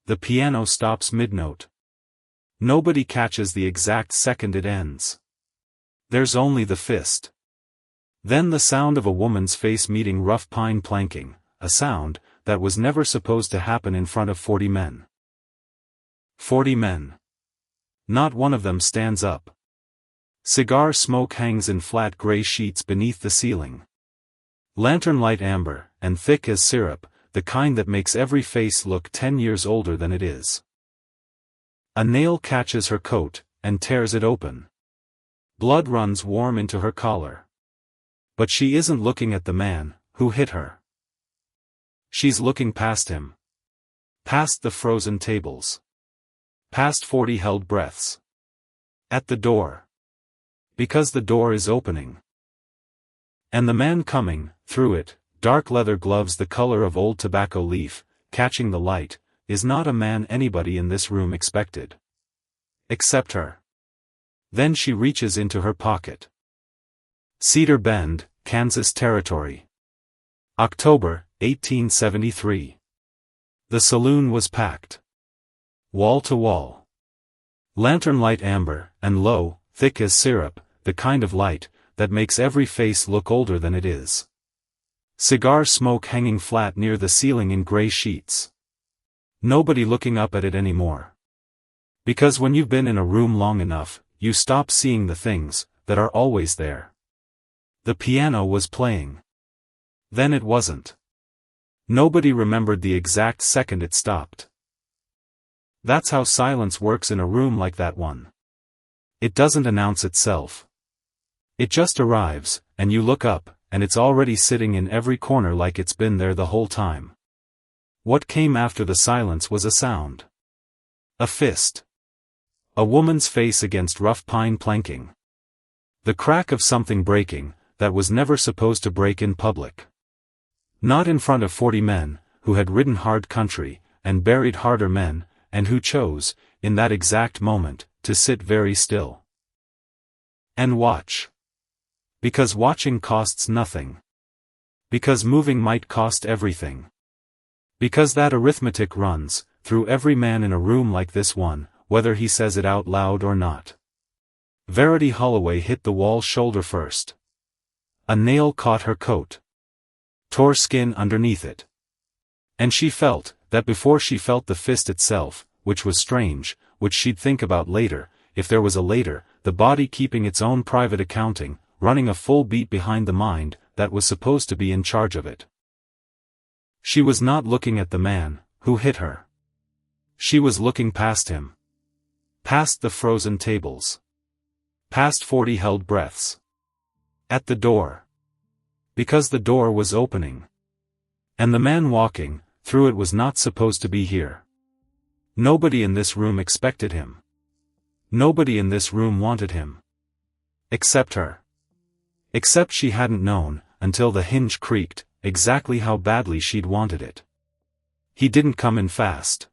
The piano stops mid-note. Nobody catches the exact second it ends. There's only the fist. Then the sound of a woman's face meeting rough pine planking, a sound that was never supposed to happen in front of 40 men. 40 men. Not one of them stands up. Cigar smoke hangs in flat gray sheets beneath the ceiling. Lantern light amber, and thick as syrup, the kind that makes every face look 10 years older than it is. A nail catches her coat, and tears it open. Blood runs warm into her collar. But she isn't looking at the man who hit her. She's looking past him. Past the frozen tables. Past 40 held breaths. At the door. Because the door is opening. And the man coming, through it, dark leather gloves the color of old tobacco leaf, catching the light, is not a man anybody in this room expected. Except her. Then she reaches into her pocket. Cedar Bend, Kansas Territory. October, 1873. The saloon was packed. Wall to wall. Lantern light amber, and low, thick as syrup, the kind of light that makes every face look older than it is. Cigar smoke hanging flat near the ceiling in gray sheets. Nobody looking up at it anymore. Because when you've been in a room long enough, you stop seeing the things that are always there. The piano was playing. Then it wasn't. Nobody remembered the exact second it stopped. That's how silence works in a room like that one. It doesn't announce itself. It just arrives, and you look up, and it's already sitting in every corner like it's been there the whole time. What came after the silence was a sound. A fist. A woman's face against rough pine planking. The crack of something breaking, that was never supposed to break in public. Not in front of 40 men, who had ridden hard country, and buried harder men, and who chose, in that exact moment, to sit very still. And watch. Because watching costs nothing. Because moving might cost everything. Because that arithmetic runs through every man in a room like this one, whether he says it out loud or not. Verity Holloway hit the wall shoulder first. A nail caught her coat. Tore skin underneath it. And she felt that before she felt the fist itself, which was strange, which she'd think about later, if there was a later, the body keeping its own private accounting, running a full beat behind the mind that was supposed to be in charge of it. She was not looking at the man who hit her. She was looking past him. Past the frozen tables. Past 40 held breaths. At the door. Because the door was opening. And the man walking through it was not supposed to be here. Nobody in this room expected him. Nobody in this room wanted him. Except her. Except she hadn't known, until the hinge creaked, exactly how badly she'd wanted it. He didn't come in fast.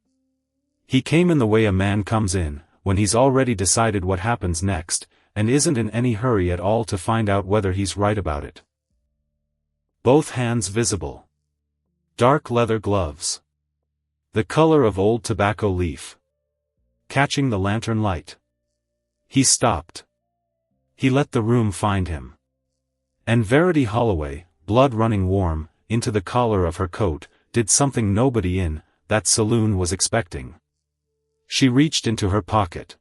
He came in the way a man comes in, when he's already decided what happens next, and isn't in any hurry at all to find out whether he's right about it. Both hands visible. Dark leather gloves. The color of old tobacco leaf. Catching the lantern light. He stopped. He let the room find him. And Verity Holloway, blood running warm, into the collar of her coat, did something nobody in that saloon was expecting. She reached into her pocket.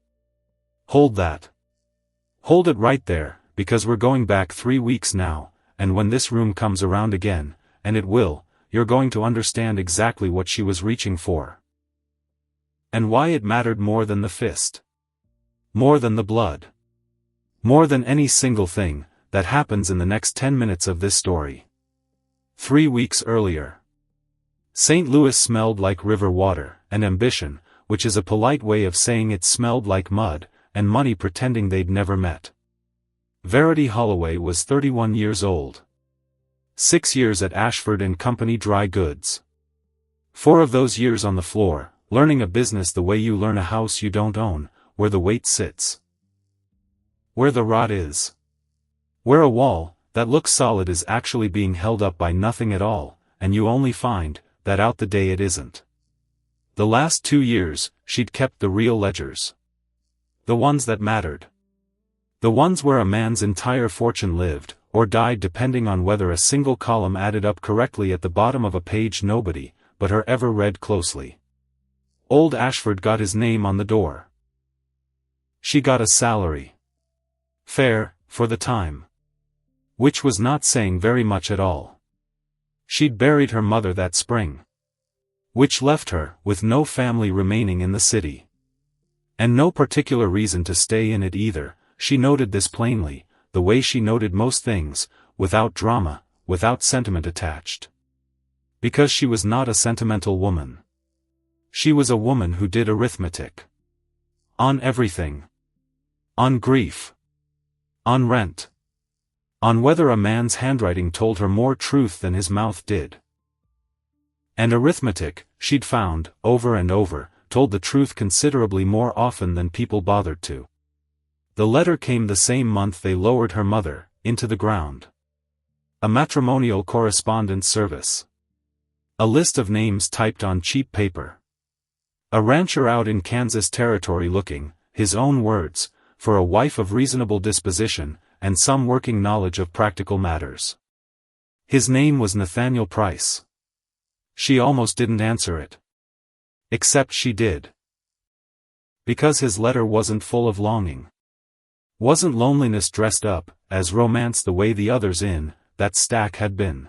Hold that. Hold it right there, because we're going back 3 weeks now, and when this room comes around again, and it will, you're going to understand exactly what she was reaching for. And why it mattered more than the fist. More than the blood. More than any single thing that happens in the next 10 minutes of this story. 3 weeks earlier. St. Louis smelled like river water, and ambition, which is a polite way of saying it smelled like mud, and money pretending they'd never met. Verity Holloway was 31 years old. 6 years at Ashford and Company Dry Goods. 4 of those years on the floor, learning a business the way you learn a house you don't own, where the weight sits. Where the rot is. Where a wall that looks solid is actually being held up by nothing at all, and you only find that out the day it isn't. The last 2 years, she'd kept the real ledgers. The ones that mattered. The ones where a man's entire fortune lived, or died depending on whether a single column added up correctly at the bottom of a page nobody but her ever read closely. Old Ashford got his name on the door. She got a salary. Fair, for the time. Which was not saying very much at all. She'd buried her mother that spring. Which left her with no family remaining in the city. And no particular reason to stay in it either. She noted this plainly, the way she noted most things, without drama, without sentiment attached. Because she was not a sentimental woman. She was a woman who did arithmetic. On everything. On grief. On rent. On whether a man's handwriting told her more truth than his mouth did. And arithmetic, she'd found, over and over, told the truth considerably more often than people bothered to. The letter came the same month they lowered her mother into the ground. A matrimonial correspondence service. A list of names typed on cheap paper. A rancher out in Kansas Territory looking, his own words, for a wife of reasonable disposition, and some working knowledge of practical matters. His name was Nathaniel Price. She almost didn't answer it. Except she did. Because his letter wasn't full of longing. Wasn't loneliness dressed up, as romance the way the others in that stack had been.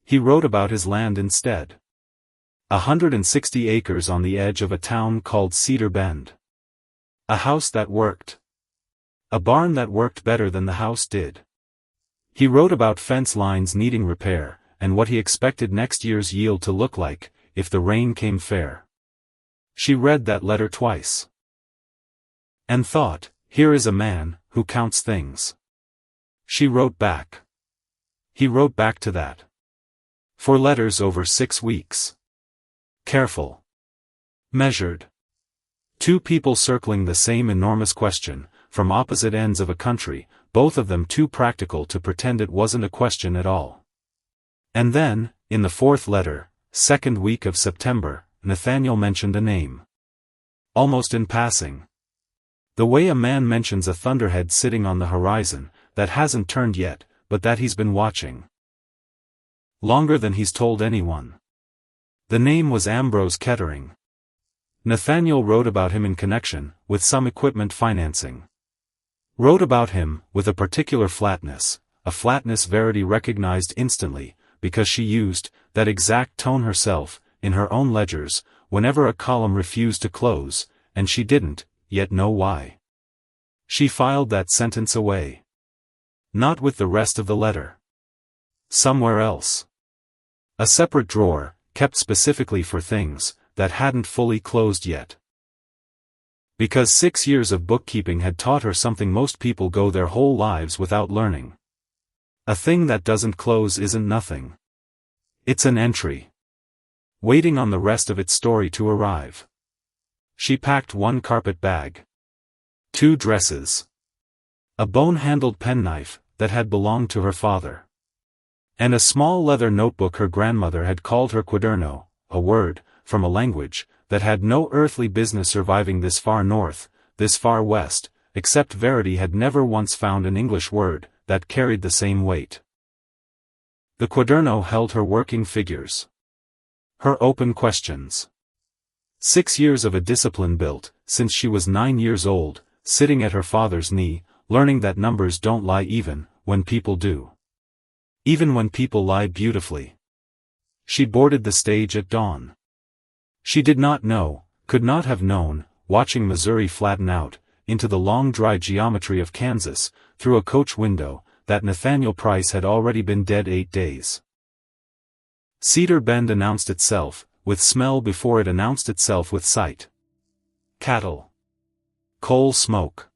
He wrote about his land instead. 160 acres on the edge of a town called Cedar Bend. A house that worked. A barn that worked better than the house did. He wrote about fence lines needing repair, and what he expected next year's yield to look like, if the rain came fair. She read that letter twice. And thought, here is a man who counts things. She wrote back. He wrote back to that. 4 letters over 6 weeks. Careful. Measured. 2 people circling the same enormous question, from opposite ends of a country, both of them too practical to pretend it wasn't a question at all. And then, in the 4th letter, 2nd week of September, Nathaniel mentioned a name. Almost in passing. The way a man mentions a thunderhead sitting on the horizon, that hasn't turned yet, but that he's been watching. Longer than he's told anyone. The name was Ambrose Kettering. Nathaniel wrote about him in connection with some equipment financing. Wrote about him with a particular flatness, a flatness Verity recognized instantly, because she used that exact tone herself, in her own ledgers, whenever a column refused to close, and she didn't yet know why. She filed that sentence away. Not with the rest of the letter. Somewhere else. A separate drawer, kept specifically for things that hadn't fully closed yet. Because 6 years of bookkeeping had taught her something most people go their whole lives without learning. A thing that doesn't close isn't nothing. It's an entry. Waiting on the rest of its story to arrive. She packed 1 carpet bag. 2 dresses. A bone-handled penknife that had belonged to her father. And a small leather notebook her grandmother had called her quaderno, a word, from a language, that had no earthly business surviving this far north, this far west, except Verity had never once found an English word that carried the same weight. The quaderno held her working figures. Her open questions. 6 years of a discipline built, since she was 9 years old, sitting at her father's knee, learning that numbers don't lie even when people do. Even when people lie beautifully. She boarded the stage at dawn. She did not know, could not have known, watching Missouri flatten out, into the long dry geometry of Kansas, through a coach window, that Nathaniel Price had already been dead 8 days. Cedar Bend announced itself, with smell before it announced itself with sight. Cattle. Coal smoke.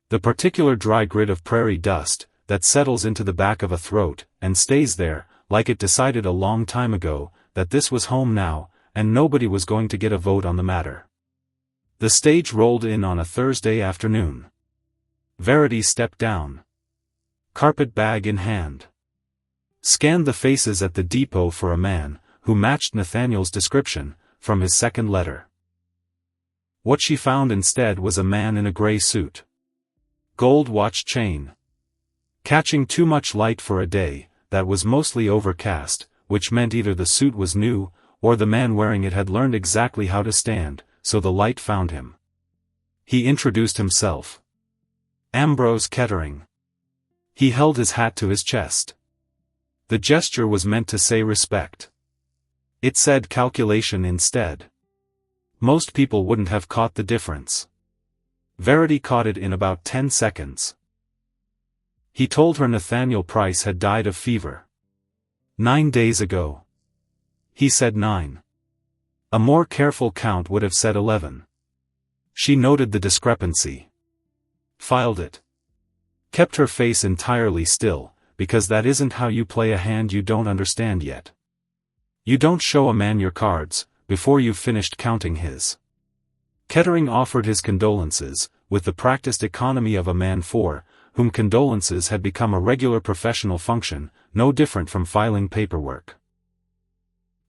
The particular dry grit of prairie dust, that settles into the back of a throat, and stays there, like it decided a long time ago, that this was home now, and nobody was going to get a vote on the matter. The stage rolled in on a Thursday afternoon. Verity stepped down. Carpet bag in hand. Scanned the faces at the depot for a man, who matched Nathaniel's description, from his second letter. What she found instead was a man in a gray suit. Gold watch chain. Catching too much light for a day that was mostly overcast, which meant either the suit was new, or the man wearing it had learned exactly how to stand, so the light found him. He introduced himself. Ambrose Kettering. He held his hat to his chest. The gesture was meant to say respect. It said calculation instead. Most people wouldn't have caught the difference. Verity caught it in about 10 seconds. He told her Nathaniel Price had died of fever. 9 days ago. He said 9. A more careful count would have said 11. She noted the discrepancy. Filed it. Kept her face entirely still, because that isn't how you play a hand you don't understand yet. You don't show a man your cards before you've finished counting his. Kettering offered his condolences, with the practiced economy of a man for whom condolences had become a regular professional function, no different from filing paperwork.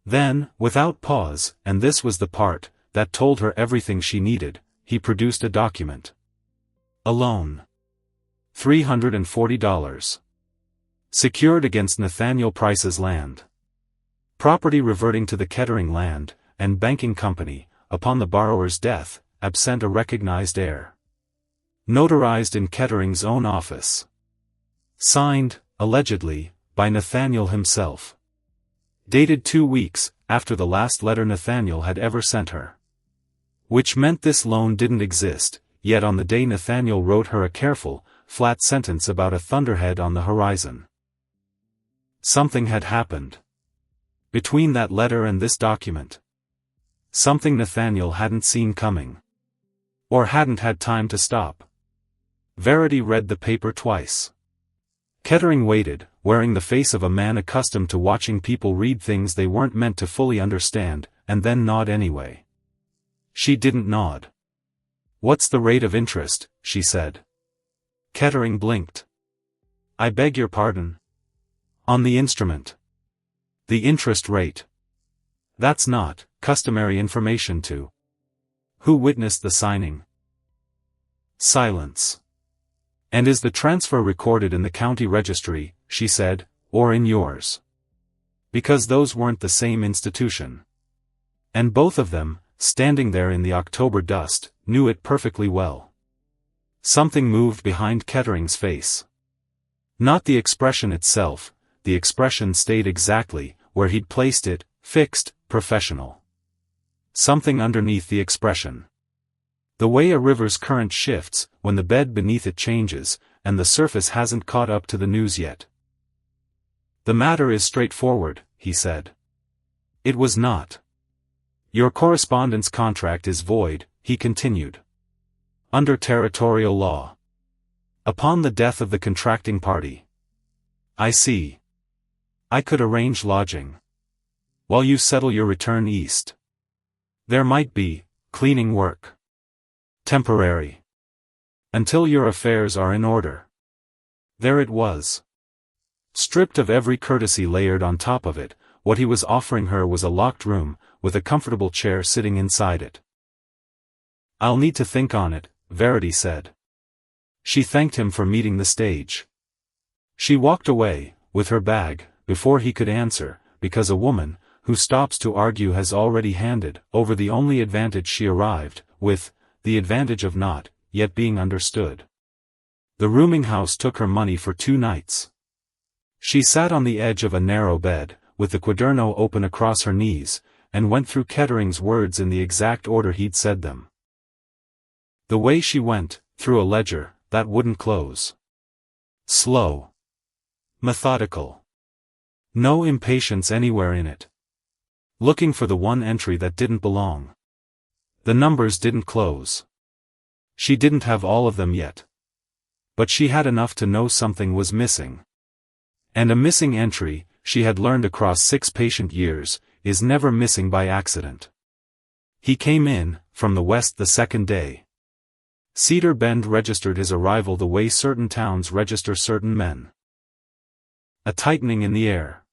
Then, without pause, and this was the part that told her everything she needed, he produced a document. A loan. $340. Secured against Nathaniel Price's land. Property reverting to the Kettering Land and Banking Company, upon the borrower's death, absent a recognized heir. Notarized in Kettering's own office. Signed, allegedly, by Nathaniel himself. Dated 2 weeks after the last letter Nathaniel had ever sent her. Which meant this loan didn't exist, yet on the day Nathaniel wrote her a careful, flat sentence about a thunderhead on the horizon. Something had happened. Between that letter and this document. Something Nathaniel hadn't seen coming. Or hadn't had time to stop. Verity read the paper twice. Kettering waited, wearing the face of a man accustomed to watching people read things they weren't meant to fully understand, and then nod anyway. She didn't nod. "What's the rate of interest?" she said. Kettering blinked. "I beg your pardon?" "On the instrument. The interest rate. That's not customary information to." "Who witnessed the signing?" Silence. "And is the transfer recorded in the county registry," she said, "or in yours?" Because those weren't the same institution. And both of them, standing there in the October dust, knew it perfectly well. Something moved behind Kettering's face. Not the expression itself, the expression stayed exactly where he'd placed it, fixed, professional. Something underneath the expression. The way a river's current shifts when the bed beneath it changes, and the surface hasn't caught up to the news yet. "The matter is straightforward," he said. It was not. "Your correspondence contract is void," he continued. "Under territorial law. Upon the death of the contracting party." "I see. I could arrange lodging. While you settle your return east. There might be cleaning work. Temporary. Until your affairs are in order." There it was. Stripped of every courtesy layered on top of it, what he was offering her was a locked room, with a comfortable chair sitting inside it. "I'll need to think on it," Verity said. She thanked him for meeting the stage. She walked away, with her bag, before he could answer, because a woman, who stops to argue has already handed over the only advantage she arrived with, the advantage of not yet being understood. The rooming house took her money for 2 nights. She sat on the edge of a narrow bed, with the quaderno open across her knees, and went through Kettering's words in the exact order he'd said them. The way she went, through a ledger that wouldn't close. Slow. Methodical. No impatience anywhere in it. Looking for the one entry that didn't belong. The numbers didn't close. She didn't have all of them yet. But she had enough to know something was missing. And a missing entry, she had learned across 6 patient years, is never missing by accident. He came in, from the west the second day. Cedar Bend registered his arrival the way certain towns register certain men. A tightening in the air.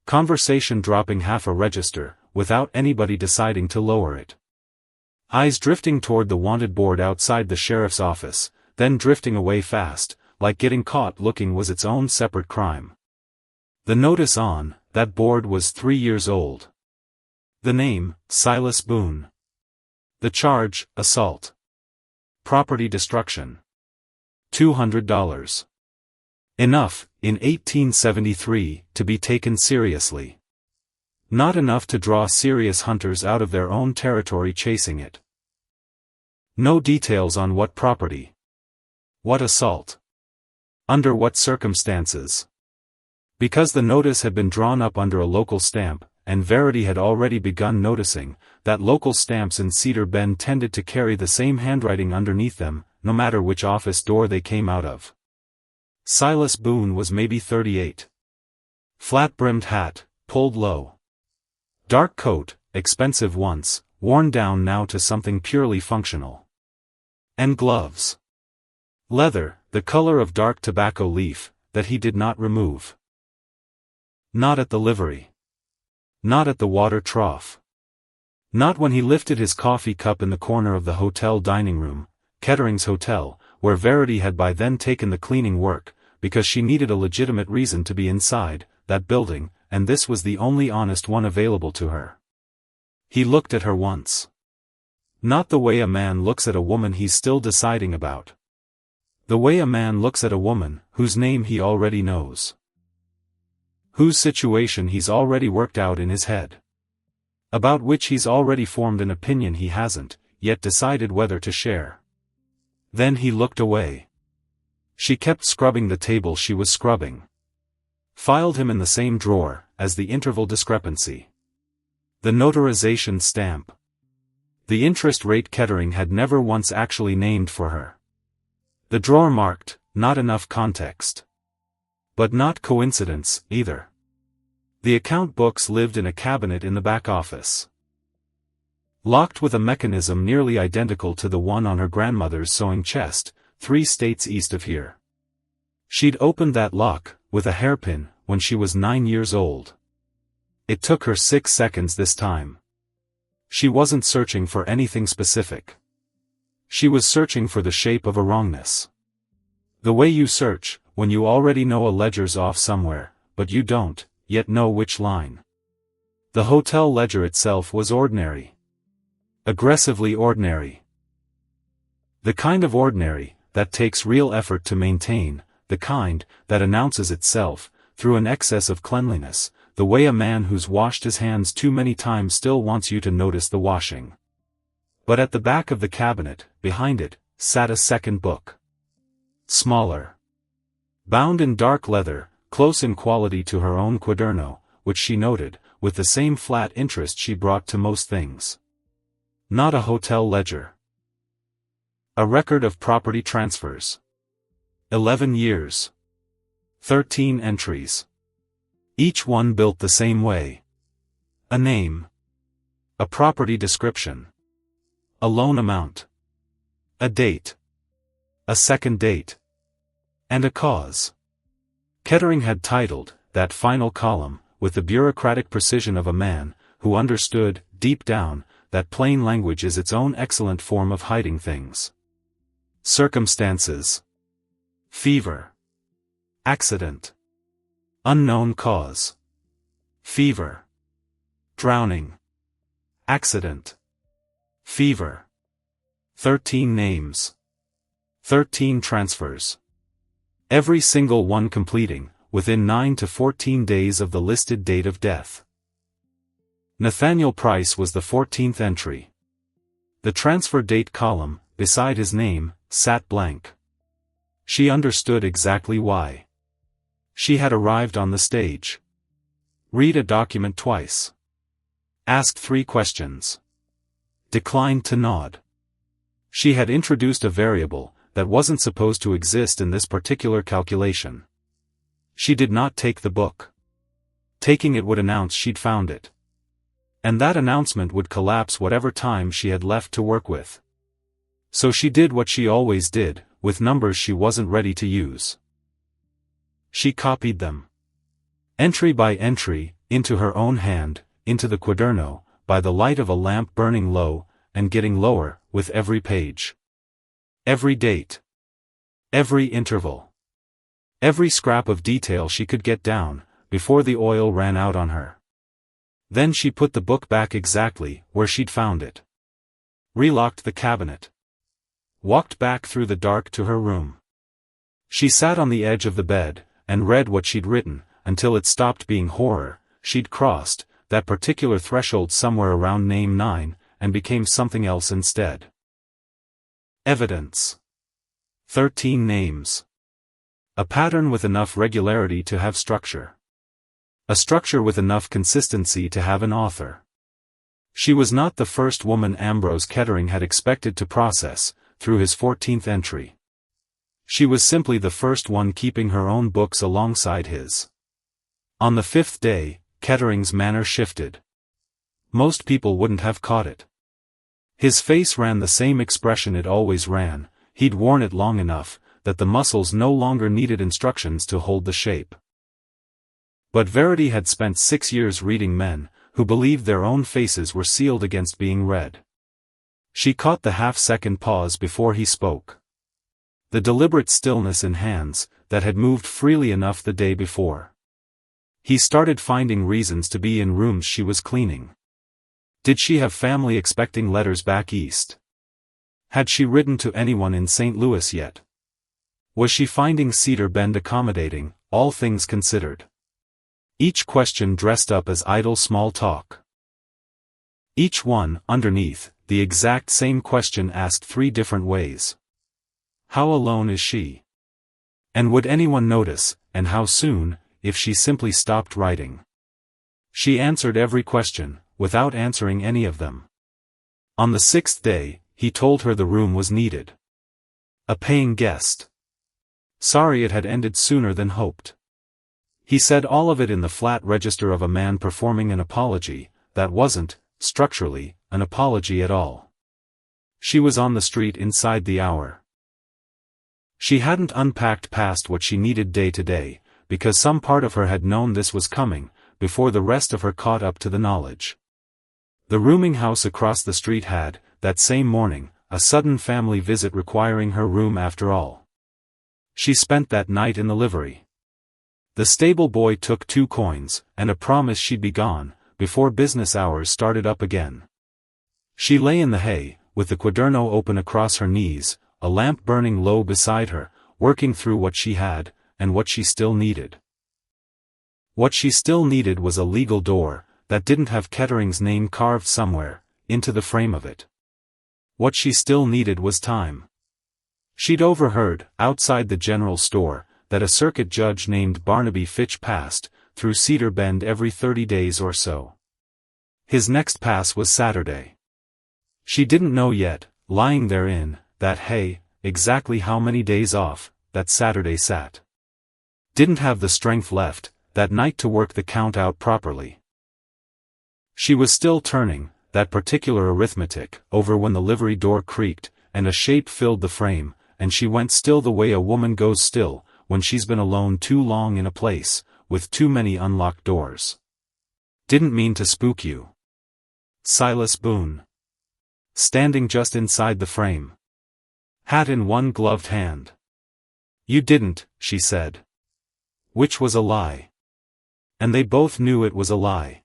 Conversation dropping half a register, without anybody deciding to lower it. Eyes drifting toward the wanted board outside the sheriff's office, then drifting away fast, like getting caught looking was its own separate crime. The notice on that board was 3 years old. The name, Silas Boone. The charge, assault. Property destruction. $200. Enough, in 1873, to be taken seriously. Not enough to draw serious hunters out of their own territory chasing it. No details on what property. What assault. Under what circumstances. Because the notice had been drawn up under a local stamp, and Verity had already begun noticing that local stamps in Cedar Bend tended to carry the same handwriting underneath them, no matter which office door they came out of. Silas Boone was maybe 38. Flat-brimmed hat, pulled low. Dark coat, expensive once, worn down now to something purely functional. And gloves. Leather, the color of dark tobacco leaf, that he did not remove. Not at the livery. Not at the water trough. Not when he lifted his coffee cup in the corner of the hotel dining room, Kettering's Hotel, where Verity had by then taken the cleaning work, because she needed a legitimate reason to be inside that building, and this was the only honest one available to her. He looked at her once. Not the way a man looks at a woman he's still deciding about. The way a man looks at a woman whose name he already knows. Whose situation he's already worked out in his head. About which he's already formed an opinion he hasn't yet decided whether to share. Then he looked away. She kept scrubbing the table she was scrubbing. Filed him in the same drawer as the interval discrepancy. The notarization stamp. The interest rate Kettering had never once actually named for her. The drawer marked, not enough context. But not coincidence, either. The account books lived in a cabinet in the back office. Locked with a mechanism nearly identical to the one on her grandmother's sewing chest, 3 states east of here. She'd opened that lock with a hairpin when she was 9 years old. It took her 6 seconds this time. She wasn't searching for anything specific. She was searching for the shape of a wrongness. The way you search, when you already know a ledger's off somewhere, but you don't yet know which line. The hotel ledger itself was ordinary. Aggressively ordinary. The kind of ordinary that takes real effort to maintain, the kind that announces itself through an excess of cleanliness, the way a man who's washed his hands too many times still wants you to notice the washing. But at the back of the cabinet, behind it, sat a second book. Smaller. Bound in dark leather, close in quality to her own quaderno, which she noted, with the same flat interest she brought to most things. Not a hotel ledger. A record of property transfers. 11 years. 13 entries. Each one built the same way. A name. A property description. A loan amount. A date. A second date. And a cause. Kettering had titled that final column, with the bureaucratic precision of a man who understood, deep down, that plain language is its own excellent form of hiding things. Circumstances. Fever. Accident. Unknown cause. Fever. Drowning. Accident. Fever. 13 names. 13 transfers. Every single one completing, within 9 to 14 days of the listed date of death. Nathaniel Price was the 14th entry. The transfer date column, beside his name, sat blank. She understood exactly why. She had arrived on the stage. Read a document twice. Asked 3 questions. Declined to nod. She had introduced a variable that wasn't supposed to exist in this particular calculation. She did not take the book. Taking it would announce she'd found it. And that announcement would collapse whatever time she had left to work with. So she did what she always did, with numbers she wasn't ready to use. She copied them. Entry by entry, into her own hand, into the quaderno, by the light of a lamp burning low, and getting lower, with every page. Every date. Every interval. Every scrap of detail she could get down, before the oil ran out on her. Then she put the book back exactly where she'd found it. Relocked the cabinet. Walked back through the dark to her room. She sat on the edge of the bed, and read what she'd written, until it stopped being horror. She'd crossed that particular threshold somewhere around name 9, and became something else instead. Evidence. 13 names. A pattern with enough regularity to have structure. A structure with enough consistency to have an author. She was not the first woman Ambrose Kettering had expected to process, through his 14th entry. She was simply the first one keeping her own books alongside his. On the 5th day, Kettering's manner shifted. Most people wouldn't have caught it. His face ran the same expression it always ran. He'd worn it long enough, that the muscles no longer needed instructions to hold the shape. But Verity had spent 6 years reading men, who believed their own faces were sealed against being read. She caught the half-second pause before he spoke. The deliberate stillness in hands, that had moved freely enough the day before. He started finding reasons to be in rooms she was cleaning. Did she have family expecting letters back east? Had she written to anyone in St. Louis yet? Was she finding Cedar Bend accommodating, all things considered? Each question dressed up as idle small talk. Each one, underneath, the exact same question asked 3 different ways. How alone is she? And would anyone notice, and how soon, if she simply stopped writing? She answered every question, without answering any of them. On the 6th day, he told her the room was needed. A paying guest. Sorry it had ended sooner than hoped. He said all of it in the flat register of a man performing an apology, that wasn't, structurally, an apology at all. She was on the street inside the hour. She hadn't unpacked past what she needed day to day, because some part of her had known this was coming, before the rest of her caught up to the knowledge. The rooming house across the street had, that same morning, a sudden family visit requiring her room after all. She spent that night in the livery. The stable boy took 2 coins, and a promise she'd be gone, before business hours started up again. She lay in the hay, with the quaderno open across her knees, a lamp burning low beside her, working through what she had, and what she still needed. What she still needed was a legal door, that didn't have Kettering's name carved somewhere, into the frame of it. What she still needed was time. She'd overheard, outside the general store, that a circuit judge named Barnaby Fitch passed, through Cedar Bend every 30 days or so. His next pass was Saturday. She didn't know yet, lying there in that hay, exactly how many days off that Saturday sat. Didn't have the strength left, that night to work the count out properly. She was still turning, that particular arithmetic, over when the livery door creaked, and a shape filled the frame, and she went still the way a woman goes still, when she's been alone too long in a place, with too many unlocked doors. Didn't mean to spook you. Silas Boone. Standing just inside the frame. Hat in one gloved hand. You didn't, she said. Which was a lie. And they both knew it was a lie.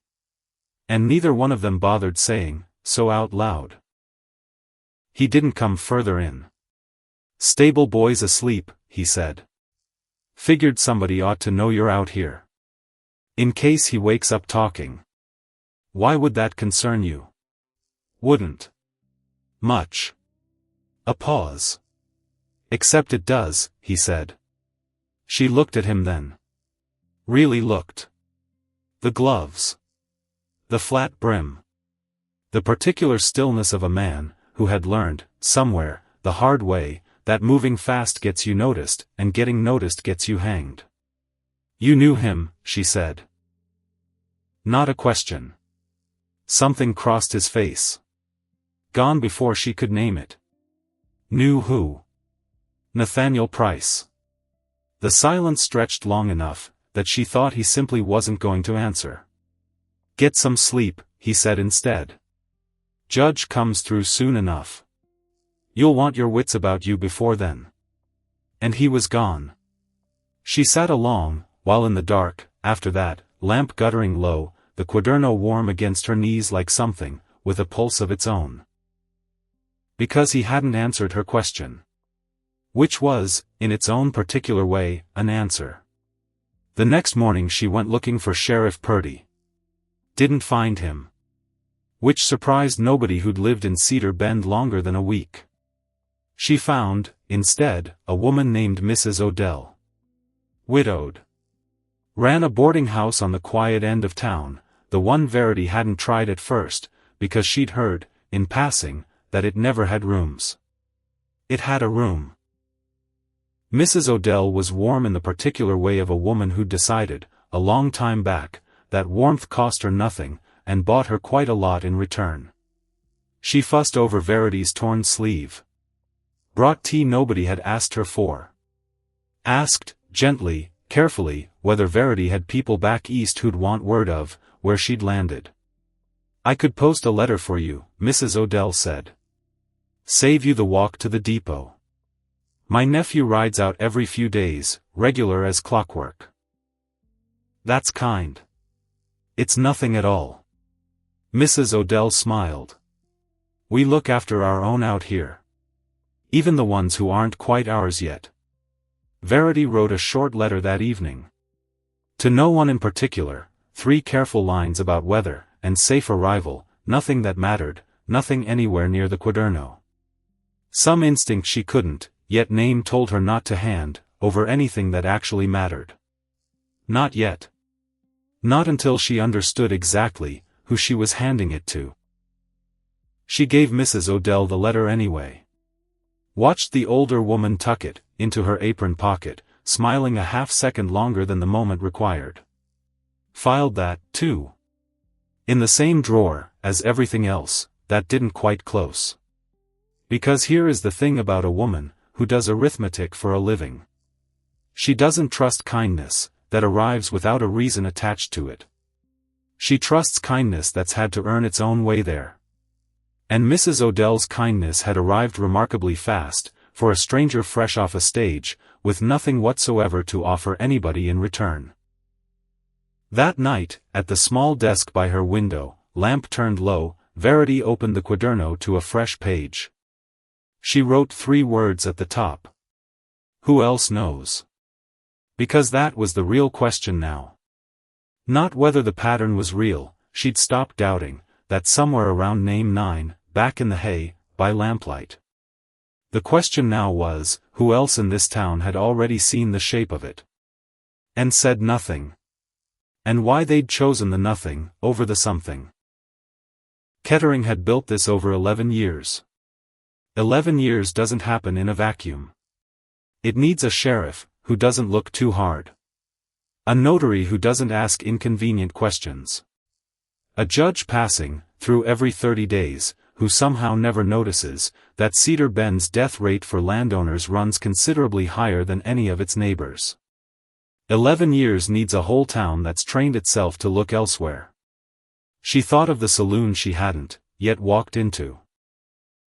And neither one of them bothered saying so out loud. He didn't come further in. Stable boy's asleep, he said. Figured somebody ought to know you're out here. In case he wakes up talking. Why would that concern you? Wouldn't. Much. A pause. Except it does, he said. She looked at him then. Really looked. The gloves. The flat brim. The particular stillness of a man, who had learned, somewhere, the hard way, that moving fast gets you noticed, and getting noticed gets you hanged. You knew him, she said. Not a question. Something crossed his face. Gone before she could name it. Knew who? Nathaniel Price. The silence stretched long enough, that she thought he simply wasn't going to answer. Get some sleep, he said instead. Judge comes through soon enough. You'll want your wits about you before then. And he was gone. She sat along, while in the dark, after that, lamp guttering low, the quaderno warm against her knees like something, with a pulse of its own. Because he hadn't answered her question. Which was, in its own particular way, an answer. The next morning she went looking for Sheriff Purdy. Didn't find him. Which surprised nobody who'd lived in Cedar Bend longer than a week. She found, instead, a woman named Mrs. Odell. Widowed. Ran a boarding house on the quiet end of town, the one Verity hadn't tried at first, because she'd heard, in passing, that it never had rooms. It had a room. Mrs. Odell was warm in the particular way of a woman who'd decided, a long time back, that warmth cost her nothing, and bought her quite a lot in return. She fussed over Verity's torn sleeve. Brought tea nobody had asked her for. Asked, gently, carefully, whether Verity had people back east who'd want word of, where she'd landed. I could post a letter for you, Mrs. Odell said. Save you the walk to the depot. My nephew rides out every few days, regular as clockwork. That's kind. It's nothing at all. Mrs. Odell smiled. We look after our own out here. Even the ones who aren't quite ours yet. Verity wrote a short letter that evening. To no one in particular, 3 careful lines about weather, and safe arrival, nothing that mattered, nothing anywhere near the quaderno. Some instinct she couldn't, yet name told her not to hand, over anything that actually mattered. Not yet. Not until she understood exactly, who she was handing it to. She gave Mrs. Odell the letter anyway. Watched the older woman tuck it, into her apron pocket, smiling a half-second longer than the moment required. Filed that, too. In the same drawer, as everything else, that didn't quite close. Because here is the thing about a woman, who does arithmetic for a living. She doesn't trust kindness, that arrives without a reason attached to it. She trusts kindness that's had to earn its own way there. And Mrs. Odell's kindness had arrived remarkably fast, for a stranger fresh off a stage, with nothing whatsoever to offer anybody in return. That night, at the small desk by her window, lamp turned low, Verity opened the quaderno to a fresh page. She wrote 3 words at the top. Who else knows? Because that was the real question now. Not whether the pattern was real, she'd stopped doubting, that somewhere around name 9, back in the hay, by lamplight. The question now was, who else in this town had already seen the shape of it? And said nothing. And why they'd chosen the nothing, over the something. Kettering had built this over 11 years. 11 years doesn't happen in a vacuum. It needs a sheriff, who doesn't look too hard. A notary who doesn't ask inconvenient questions. A judge passing, through every 30 days, who somehow never notices, that Cedar Bend's death rate for landowners runs considerably higher than any of its neighbors. 11 years needs a whole town that's trained itself to look elsewhere. She thought of the saloon she hadn't, yet walked into.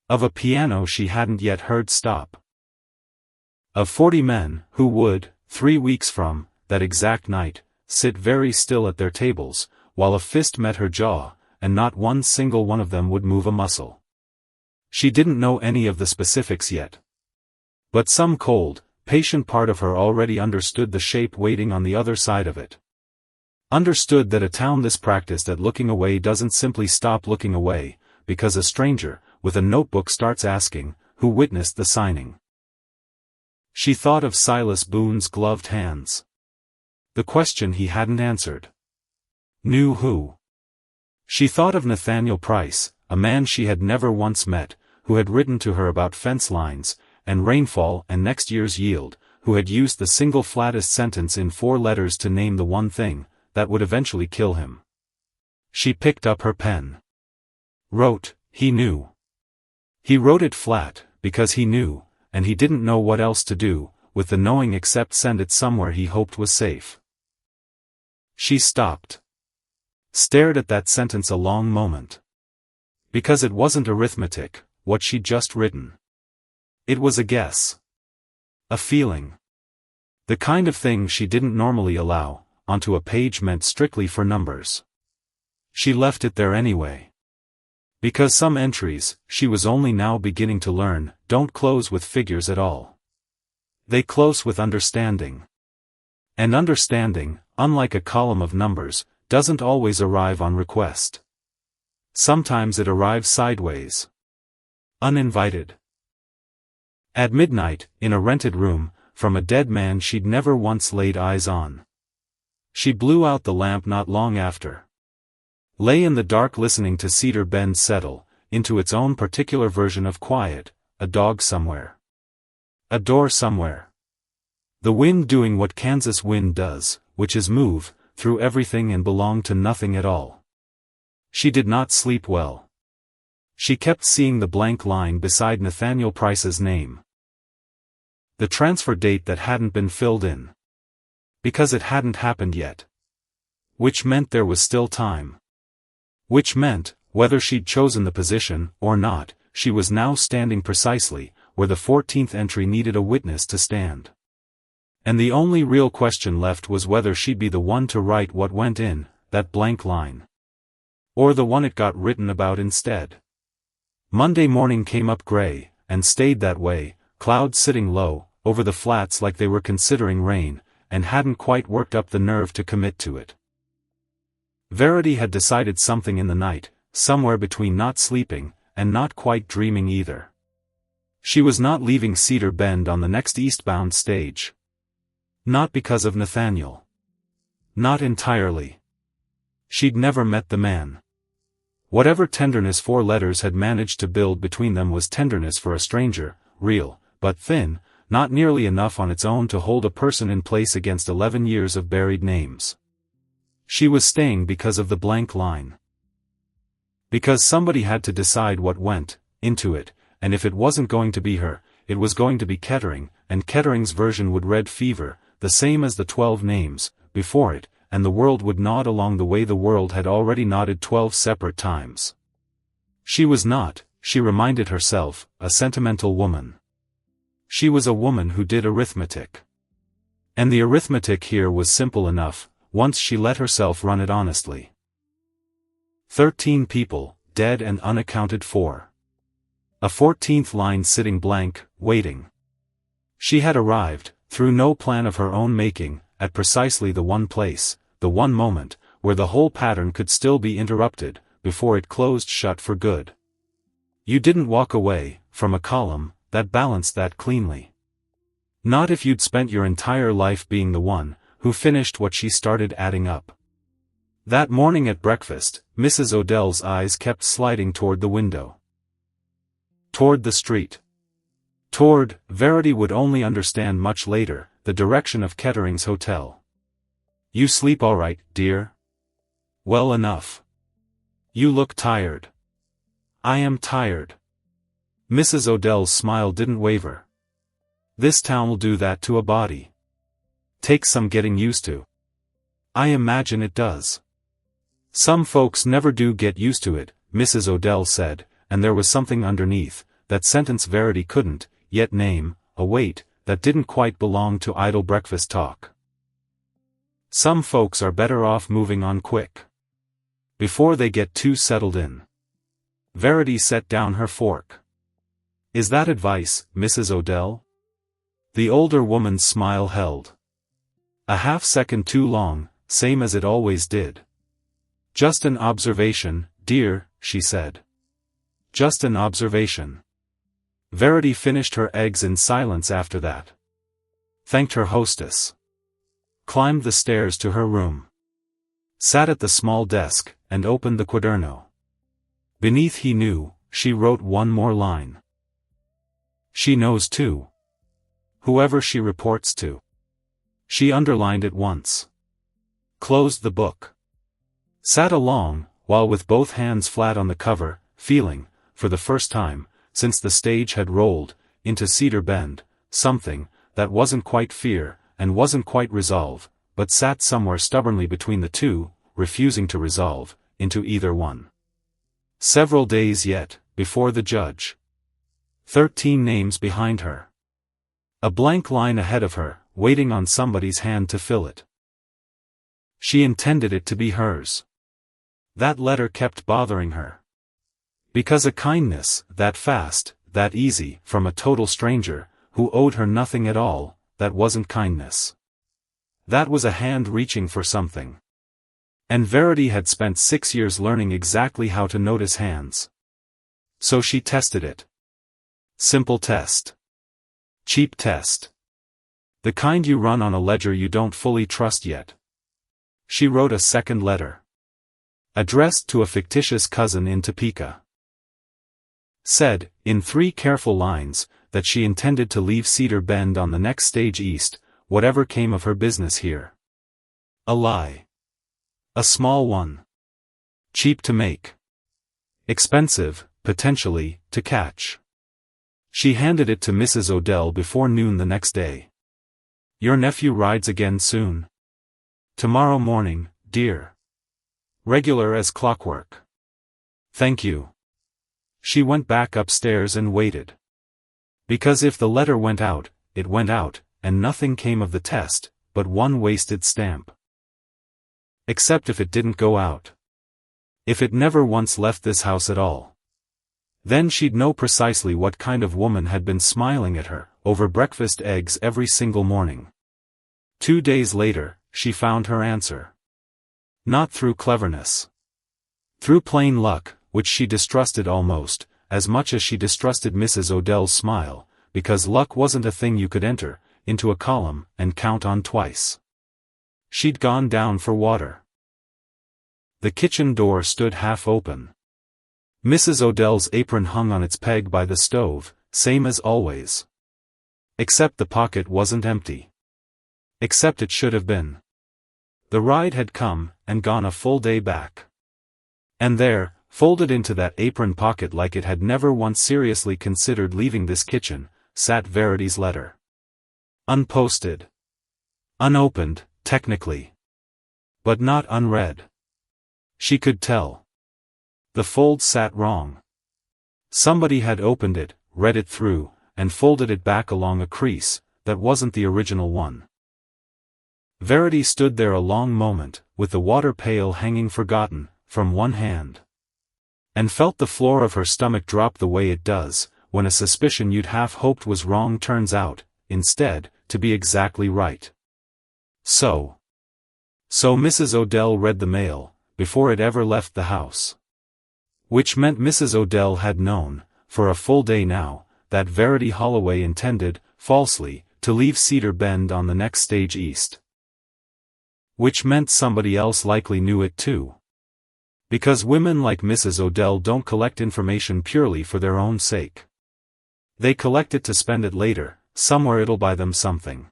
Of a piano she hadn't yet heard stop. Of 40 men, who would, 3 weeks from, that exact night, sit very still at their tables, while a fist met her jaw, and not one single one of them would move a muscle. She didn't know any of the specifics yet. But some cold, patient part of her already understood the shape waiting on the other side of it. Understood that a town this practiced at looking away doesn't simply stop looking away, because a stranger, with a notebook starts asking, who witnessed the signing. She thought of Silas Boone's gloved hands. The question he hadn't answered. Knew who? She thought of Nathaniel Price, a man she had never once met, who had written to her about fence lines, and rainfall and next year's yield, who had used the single flattest sentence in 4 letters to name the one thing, that would eventually kill him. She picked up her pen. Wrote, he knew. He wrote it flat, because he knew, and he didn't know what else to do, with the knowing except send it somewhere he hoped was safe. She stopped. Stared at that sentence a long moment. Because it wasn't arithmetic, what she'd just written. It was a guess. A feeling. The kind of thing she didn't normally allow onto a page meant strictly for numbers. She left it there anyway. Because some entries, she was only now beginning to learn, don't close with figures at all. They close with understanding. And understanding, unlike a column of numbers, doesn't always arrive on request. Sometimes it arrives sideways. Uninvited. At midnight, in a rented room, from a dead man she'd never once laid eyes on. She blew out the lamp not long after. Lay in the dark listening to Cedar Bend settle into its own particular version of quiet, a dog somewhere. A door somewhere. The wind doing what Kansas wind does, which is move through everything and belong to nothing at all. She did not sleep well. She kept seeing the blank line beside Nathaniel Price's name. The transfer date that hadn't been filled in. Because it hadn't happened yet. Which meant there was still time. Which meant, whether she'd chosen the position or not, she was now standing precisely where the 14th entry needed a witness to stand. And the only real question left was whether she'd be the one to write what went in that blank line. Or the one it got written about instead. Monday morning came up gray, and stayed that way, clouds sitting low over the flats like they were considering rain, and hadn't quite worked up the nerve to commit to it. Verity had decided something in the night, somewhere between not sleeping and not quite dreaming either. She was not leaving Cedar Bend on the next eastbound stage. Not because of Nathaniel. Not entirely. She'd never met the man. Whatever tenderness 4 letters had managed to build between them was tenderness for a stranger, real, but thin, not nearly enough on its own to hold a person in place against 11 years of buried names. She was staying because of the blank line. Because somebody had to decide what went into it, and if it wasn't going to be her, it was going to be Kettering, and Kettering's version would read fever, the same as the 12 names before it, and the world would nod along the way the world had already nodded 12 separate times. She was not, she reminded herself, a sentimental woman. She was a woman who did arithmetic. And the arithmetic here was simple enough, once she let herself run it honestly. 13 people, dead and unaccounted for. A 14th line sitting blank, waiting. She had arrived, through no plan of her own making, at precisely the one place, the one moment, where the whole pattern could still be interrupted, before it closed shut for good. You didn't walk away, from a column, that balanced that cleanly. Not if you'd spent your entire life being the one, who finished what she started adding up. That morning at breakfast, Mrs. Odell's eyes kept sliding toward the window. Toward the street. Toward, Verity would only understand much later, the direction of Kettering's hotel. You sleep all right, dear? Well enough. You look tired. I am tired. Mrs. Odell's smile didn't waver. This town'll do that to a body. Takes some getting used to. I imagine it does. Some folks never do get used to it, Mrs. Odell said, and there was something underneath that sentence Verity couldn't yet name, a weight that didn't quite belong to idle breakfast talk. Some folks are better off moving on quick. Before they get too settled in. Verity set down her fork. Is that advice, Mrs. Odell? The older woman's smile held. A half-second too long, same as it always did. Just an observation, dear, she said. Just an observation. Verity finished her eggs in silence after that. Thanked her hostess. Climbed the stairs to her room. Sat at the small desk, and opened the quaderno. Beneath he knew, she wrote one more line. She knows too. Whoever she reports to. She underlined it once. Closed the book. Sat along, while with both hands flat on the cover, feeling, for the first time, since the stage had rolled into Cedar Bend, something that wasn't quite fear, and wasn't quite resolve, but sat somewhere stubbornly between the two, refusing to resolve, into either one. Several days yet, before the judge. 13 names behind her. A blank line ahead of her, waiting on somebody's hand to fill it. She intended it to be hers. That letter kept bothering her. Because a kindness, that fast, that easy, from a total stranger, who owed her nothing at all, that wasn't kindness. That was a hand reaching for something. And Verity had spent 6 years learning exactly how to notice hands. So she tested it. Simple test. Cheap test. The kind you run on a ledger you don't fully trust yet. She wrote a second letter. Addressed to a fictitious cousin in Topeka. Said, in 3 careful lines, that she intended to leave Cedar Bend on the next stage east, whatever came of her business here. A lie. A small one. Cheap to make. Expensive, potentially, to catch. She handed it to Mrs. Odell before noon the next day. Your nephew rides again soon. Tomorrow morning, dear. Regular as clockwork. Thank you. She went back upstairs and waited. Because if the letter went out, it went out, and nothing came of the test, but one wasted stamp. Except if it didn't go out. If it never once left this house at all. Then she'd know precisely what kind of woman had been smiling at her, over breakfast eggs every single morning. 2 days later, she found her answer. Not through cleverness. Through plain luck, which she distrusted almost, as much as she distrusted Mrs. Odell's smile, because luck wasn't a thing you could enter into a column and count on twice. She'd gone down for water. The kitchen door stood half open. Mrs. Odell's apron hung on its peg by the stove, same as always. Except the pocket wasn't empty. Except it should have been. The ride had come, and gone a full day back. And there, folded into that apron pocket like it had never once seriously considered leaving this kitchen, sat Verity's letter. Unposted. Unopened, technically. But not unread. She could tell. The fold sat wrong. Somebody had opened it, read it through, and folded it back along a crease that wasn't the original one. Verity stood there a long moment, with the water pail hanging forgotten, from one hand. And felt the floor of her stomach drop the way it does, when a suspicion you'd half hoped was wrong turns out, instead, to be exactly right. So Mrs. Odell read the mail, before it ever left the house. Which meant Mrs. Odell had known, for a full day now, that Verity Holloway intended, falsely, to leave Cedar Bend on the next stage east. Which meant somebody else likely knew it too. Because women like Mrs. Odell don't collect information purely for their own sake. They collect it to spend it later, somewhere it'll buy them something.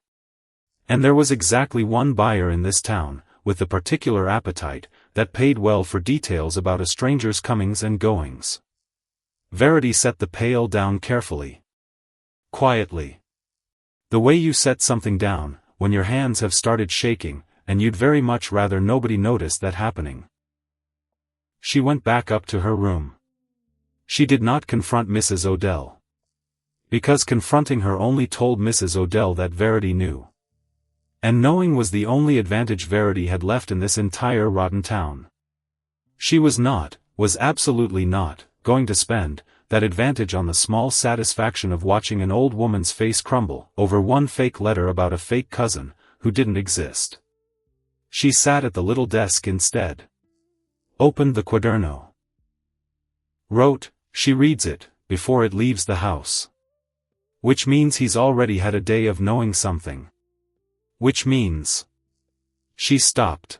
And there was exactly one buyer in this town, with the particular appetite, that paid well for details about a stranger's comings and goings. Verity set the pail down carefully. Quietly. The way you set something down, when your hands have started shaking, and you'd very much rather nobody noticed that happening. She went back up to her room. She did not confront Mrs. Odell. Because confronting her only told Mrs. Odell that Verity knew. And knowing was the only advantage Verity had left in this entire rotten town. She was absolutely not, going to spend that advantage on the small satisfaction of watching an old woman's face crumble over one fake letter about a fake cousin, who didn't exist. She sat at the little desk instead. Opened the quaderno. Wrote, she reads it, before it leaves the house. Which means he's already had a day of knowing something. Which means. She stopped.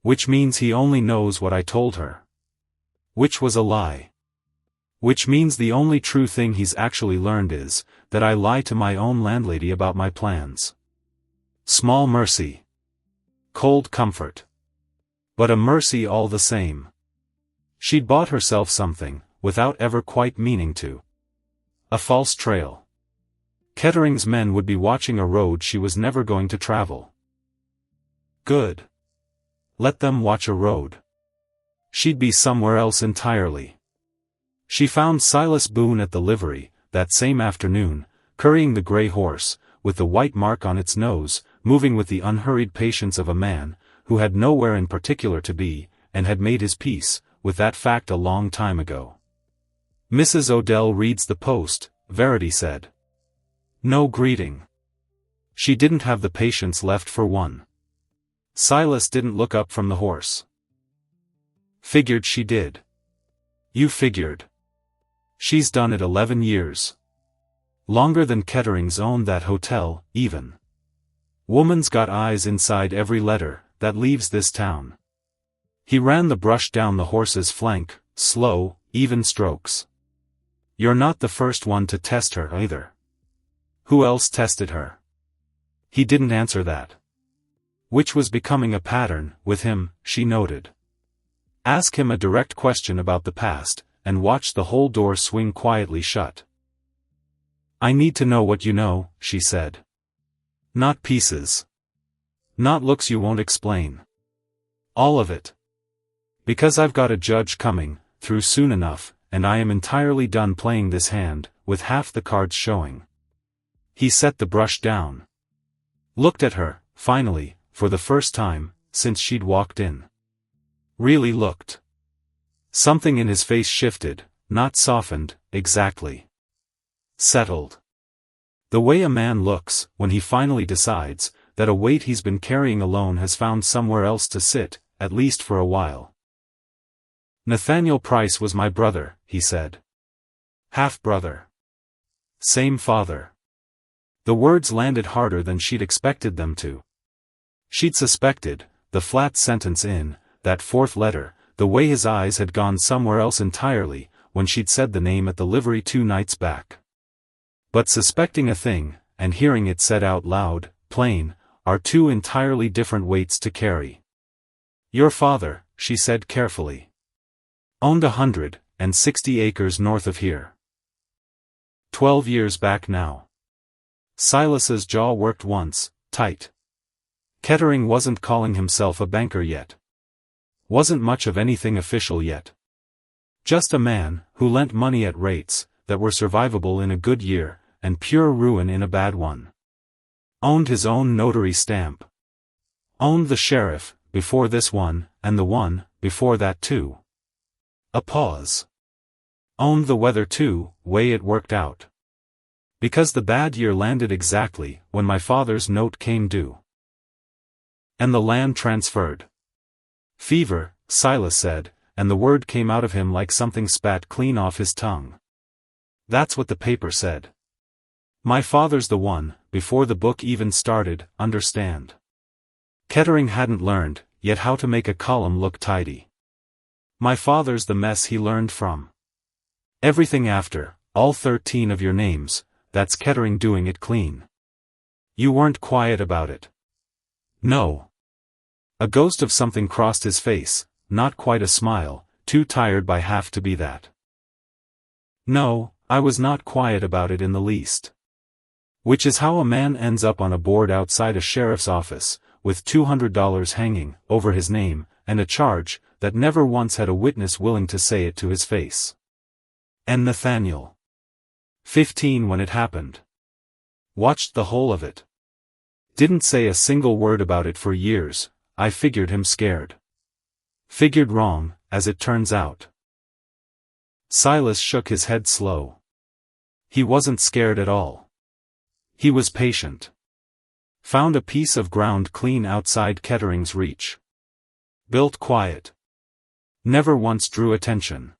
Which means he only knows what I told her. Which was a lie. Which means the only true thing he's actually learned is, that I lie to my own landlady about my plans. Small mercy. Cold comfort. But a mercy all the same. She'd bought herself something, without ever quite meaning to. A false trail. Kettering's men would be watching a road she was never going to travel. Good. Let them watch a road. She'd be somewhere else entirely. She found Silas Boone at the livery, that same afternoon, currying the gray horse, with the white mark on its nose, moving with the unhurried patience of a man, who had nowhere in particular to be, and had made his peace with that fact a long time ago. "Mrs. Odell reads the Post," Verity said. No greeting. She didn't have the patience left for one. Silas didn't look up from the horse. "Figured she did." "You figured. She's done it 11 years. Longer than Kettering's owned that hotel, even. Woman's got eyes inside every letter that leaves this town." He ran the brush down the horse's flank, slow, even strokes. "You're not the first one to test her either. Who else tested her?" He didn't answer that. Which was becoming a pattern with him, she noted. Ask him a direct question about the past, and watch the whole door swing quietly shut. "I need to know what you know," she said. "Not pieces. Not looks you won't explain. All of it. Because I've got a judge coming through soon enough, and I am entirely done playing this hand, with half the cards showing." He set the brush down. Looked at her, finally, for the first time, since she'd walked in. Really looked. Something in his face shifted, not softened, exactly. Settled. The way a man looks, when he finally decides that a weight he's been carrying alone has found somewhere else to sit, at least for a while. "Nathaniel Price was my brother," he said. "Half-brother. Same father." The words landed harder than she'd expected them to. She'd suspected, the flat sentence in that fourth letter, the way his eyes had gone somewhere else entirely, when she'd said the name at the livery 2 nights back. But suspecting a thing, and hearing it said out loud, plain, are two entirely different weights to carry. "Your father," she said carefully, "owned 160 acres north of here. 12 years back now." Silas's jaw worked once, tight. Kettering wasn't calling himself a banker yet. Wasn't much of anything official yet. Just a man who lent money at rates that were survivable in a good year, and pure ruin in a bad one. Owned his own notary stamp. Owned the sheriff, before this one, and the one before that too. A pause. Owned the weather too, way it worked out. Because the bad year landed exactly when my father's note came due. And the land transferred. "Fever," Silas said, and the word came out of him like something spat clean off his tongue. "That's what the paper said. My father's the one, before the book even started, understand." Kettering hadn't learned yet how to make a column look tidy. "My father's the mess he learned from. Everything after, all 13 of your names, that's Kettering doing it clean. You weren't quiet about it." "No." A ghost of something crossed his face, not quite a smile, too tired by half to be that. "No, I was not quiet about it in the least." Which is how a man ends up on a board outside a sheriff's office, with $200 hanging over his name, and a charge that never once had a witness willing to say it to his face. And Nathaniel. 15 when it happened. Watched the whole of it. Didn't say a single word about it for years. I figured him scared. Figured wrong, as it turns out. Silas shook his head slow. He wasn't scared at all. He was patient. Found a piece of ground clean outside Kettering's reach. Built quiet. Never once drew attention.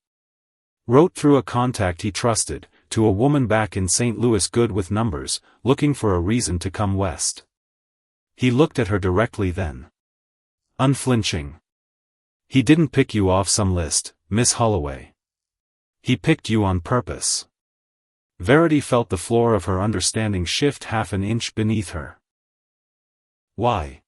Wrote through a contact he trusted, to a woman back in St. Louis good with numbers, looking for a reason to come west. He looked at her directly then. Unflinching. He didn't pick you off some list, Miss Holloway. He picked you on purpose. Verity felt the floor of her understanding shift half an inch beneath her. Why?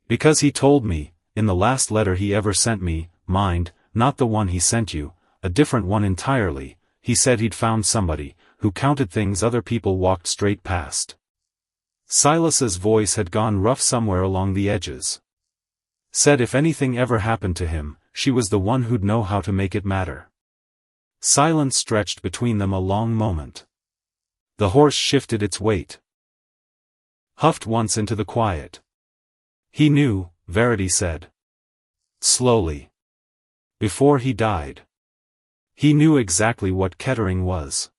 Because he told me, in the last letter he ever sent me, mind, not the one he sent you, a different one entirely, he said he'd found somebody, who counted things other people walked straight past. Silas's voice had gone rough somewhere along the edges. Said if anything ever happened to him, she was the one who'd know how to make it matter. Silence stretched between them a long moment. The horse shifted its weight. Huffed once into the quiet. He knew, Verity said. Slowly. Before he died. He knew exactly what Kettering was.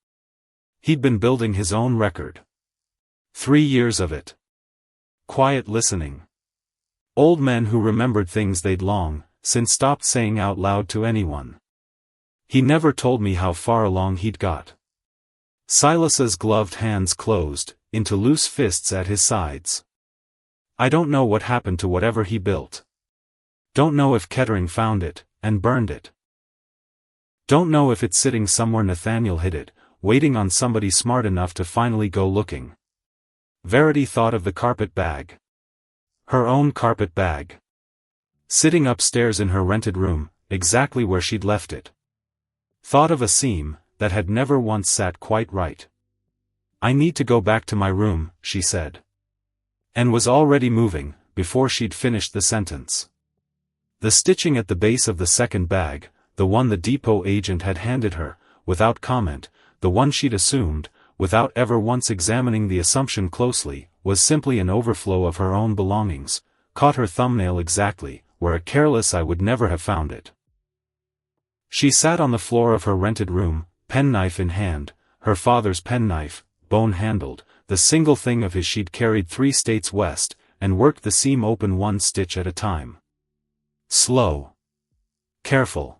He'd been building his own record. 3 years of it. Quiet listening. Old men who remembered things they'd long since stopped saying out loud to anyone. He never told me how far along he'd got. Silas's gloved hands closed into loose fists at his sides. I don't know what happened to whatever he built. Don't know if Kettering found it and burned it. Don't know if it's sitting somewhere Nathaniel hid it, waiting on somebody smart enough to finally go looking. Verity thought of the carpet bag. Her own carpet bag. Sitting upstairs in her rented room, exactly where she'd left it. Thought of a seam that had never once sat quite right. I need to go back to my room, she said. And was already moving, before she'd finished the sentence. The stitching at the base of the second bag, the one the depot agent had handed her, without comment, the one she'd assumed, without ever once examining the assumption closely, was simply an overflow of her own belongings, caught her thumbnail exactly, where a careless eye would never have found it. She sat on the floor of her rented room, penknife in hand, her father's penknife, bone-handled, the single thing of his she'd carried 3 states west, and worked the seam open 1 stitch at a time. Slow. Careful.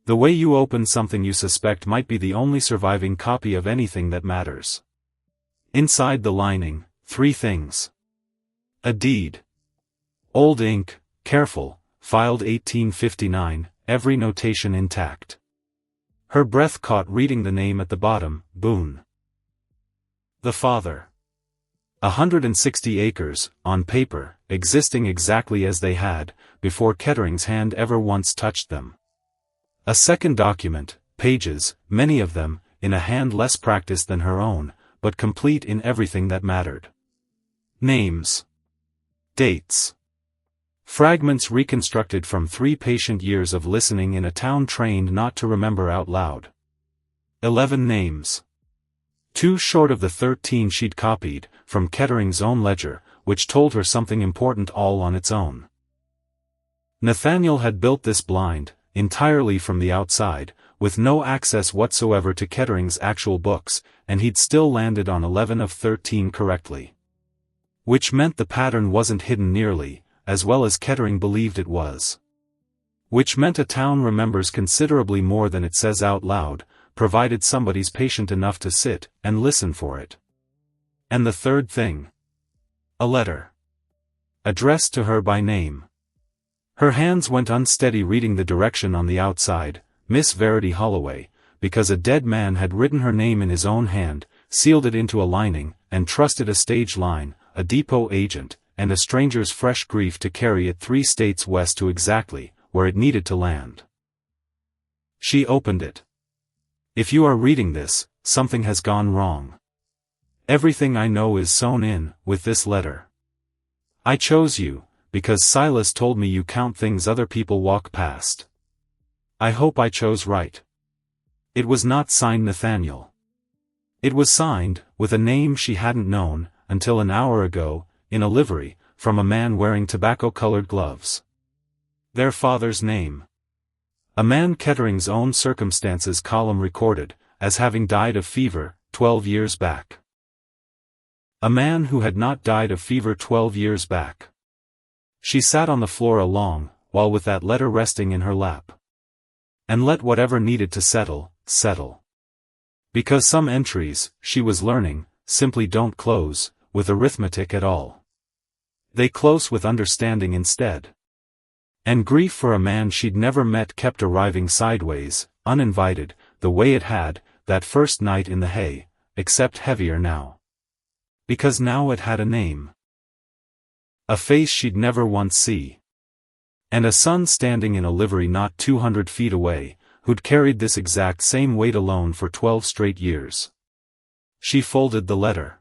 The way you open something you suspect might be the only surviving copy of anything that matters. Inside the lining, 3 things. A deed. Old ink, careful, filed 1859, every notation intact. Her breath caught reading the name at the bottom, Boone. The father. 160 acres, on paper, existing exactly as they had, before Kettering's hand ever once touched them. A second document, pages, many of them, in a hand less practiced than her own, but complete in everything that mattered. Names. Dates. Fragments reconstructed from 3 patient years of listening in a town trained not to remember out loud. 11 names. 2 short of the 13 she'd copied, from Kettering's own ledger, which told her something important all on its own. Nathaniel had built this blind, entirely from the outside, with no access whatsoever to Kettering's actual books, and he'd still landed on 11 of 13 correctly. Which meant the pattern wasn't hidden nearly, as well as Kettering believed it was. Which meant a town remembers considerably more than it says out loud, provided somebody's patient enough to sit and listen for it. And the third thing. A letter. Addressed to her by name. Her hands went unsteady reading the direction on the outside, Miss Verity Holloway, because a dead man had written her name in his own hand, sealed it into a lining, and trusted a stage line, a depot agent, and a stranger's fresh grief to carry it 3 states west to exactly where it needed to land. She opened it. If you are reading this, something has gone wrong. Everything I know is sewn in with this letter. I chose you, because Silas told me you count things other people walk past. I hope I chose right. It was not signed Nathaniel. It was signed, with a name she hadn't known, until an hour ago, in a livery, from a man wearing tobacco-colored gloves. Their father's name. A man Kettering's own circumstances column recorded, as having died of fever, 12 years back. A man who had not died of fever 12 years back. She sat on the floor a long while with that letter resting in her lap. And let whatever needed to settle, settle. Because some entries, she was learning, simply don't close with arithmetic at all. They close with understanding instead. And grief for a man she'd never met kept arriving sideways, uninvited, the way it had, that first night in the hay, except heavier now. Because now it had a name. A face she'd never once see. And a son standing in a livery not 200 feet away, who'd carried this exact same weight alone for 12 straight years. She folded the letter.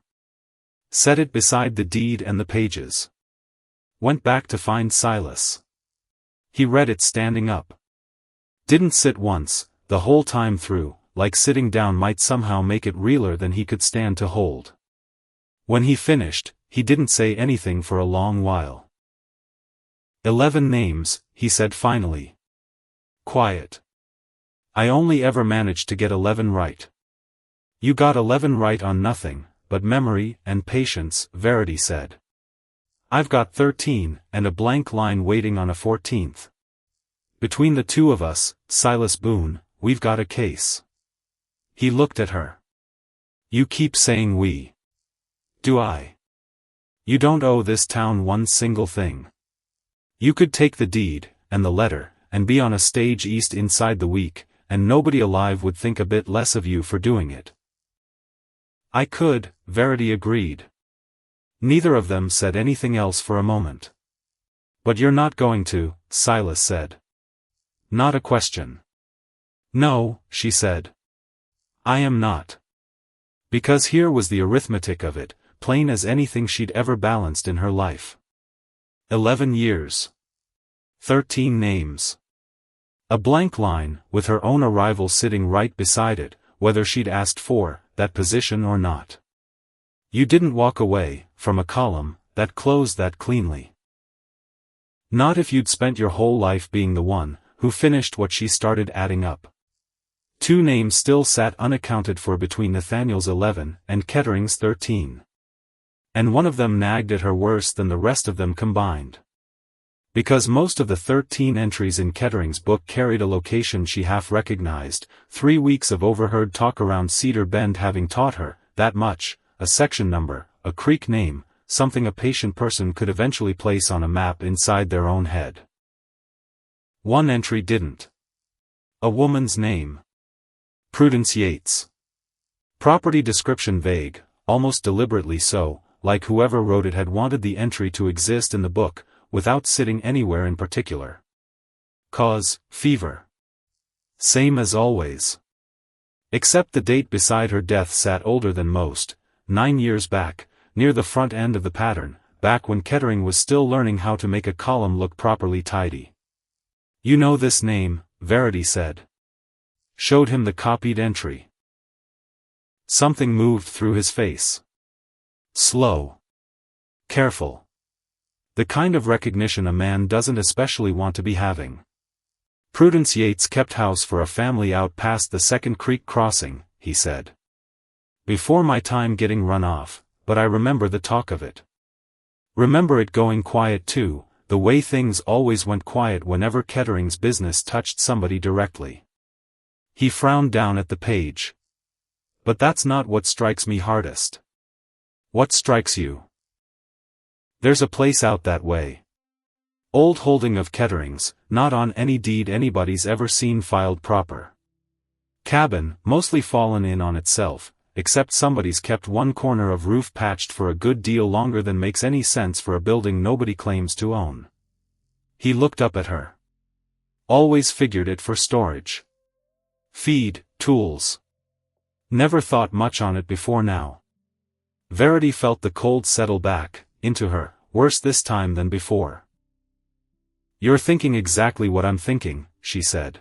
Set it beside the deed and the pages. Went back to find Silas. He read it standing up. Didn't sit once, the whole time through, like sitting down might somehow make it realer than he could stand to hold. When he finished, he didn't say anything for a long while. 11 names, he said finally. Quiet. I only ever managed to get 11 right. You got 11 right on nothing, but memory and patience, Verity said. I've got 13, and a blank line waiting on a 14th. Between the two of us, Silas Boone, we've got a case. He looked at her. You keep saying we. Do I? You don't owe this town one single thing. You could take the deed, and the letter, and be on a stage east inside the week, and nobody alive would think a bit less of you for doing it. I could, Verity agreed. Neither of them said anything else for a moment. But you're not going to, Silas said. Not a question. No, she said. I am not. Because here was the arithmetic of it, plain as anything she'd ever balanced in her life. 11 years. 13 names. A blank line, with her own arrival sitting right beside it, whether she'd asked for that position or not. You didn't walk away from a column that closed that cleanly. Not if you'd spent your whole life being the one who finished what she started adding up. 2 names still sat unaccounted for between Nathaniel's 11 and Kettering's 13. And one of them nagged at her worse than the rest of them combined. Because most of the 13 entries in Kettering's book carried a location she half recognized, 3 weeks of overheard talk around Cedar Bend having taught her that much, a section number, a creek name, something a patient person could eventually place on a map inside their own head. One entry didn't. A woman's name. Prudence Yates. Property description vague, almost deliberately so, like whoever wrote it had wanted the entry to exist in the book, without sitting anywhere in particular. Cause, fever. Same as always. Except the date beside her death sat older than most, 9 years back, near the front end of the pattern, back when Kettering was still learning how to make a column look properly tidy. You know this name, Verity said. Showed him the copied entry. Something moved through his face. Slow. Careful. The kind of recognition a man doesn't especially want to be having. Prudence Yates kept house for a family out past the Second Creek crossing, he said. Before my time getting run off, but I remember the talk of it. Remember it going quiet too, the way things always went quiet whenever Kettering's business touched somebody directly. He frowned down at the page. But that's not what strikes me hardest. What strikes you? There's a place out that way. Old holding of Kettering's, not on any deed anybody's ever seen filed proper. Cabin, mostly fallen in on itself, except somebody's kept one corner of roof patched for a good deal longer than makes any sense for a building nobody claims to own. He looked up at her. Always figured it for storage. Feed, tools. Never thought much on it before now. Verity felt the cold settle back into her, worse this time than before. You're thinking exactly what I'm thinking, she said.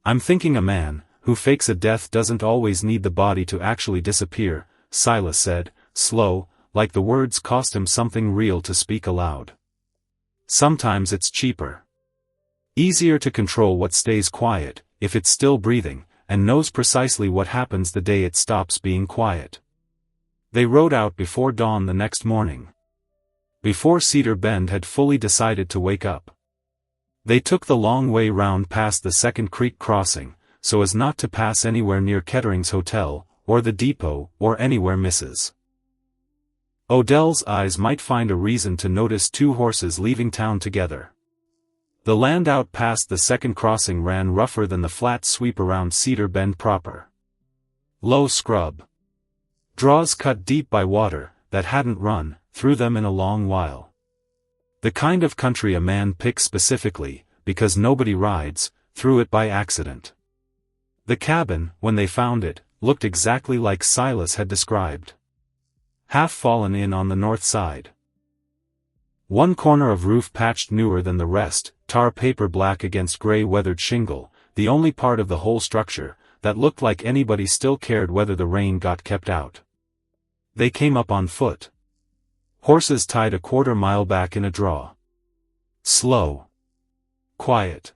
I'm thinking a man who fakes a death doesn't always need the body to actually disappear, Silas said, slow, like the words cost him something real to speak aloud. Sometimes it's cheaper. Easier to control what stays quiet, if it's still breathing, and knows precisely what happens the day it stops being quiet. They rode out before dawn the next morning. Before Cedar Bend had fully decided to wake up. They took the long way round past the Second Creek crossing, so as not to pass anywhere near Kettering's hotel, or the depot, or anywhere Mrs. Odell's eyes might find a reason to notice 2 horses leaving town together. The land out past the second crossing ran rougher than the flat sweep around Cedar Bend proper. Low scrub. Draws cut deep by water that hadn't run through them in a long while. The kind of country a man picks specifically, because nobody rides, through it by accident. The cabin, when they found it, looked exactly like Silas had described. Half fallen in on the north side. One corner of roof patched newer than the rest, tar paper black against gray weathered shingle, the only part of the whole structure that looked like anybody still cared whether the rain got kept out. They came up on foot. Horses tied a quarter-mile back in a draw. Slow. Quiet.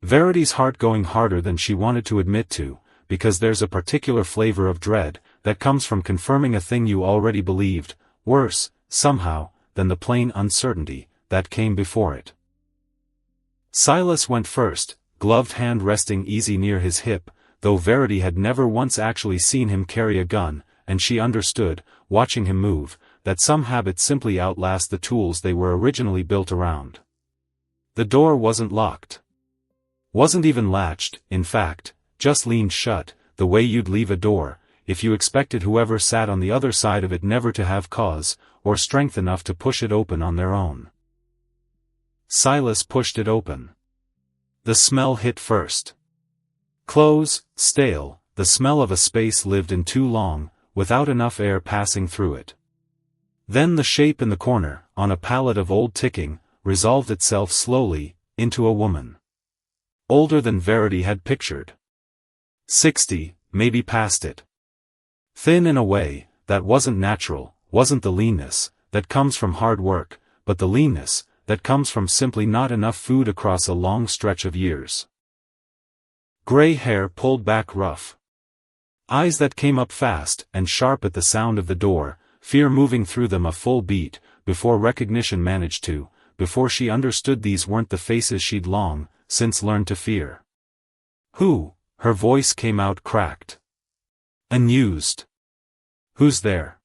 Verity's heart going harder than she wanted to admit to, because there's a particular flavor of dread that comes from confirming a thing you already believed, worse, somehow, than the plain uncertainty that came before it. Silas went first, gloved hand resting easy near his hip, though Verity had never once actually seen him carry a gun, and she understood, watching him move, that some habits simply outlast the tools they were originally built around. The door wasn't locked. Wasn't even latched, in fact, just leaned shut, the way you'd leave a door, if you expected whoever sat on the other side of it never to have cause, or strength enough to push it open on their own. Silas pushed it open. The smell hit first. Clothes, stale, the smell of a space lived in too long, without enough air passing through it. Then the shape in the corner, on a pallet of old ticking, resolved itself slowly, into a woman. Older than Verity had pictured. 60, maybe past it. Thin in a way that wasn't natural, wasn't the leanness that comes from hard work, but the leanness that comes from simply not enough food across a long stretch of years. Gray hair pulled back rough. Eyes that came up fast and sharp at the sound of the door, fear moving through them a full beat, before recognition managed to, before she understood these weren't the faces she'd long since learned to fear. Who? Her voice came out cracked. Amused. Who's there?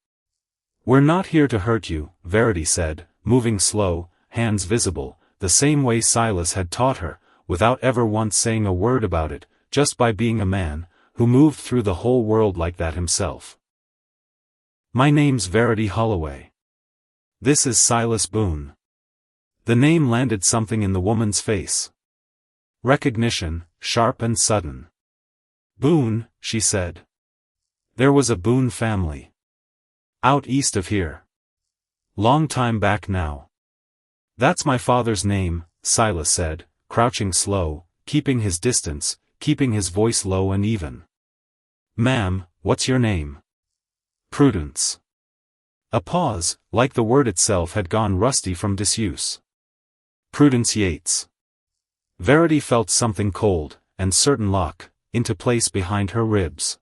We're not here to hurt you, Verity said, moving slow, hands visible, the same way Silas had taught her, without ever once saying a word about it, just by being a man, who moved through the whole world like that himself. My name's Verity Holloway. This is Silas Boone. The name landed something in the woman's face. Recognition, sharp and sudden. Boone, she said. There was a Boone family. Out east of here. Long time back now. That's my father's name, Silas said, crouching slow, keeping his distance, keeping his voice low and even. Ma'am, what's your name? Prudence. A pause, like the word itself had gone rusty from disuse. Prudence Yates. Verity felt something cold, and certain lock, into place behind her ribs.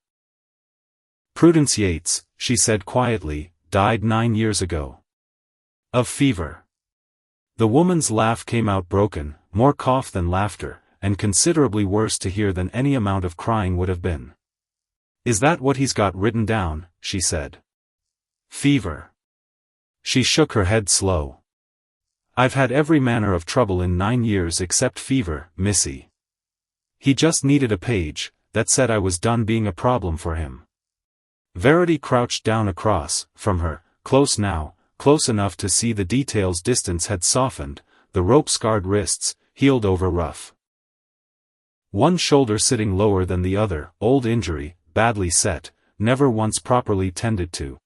Prudence Yates, she said quietly, died 9 years ago. Of fever. The woman's laugh came out broken, more cough than laughter, and considerably worse to hear than any amount of crying would have been. Is that what he's got written down? She said. Fever. She shook her head slow. I've had every manner of trouble in 9 years except fever, missy. He just needed a page that said I was done being a problem for him. Verity crouched down across from her, close now, close enough to see the details. Distance had softened, the rope-scarred wrists, healed over rough. One shoulder sitting lower than the other, old injury, badly set, never once properly tended to.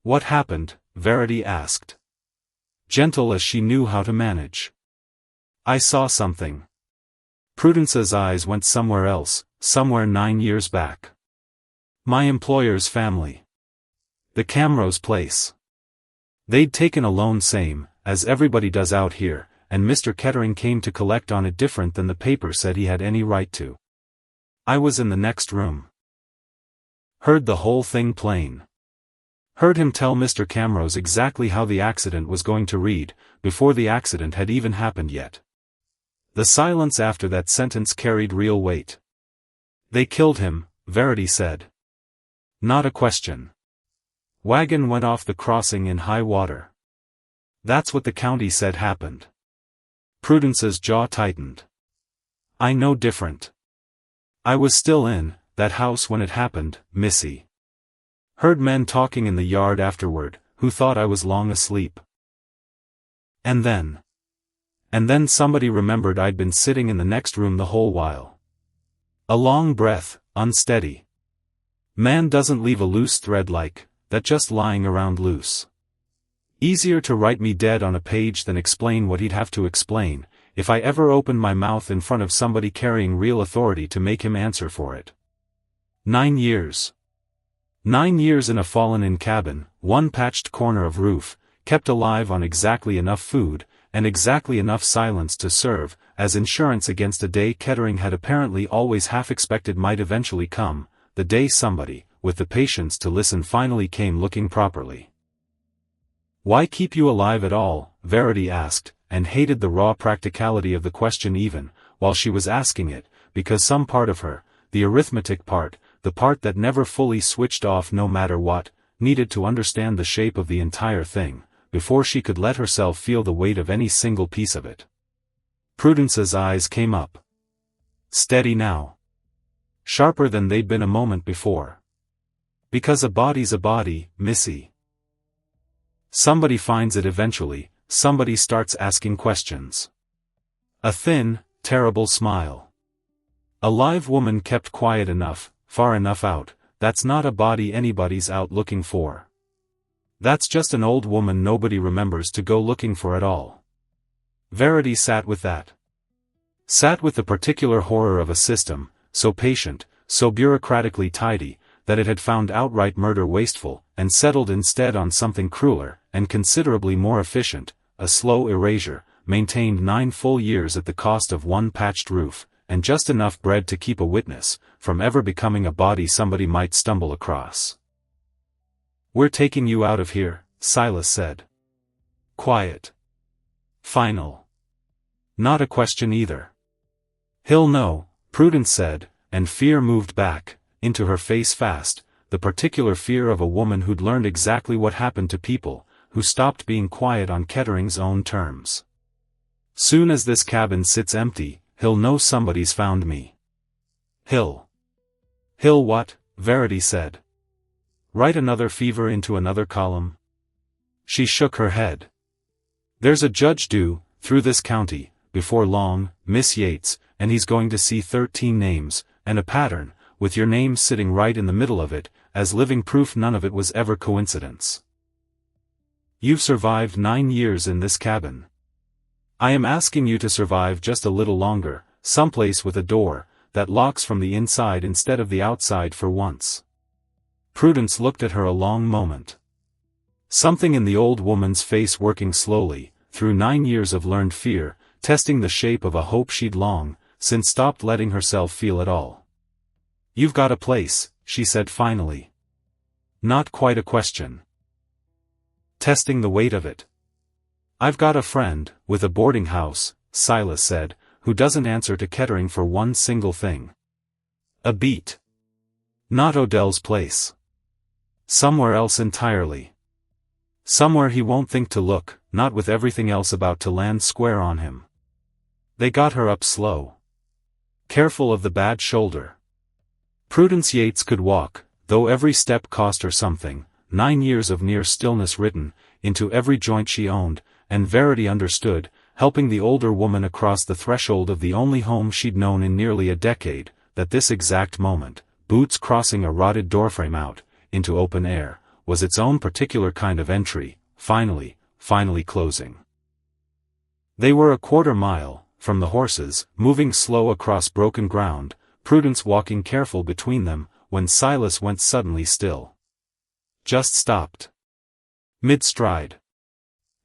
What happened? Verity asked. Gentle as she knew how to manage. I saw something. Prudence's eyes went somewhere else, somewhere 9 years back. My employer's family. The Camrose place. They'd taken a loan same, as everybody does out here, and Mr. Kettering came to collect on it different than the paper said he had any right to. I was in the next room. Heard the whole thing plain. Heard him tell Mr. Camrose exactly how the accident was going to read, before the accident had even happened yet. The silence after that sentence carried real weight. They killed him, Verity said. Not a question. Wagon went off the crossing in high water. That's what the county said happened. Prudence's jaw tightened. I know different. I was still in that house when it happened, missy. Heard men talking in the yard afterward, who thought I was long asleep. And then somebody remembered I'd been sitting in the next room the whole while. A long breath, unsteady. Man doesn't leave a loose thread like that just lying around loose. Easier to write me dead on a page than explain what he'd have to explain, if I ever opened my mouth in front of somebody carrying real authority to make him answer for it. 9 years. 9 years in a fallen-in cabin, one patched corner of roof, kept alive on exactly enough food, and exactly enough silence to serve as insurance against a day Kettering had apparently always half expected might eventually come, the day somebody, with the patience to listen, finally came looking properly. "Why keep you alive at all?" Verity asked, and hated the raw practicality of the question even while she was asking it, because some part of her, the arithmetic part, the part that never fully switched off no matter what, needed to understand the shape of the entire thing, before she could let herself feel the weight of any single piece of it. Prudence's eyes came up. Steady now. Sharper than they'd been a moment before. "Because a body's a body, missy. Somebody finds it eventually, somebody starts asking questions." A thin, terrible smile. A live woman kept quiet enough, far enough out, that's not a body anybody's out looking for. That's just an old woman nobody remembers to go looking for at all. Verity sat with that. Sat with the particular horror of a system, so patient, so bureaucratically tidy, that it had found outright murder wasteful, and settled instead on something crueler, and considerably more efficient, a slow erasure, maintained 9 full years at the cost of one patched roof, and just enough bread to keep a witness from ever becoming a body somebody might stumble across. "We're taking you out of here," Silas said. Quiet. Final. Not a question either. "He'll know," Prudence said, and fear moved back into her face fast, the particular fear of a woman who'd learned exactly what happened to people who stopped being quiet on Kettering's own terms. "Soon as this cabin sits empty, he'll know somebody's found me." He'll what?" Verity said. "Write another fever into another column?" She shook her head. "There's a judge due, through this county, before long, Miss Yates, and he's going to see 13 names, and a pattern, with your name sitting right in the middle of it, as living proof none of it was ever coincidence. You've survived 9 years in this cabin. I am asking you to survive just a little longer, someplace with a door that locks from the inside instead of the outside for once." Prudence looked at her a long moment. Something in the old woman's face working slowly, through 9 years of learned fear, testing the shape of a hope she'd long since stopped letting herself feel at all. "You've got a place," she said finally. Not quite a question. Testing the weight of it. "I've got a friend, with a boarding house," Silas said, "who doesn't answer to Kettering for one single thing. A beat. Not Odell's place. Somewhere else entirely. Somewhere he won't think to look, not with everything else about to land square on him." They got her up slow. Careful of the bad shoulder. Prudence Yates could walk, though every step cost her something, 9 years of near stillness written into every joint she owned, and Verity understood, helping the older woman across the threshold of the only home she'd known in nearly a decade, that this exact moment, boots crossing a rotted doorframe out into open air, was its own particular kind of entry, finally closing. They were a quarter mile from the horses, moving slow across broken ground, Prudence walking careful between them, when Silas went suddenly still. Just stopped. Mid-stride.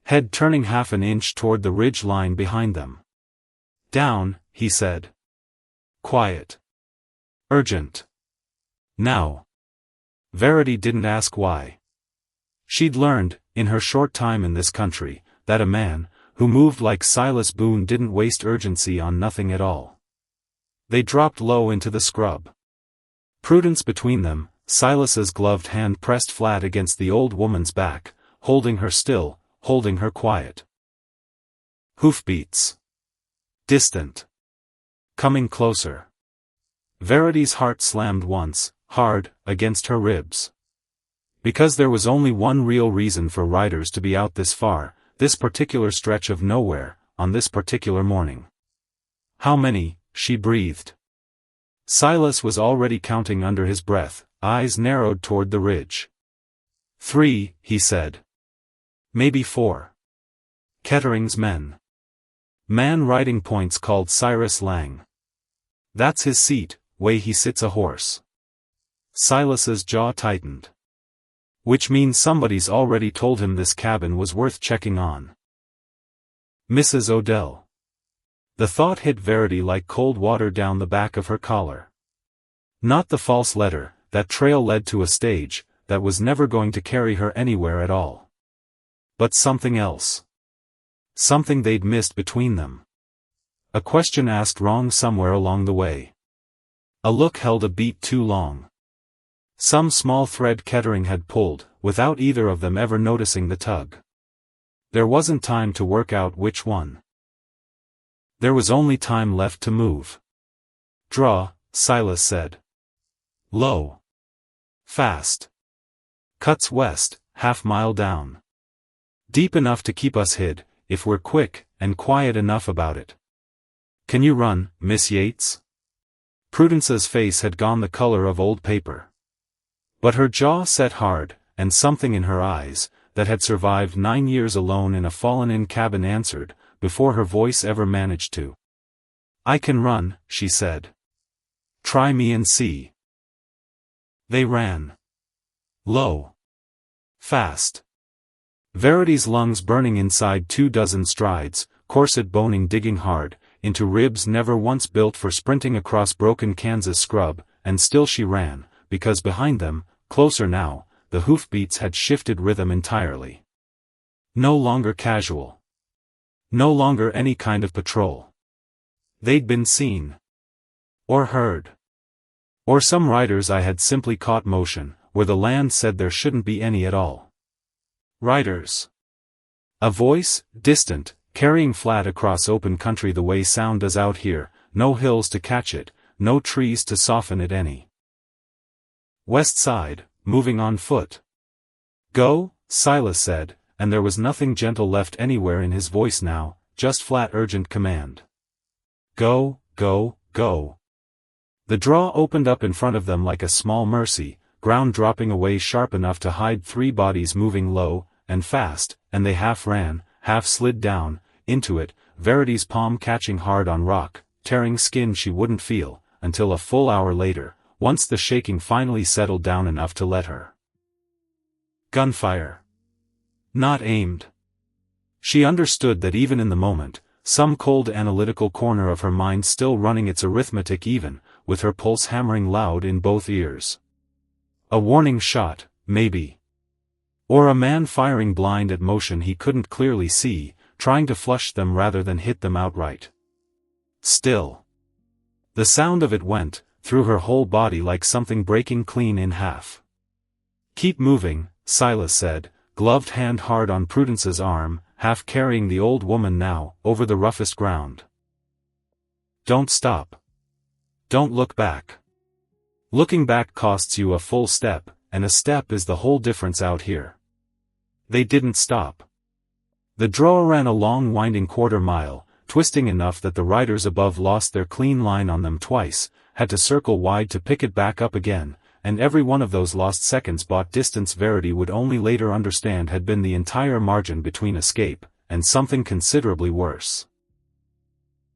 Head turning half an inch toward the ridge line behind them. "Down," he said. Quiet. Urgent. Now. Verity didn't ask why. She'd learned, in her short time in this country, that a man who moved like Silas Boone didn't waste urgency on nothing at all. They dropped low into the scrub. Prudence between them, Silas's gloved hand pressed flat against the old woman's back, holding her still, holding her quiet. Hoofbeats. Distant. Coming closer. Verity's heart slammed once, hard, against her ribs. Because there was only one real reason for riders to be out this far, this particular stretch of nowhere, on this particular morning. "How many?" she breathed. Silas was already counting under his breath, eyes narrowed toward the ridge. "3," he said. Maybe 4. Kettering's men. Man riding points called Cyrus Lang. That's his seat, way he sits a horse. Silas's jaw tightened. Which means somebody's already told him this cabin was worth checking on. Mrs. Odell. The thought hit Verity like cold water down the back of her collar. Not the false letter, that trail led to a stage, that was never going to carry her anywhere at all. But something else. Something they'd missed between them. A question asked wrong somewhere along the way. A look held a beat too long. Some small thread Kettering had pulled, without either of them ever noticing the tug. There wasn't time to work out which one. There was only time left to move. Draw, Silas said. Low. Fast. Cuts west, half-mile down. Deep enough to keep us hid, if we're quick, and quiet enough about it. Can you run, Miss Yates? Prudence's face had gone the color of old paper. But her jaw set hard, and something in her eyes, that had survived 9 years alone in a fallen-in cabin answered, before her voice ever managed to. I can run, she said. Try me and see. They ran. Low. Fast. Verity's lungs burning inside 24 strides, corset boning digging hard, into ribs never once built for sprinting across broken Kansas scrub, and still she ran, because behind them, closer now, the hoofbeats had shifted rhythm entirely. No longer casual. No longer any kind of patrol. They'd been seen. Or heard. Or some riders I had simply caught motion, where the land said there shouldn't be any at all. Riders. A voice, distant, carrying flat across open country the way sound does out here, no hills to catch it, no trees to soften it any. West side, moving on foot. Go, Silas said, and there was nothing gentle left anywhere in his voice now, just flat urgent command. Go, go, go. The draw opened up in front of them like a small mercy, ground dropping away sharp enough to hide 3 bodies moving low, and fast, and they half ran, half slid down, into it, Verity's palm catching hard on rock, tearing skin she wouldn't feel, until a full hour later, once the shaking finally settled down enough to let her. Gunfire. Not aimed. She understood that even in the moment, some cold analytical corner of her mind still running its arithmetic even, with her pulse hammering loud in both ears. A warning shot, maybe. Or a man firing blind at motion he couldn't clearly see, trying to flush them rather than hit them outright. Still. The sound of it went through her whole body like something breaking clean in half. Keep moving, Silas said, gloved hand hard on Prudence's arm, half carrying the old woman now, over the roughest ground. Don't stop. Don't look back. Looking back costs you a full step, and a step is the whole difference out here. They didn't stop. The draw ran a long winding quarter-mile, twisting enough that the riders above lost their clean line on them twice, had to circle wide to pick it back up again, and every one of those lost seconds bought distance Verity would only later understand had been the entire margin between escape, and something considerably worse.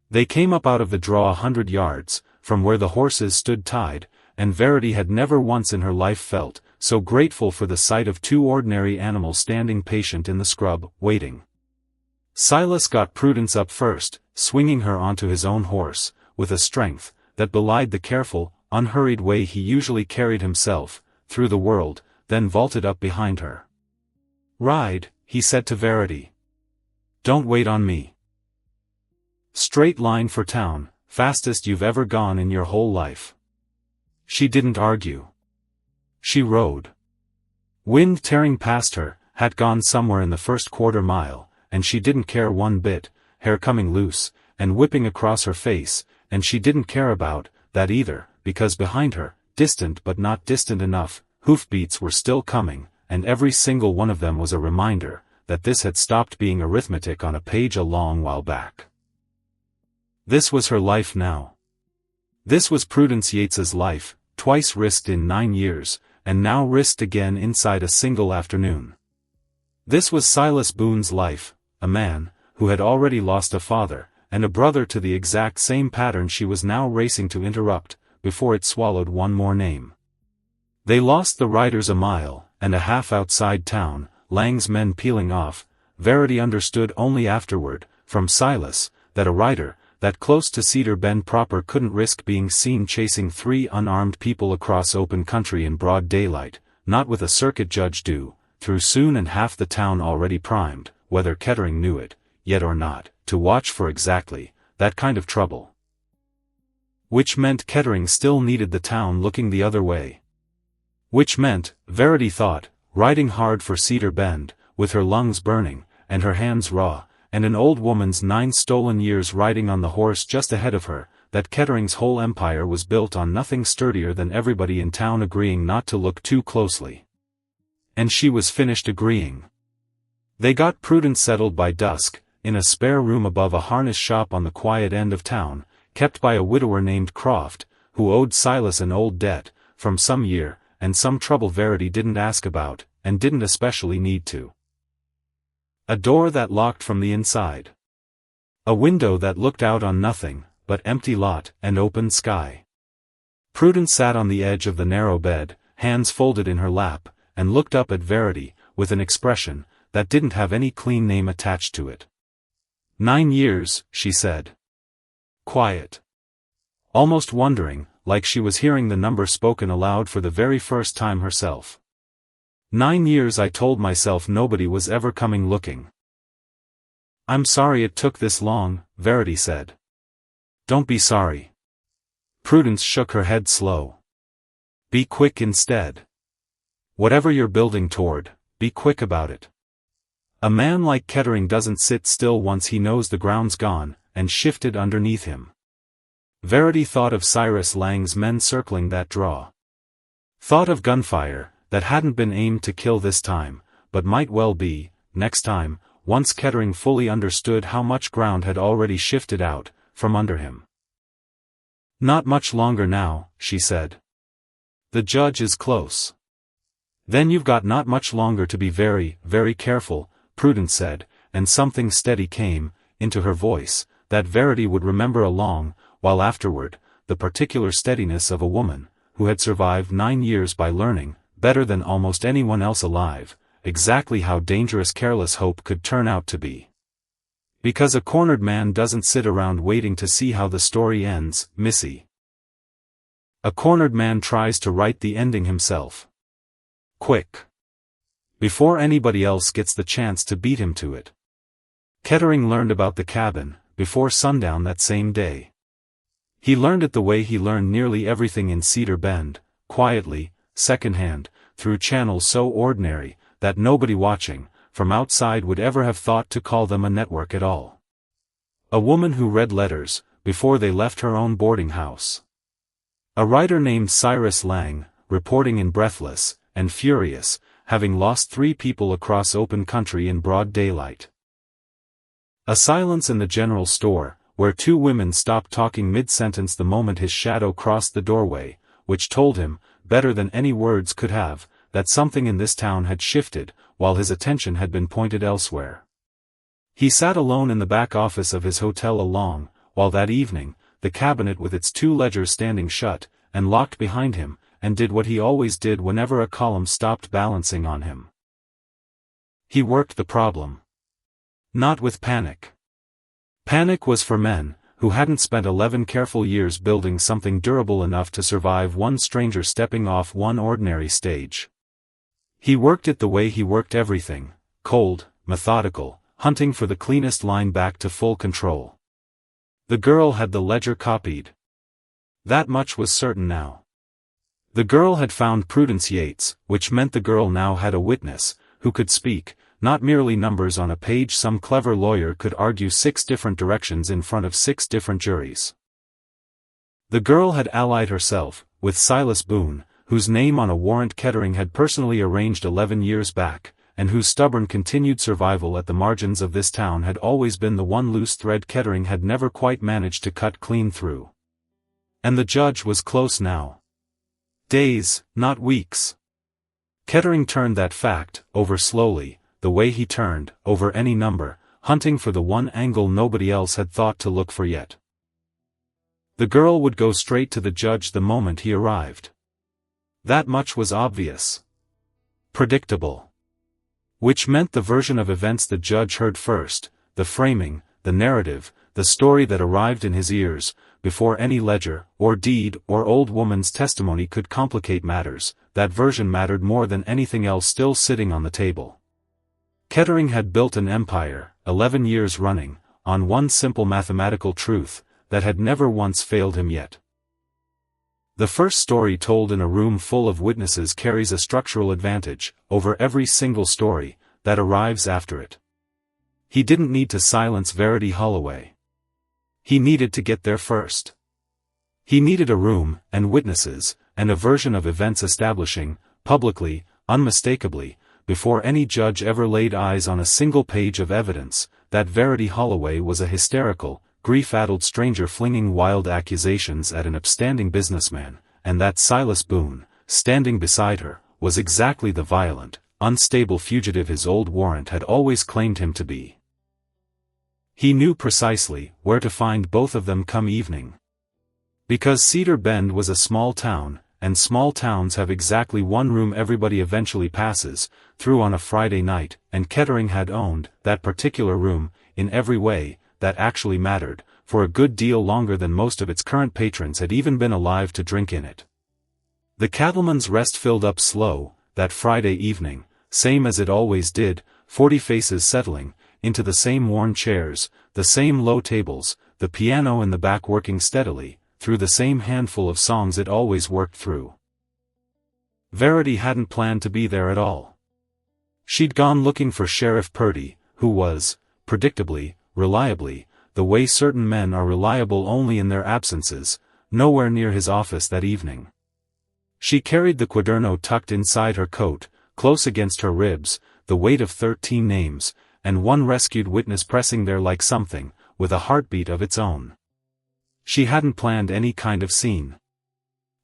They came up out of the draw 100 yards, from where the horses stood tied, and Verity had never once in her life felt so grateful for the sight of 2 ordinary animals standing patient in the scrub, waiting. Silas got Prudence up first, swinging her onto his own horse, with a strength that belied the careful, unhurried way he usually carried himself through the world, then vaulted up behind her. Ride, he said to Verity. Don't wait on me. Straight line for town, fastest you've ever gone in your whole life. She didn't argue. She rode. Wind tearing past her, had gone somewhere in the first quarter-mile, and she didn't care one bit, hair coming loose, and whipping across her face, and she didn't care about that either, because behind her, distant but not distant enough, hoofbeats were still coming, and every single one of them was a reminder that this had stopped being arithmetic on a page a long while back. This was her life now. This was Prudence Yates's life, twice risked in 9 years, and now risked again inside a single afternoon. This was Silas Boone's life, a man, who had already lost a father, and a brother to the exact same pattern she was now racing to interrupt, before it swallowed one more name. They lost the riders a mile and a half outside town, Lang's men peeling off. Verity understood only afterward, from Silas, that a rider, that close to Cedar Bend proper couldn't risk being seen chasing 3 unarmed people across open country in broad daylight, not with a circuit judge due, through soon and half the town already primed, whether Kettering knew it, yet or not, to watch for exactly that kind of trouble. Which meant Kettering still needed the town looking the other way. Which meant, Verity thought, riding hard for Cedar Bend, with her lungs burning, and her hands raw, and an old woman's 9 stolen years riding on the horse just ahead of her, that Kettering's whole empire was built on nothing sturdier than everybody in town agreeing not to look too closely. And she was finished agreeing. They got Prudence settled by dusk, in a spare room above a harness shop on the quiet end of town, kept by a widower named Croft, who owed Silas an old debt, from some year, and some trouble Verity didn't ask about, and didn't especially need to. A door that locked from the inside. A window that looked out on nothing, but empty lot and open sky. Prudence sat on the edge of the narrow bed, hands folded in her lap, and looked up at Verity, with an expression that didn't have any clean name attached to it. 9 years, she said. Quiet. Almost wondering, like she was hearing the number spoken aloud for the very first time herself. 9 years I told myself nobody was ever coming looking. I'm sorry it took this long, Verity said. Don't be sorry. Prudence shook her head slow. Be quick instead. Whatever you're building toward, be quick about it. A man like Kettering doesn't sit still once he knows the ground's gone, and shifted underneath him. Verity thought of Cyrus Lang's men circling that draw. Thought of gunfire, that hadn't been aimed to kill this time, but might well be, next time, once Kettering fully understood how much ground had already shifted out, from under him. Not much longer now, she said. The judge is close. Then you've got not much longer to be very, very careful, Prudence said, and something steady came into her voice, that Verity would remember a long while afterward, the particular steadiness of a woman, who had survived 9 years by learning, better than almost anyone else alive, exactly how dangerous careless hope could turn out to be. Because a cornered man doesn't sit around waiting to see how the story ends, Missy. A cornered man tries to write the ending himself. Quick. Before anybody else gets the chance to beat him to it. Kettering learned about the cabin, before sundown that same day. He learned it the way he learned nearly everything in Cedar Bend, quietly, second-hand, through channels so ordinary, that nobody watching, from outside would ever have thought to call them a network at all. A woman who read letters, before they left her own boarding house. A writer named Cyrus Lang, reporting in breathless, and furious, having lost 3 people across open country in broad daylight. A silence in the general store, where 2 women stopped talking mid-sentence the moment his shadow crossed the doorway, which told him, better than any words could have, that something in this town had shifted, while his attention had been pointed elsewhere. He sat alone in the back office of his hotel along, while that evening, the cabinet with its 2 ledgers standing shut, and locked behind him, and did what he always did whenever a column stopped balancing on him. He worked the problem. Not with panic. Panic was for men, who hadn't spent 11 careful years building something durable enough to survive one stranger stepping off one ordinary stage. He worked it the way he worked everything, cold, methodical, hunting for the cleanest line back to full control. The girl had the ledger copied. That much was certain now. The girl had found Prudence Yates, which meant the girl now had a witness, who could speak, not merely numbers on a page some clever lawyer could argue 6 different directions in front of 6 different juries. The girl had allied herself, with Silas Boone, whose name on a warrant Kettering had personally arranged 11 years back, and whose stubborn continued survival at the margins of this town had always been the one loose thread Kettering had never quite managed to cut clean through. And the judge was close now. Days, not weeks. Kettering turned that fact over slowly, the way he turned, over any number, hunting for the one angle nobody else had thought to look for yet. The girl would go straight to the judge the moment he arrived. That much was obvious. Predictable. Which meant the version of events the judge heard first, the framing, the narrative, the story that arrived in his ears, before any ledger, or deed, or old woman's testimony could complicate matters, that version mattered more than anything else still sitting on the table. Kettering had built an empire, 11 years running, on one simple mathematical truth, that had never once failed him yet. The first story told in a room full of witnesses carries a structural advantage, over every single story, that arrives after it. He didn't need to silence Verity Holloway. He needed to get there first. He needed a room, and witnesses, and a version of events establishing, publicly, unmistakably, before any judge ever laid eyes on a single page of evidence, that Verity Holloway was a hysterical, grief-addled stranger flinging wild accusations at an upstanding businessman, and that Silas Boone, standing beside her, was exactly the violent, unstable fugitive his old warrant had always claimed him to be. He knew precisely where to find both of them come evening. Because Cedar Bend was a small town, and small towns have exactly one room everybody eventually passes through on a Friday night, and Kettering had owned that particular room, in every way, that actually mattered, for a good deal longer than most of its current patrons had even been alive to drink in it. The Cattleman's Rest filled up slow, that Friday evening, same as it always did, 40 faces settling, into the same worn chairs, the same low tables, the piano in the back working steadily, through the same handful of songs it always worked through. Verity hadn't planned to be there at all. She'd gone looking for Sheriff Purdy, who was, predictably, reliably, the way certain men are reliable only in their absences, nowhere near his office that evening. She carried the quaderno tucked inside her coat, close against her ribs, the weight of 13 names, and one rescued witness pressing there like something, with a heartbeat of its own. She hadn't planned any kind of scene.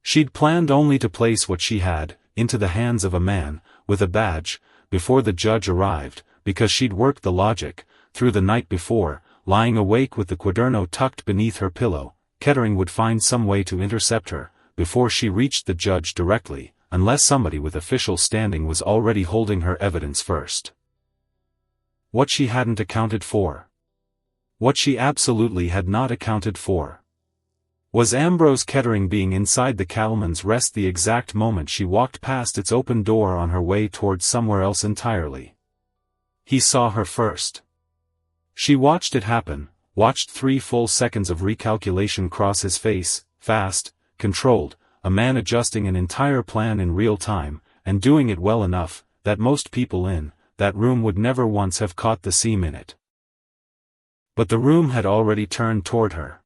She'd planned only to place what she had, into the hands of a man, with a badge, before the judge arrived, because she'd worked the logic, through the night before, lying awake with the quaderno tucked beneath her pillow, Kettering would find some way to intercept her, before she reached the judge directly, unless somebody with official standing was already holding her evidence first. What she hadn't accounted for. What she absolutely had not accounted for. Was Ambrose Kettering being inside the Cattleman's Rest the exact moment she walked past its open door on her way towards somewhere else entirely. He saw her first. She watched it happen, watched 3 full seconds of recalculation cross his face, fast, controlled, a man adjusting an entire plan in real time, and doing it well enough, that most people in that room would never once have caught the seam in it. But the room had already turned toward her.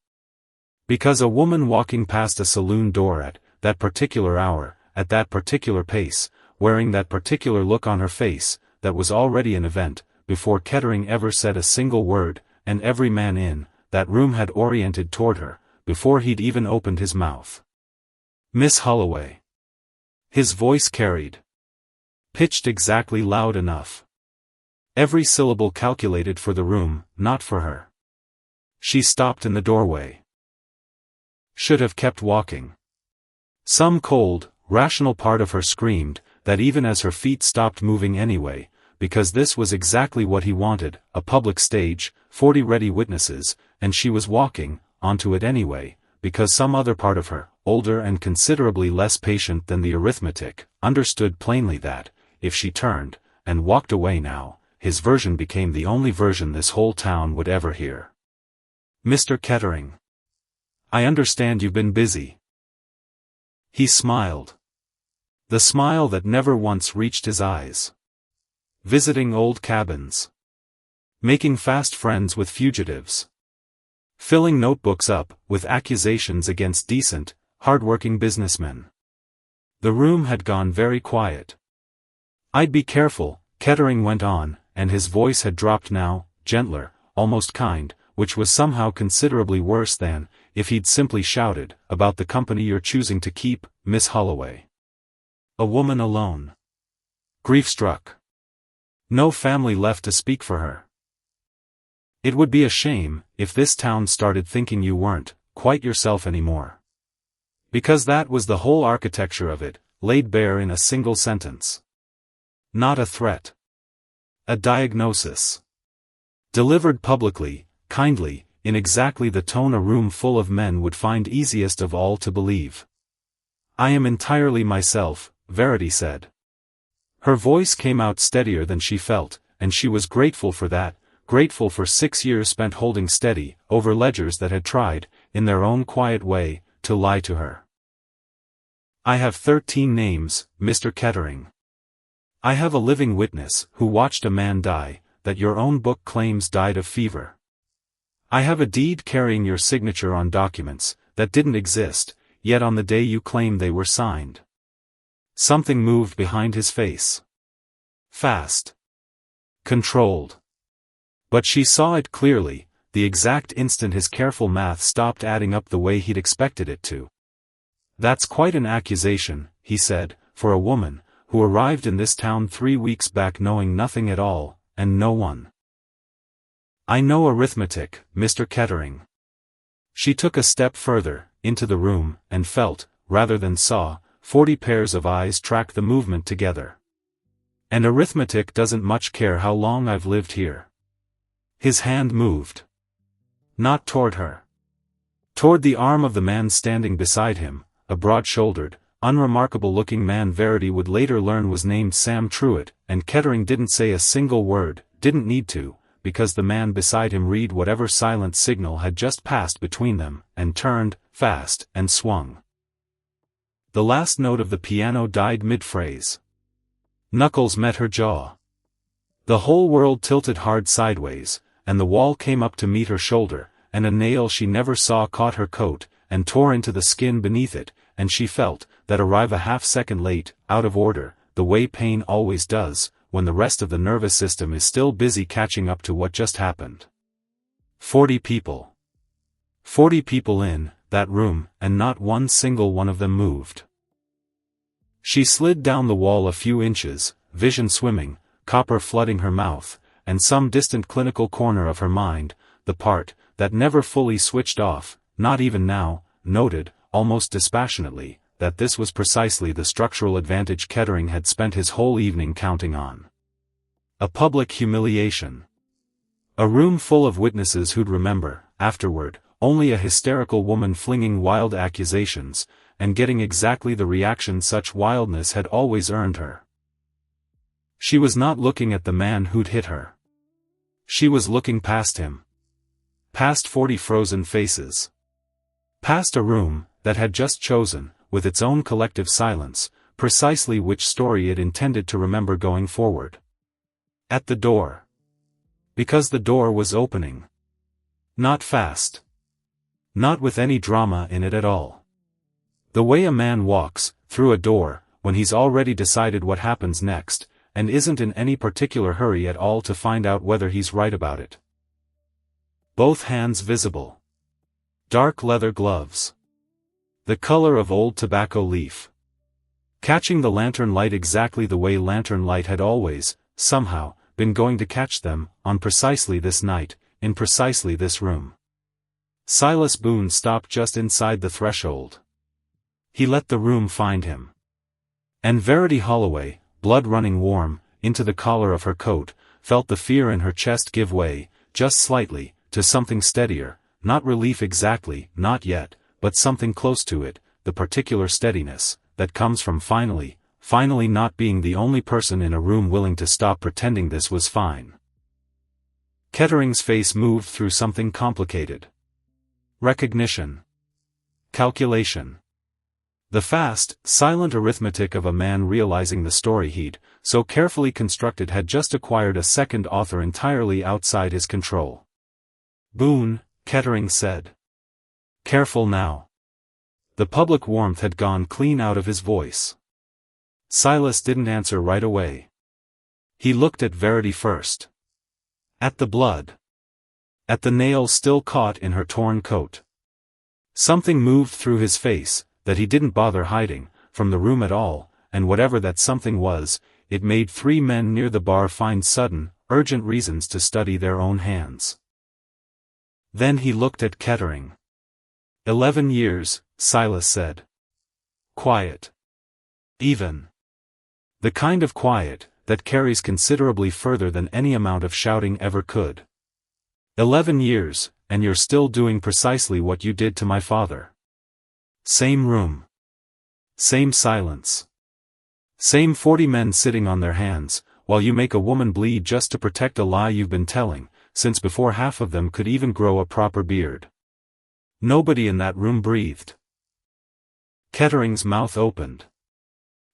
Because a woman walking past a saloon door at that particular hour, at that particular pace, wearing that particular look on her face, that was already an event, before Kettering ever said a single word, and every man in that room had oriented toward her, before he'd even opened his mouth. Miss Holloway. His voice carried. Pitched exactly loud enough. Every syllable calculated for the room, not for her. She stopped in the doorway. Should have kept walking. Some cold, rational part of her screamed, that even as her feet stopped moving anyway, because this was exactly what he wanted, a public stage, 40 ready witnesses, and she was walking onto it anyway, because some other part of her, older and considerably less patient than the arithmetic, understood plainly that, if she turned, and walked away now, his version became the only version this whole town would ever hear. Mr. Kettering. I understand you've been busy. He smiled. The smile that never once reached his eyes. Visiting old cabins. Making fast friends with fugitives. Filling notebooks up with accusations against decent, hard-working businessmen. The room had gone very quiet. I'd be careful, Kettering went on, and his voice had dropped now, gentler, almost kind, which was somehow considerably worse than, if he'd simply shouted, about the company you're choosing to keep, Miss Holloway. A woman alone. Grief-struck. No family left to speak for her. It would be a shame if this town started thinking you weren't quite yourself anymore. Because that was the whole architecture of it, laid bare in a single sentence. Not a threat. A diagnosis. Delivered publicly, kindly, in exactly the tone a room full of men would find easiest of all to believe. "I am entirely myself," Verity said. Her voice came out steadier than she felt, and she was grateful for that, grateful for 6 years spent holding steady, over ledgers that had tried, in their own quiet way, to lie to her. "I have 13 names, Mr. Kettering. I have a living witness, who watched a man die, that your own book claims died of fever. I have a deed carrying your signature on documents, that didn't exist, yet on the day you claim they were signed." Something moved behind his face. Fast. Controlled. But she saw it clearly, the exact instant his careful math stopped adding up the way he'd expected it to. "That's quite an accusation," he said, "for a woman, who arrived in this town 3 weeks back knowing nothing at all, and no one." "I know arithmetic, Mr. Kettering." She took a step further, into the room, and felt, rather than saw, 40 pairs of eyes track the movement together. "And arithmetic doesn't much care how long I've lived here." His hand moved. Not toward her. Toward the arm of the man standing beside him, a broad-shouldered, unremarkable-looking man Verity would later learn was named Sam Truitt, and Kettering didn't say a single word, didn't need to, because the man beside him read whatever silent signal had just passed between them, and turned, fast, and swung. The last note of the piano died mid-phrase. Knuckles met her jaw. The whole world tilted hard sideways, and the wall came up to meet her shoulder, and a nail she never saw caught her coat, and tore into the skin beneath it, and she felt, that arrive a half-second late, out of order, the way pain always does, when the rest of the nervous system is still busy catching up to what just happened. 40 people. 40 people in that room, and not one single one of them moved. She slid down the wall a few inches, vision swimming, copper flooding her mouth, and some distant clinical corner of her mind, the part that never fully switched off, not even now, noted, almost dispassionately, that this was precisely the structural advantage Kettering had spent his whole evening counting on. A public humiliation. A room full of witnesses who'd remember, afterward, only a hysterical woman flinging wild accusations, and getting exactly the reaction such wildness had always earned her. She was not looking at the man who'd hit her. She was looking past him. Past 40 frozen faces. Past a room that had just chosen, with its own collective silence, precisely which story it intended to remember going forward. At the door. Because the door was opening. Not fast. Not with any drama in it at all. The way a man walks, through a door, when he's already decided what happens next, and isn't in any particular hurry at all to find out whether he's right about it. Both hands visible. Dark leather gloves. The color of old tobacco leaf. Catching the lantern light exactly the way lantern light had always, somehow, been going to catch them, on precisely this night, in precisely this room. Silas Boone stopped just inside the threshold. He let the room find him. And Verity Holloway, blood running warm, into the collar of her coat, felt the fear in her chest give way, just slightly, to something steadier, not relief exactly, not yet, but something close to it, the particular steadiness, that comes from finally not being the only person in a room willing to stop pretending this was fine. Kettering's face moved through something complicated. Recognition. Calculation. The fast, silent arithmetic of a man realizing the story he'd, so carefully constructed had just acquired a second author entirely outside his control. "Boone," Kettering said. "Careful now." The public warmth had gone clean out of his voice. Silas didn't answer right away. He looked at Verity first. At the blood. At the nail still caught in her torn coat. Something moved through his face, that he didn't bother hiding, from the room at all, and whatever that something was, it made 3 men near the bar find sudden, urgent reasons to study their own hands. Then he looked at Kettering. 11 years, Silas said. Quiet. Even. The kind of quiet that carries considerably further than any amount of shouting ever could. 11 years, and you're still doing precisely what you did to my father. Same room. Same silence. Same 40 men sitting on their hands, while you make a woman bleed just to protect a lie you've been telling, since before half of them could even grow a proper beard. Nobody in that room breathed. Kettering's mouth opened.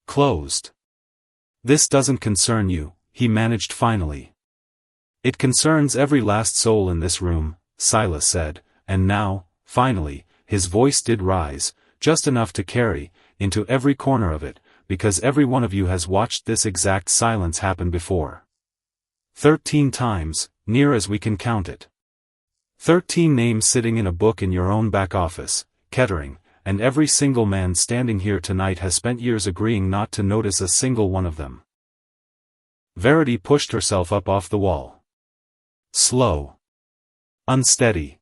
Closed. This doesn't concern you, he managed finally. It concerns every last soul in this room, Silas said, and now, finally, his voice did rise, just enough to carry, into every corner of it, because every one of you has watched this exact silence happen before. 13 times, near as we can count it. 13 names sitting in a book in your own back office, Kettering, and every single man standing here tonight has spent years agreeing not to notice a single one of them. Verity pushed herself up off the wall. Slow. Unsteady.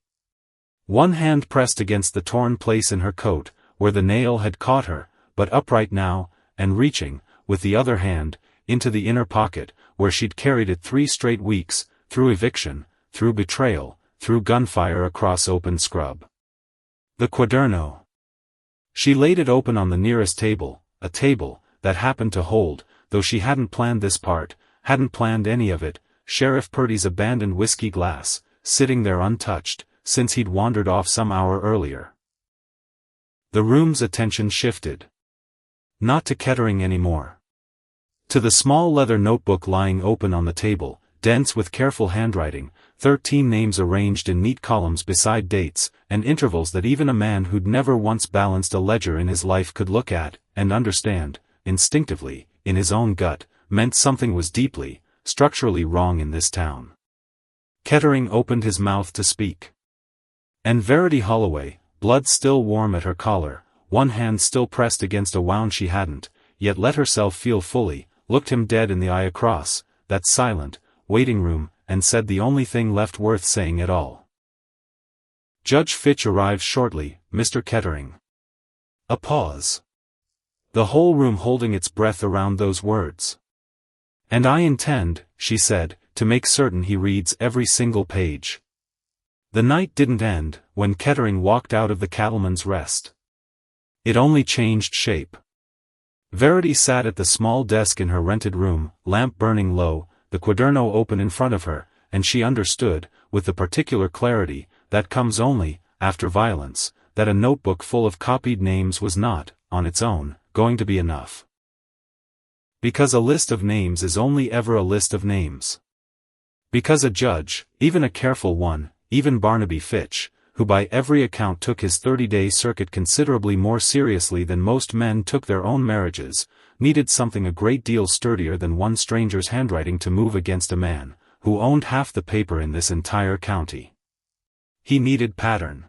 One hand pressed against the torn place in her coat, where the nail had caught her, but upright now, and reaching, with the other hand, into the inner pocket, where she'd carried it 3 straight weeks, through eviction, through betrayal, through gunfire across open scrub. The quaderno. She laid it open on the nearest table, a table that happened to hold, though she hadn't planned this part, hadn't planned any of it, Sheriff Purdy's abandoned whiskey glass, sitting there untouched, since he'd wandered off some hour earlier. The room's attention shifted. Not to Kettering anymore. To the small leather notebook lying open on the table, dense with careful handwriting, 13 names arranged in neat columns beside dates, and intervals that even a man who'd never once balanced a ledger in his life could look at, and understand, instinctively, in his own gut, meant something was deeply, structurally wrong in this town. Kettering opened his mouth to speak. And Verity Holloway, blood still warm at her collar, one hand still pressed against a wound she hadn't, yet let herself feel fully, looked him dead in the eye across that silent, waiting room, and said the only thing left worth saying at all. Judge Fitch arrives shortly, Mr. Kettering. A pause. The whole room holding its breath around those words. And I intend, she said, to make certain he reads every single page. The night didn't end when Kettering walked out of the Cattleman's Rest. It only changed shape. Verity sat at the small desk in her rented room, lamp burning low, the quaderno open in front of her, and she understood, with the particular clarity that comes only after violence, that a notebook full of copied names was not, on its own, going to be enough. Because a list of names is only ever a list of names. Because a judge, even a careful one, even Barnaby Fitch, who by every account took his 30-day circuit considerably more seriously than most men took their own marriages, needed something a great deal sturdier than one stranger's handwriting to move against a man, who owned half the paper in this entire county. He needed pattern.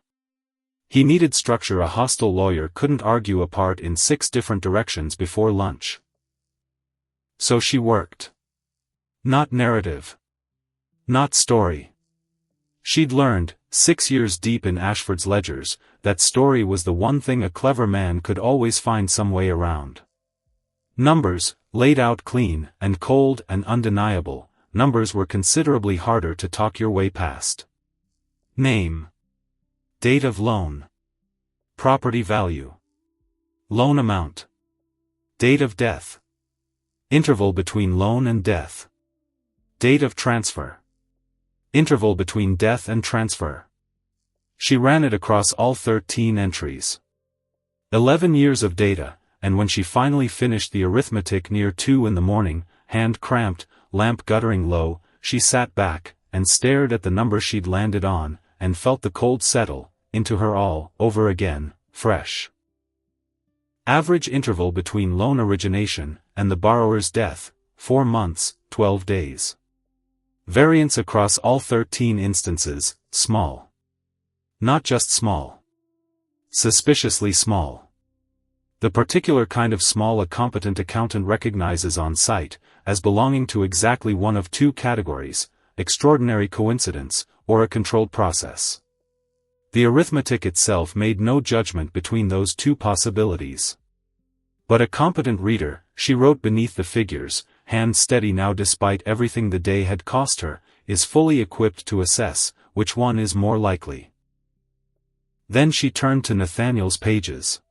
He needed structure a hostile lawyer couldn't argue apart in 6 different directions before lunch. So she worked. Not narrative. Not story. She'd learned, 6 years deep in Ashford's ledgers, that story was the one thing a clever man could always find some way around. Numbers, laid out clean and cold and undeniable, numbers were considerably harder to talk your way past. Name. Date of loan. Property value. Loan amount. Date of death. Interval between loan and death. Date of transfer. Interval between death and transfer. She ran it across all 13 entries. 11 years of data, and when she finally finished the arithmetic near 2 in the morning, hand cramped, lamp guttering low, she sat back, and stared at the number she'd landed on, and felt the cold settle into her all over again, fresh. Average interval between loan origination and the borrower's death, 4 months, 12 days. Variance across all 13 instances, small. Not just small. Suspiciously small. The particular kind of small a competent accountant recognizes on sight, as belonging to exactly one of two categories, extraordinary coincidence, or a controlled process. The arithmetic itself made no judgment between those two possibilities. But a competent reader, she wrote beneath the figures, hand steady now despite everything the day had cost her, is fully equipped to assess which one is more likely. Then she turned to Nathaniel's pages.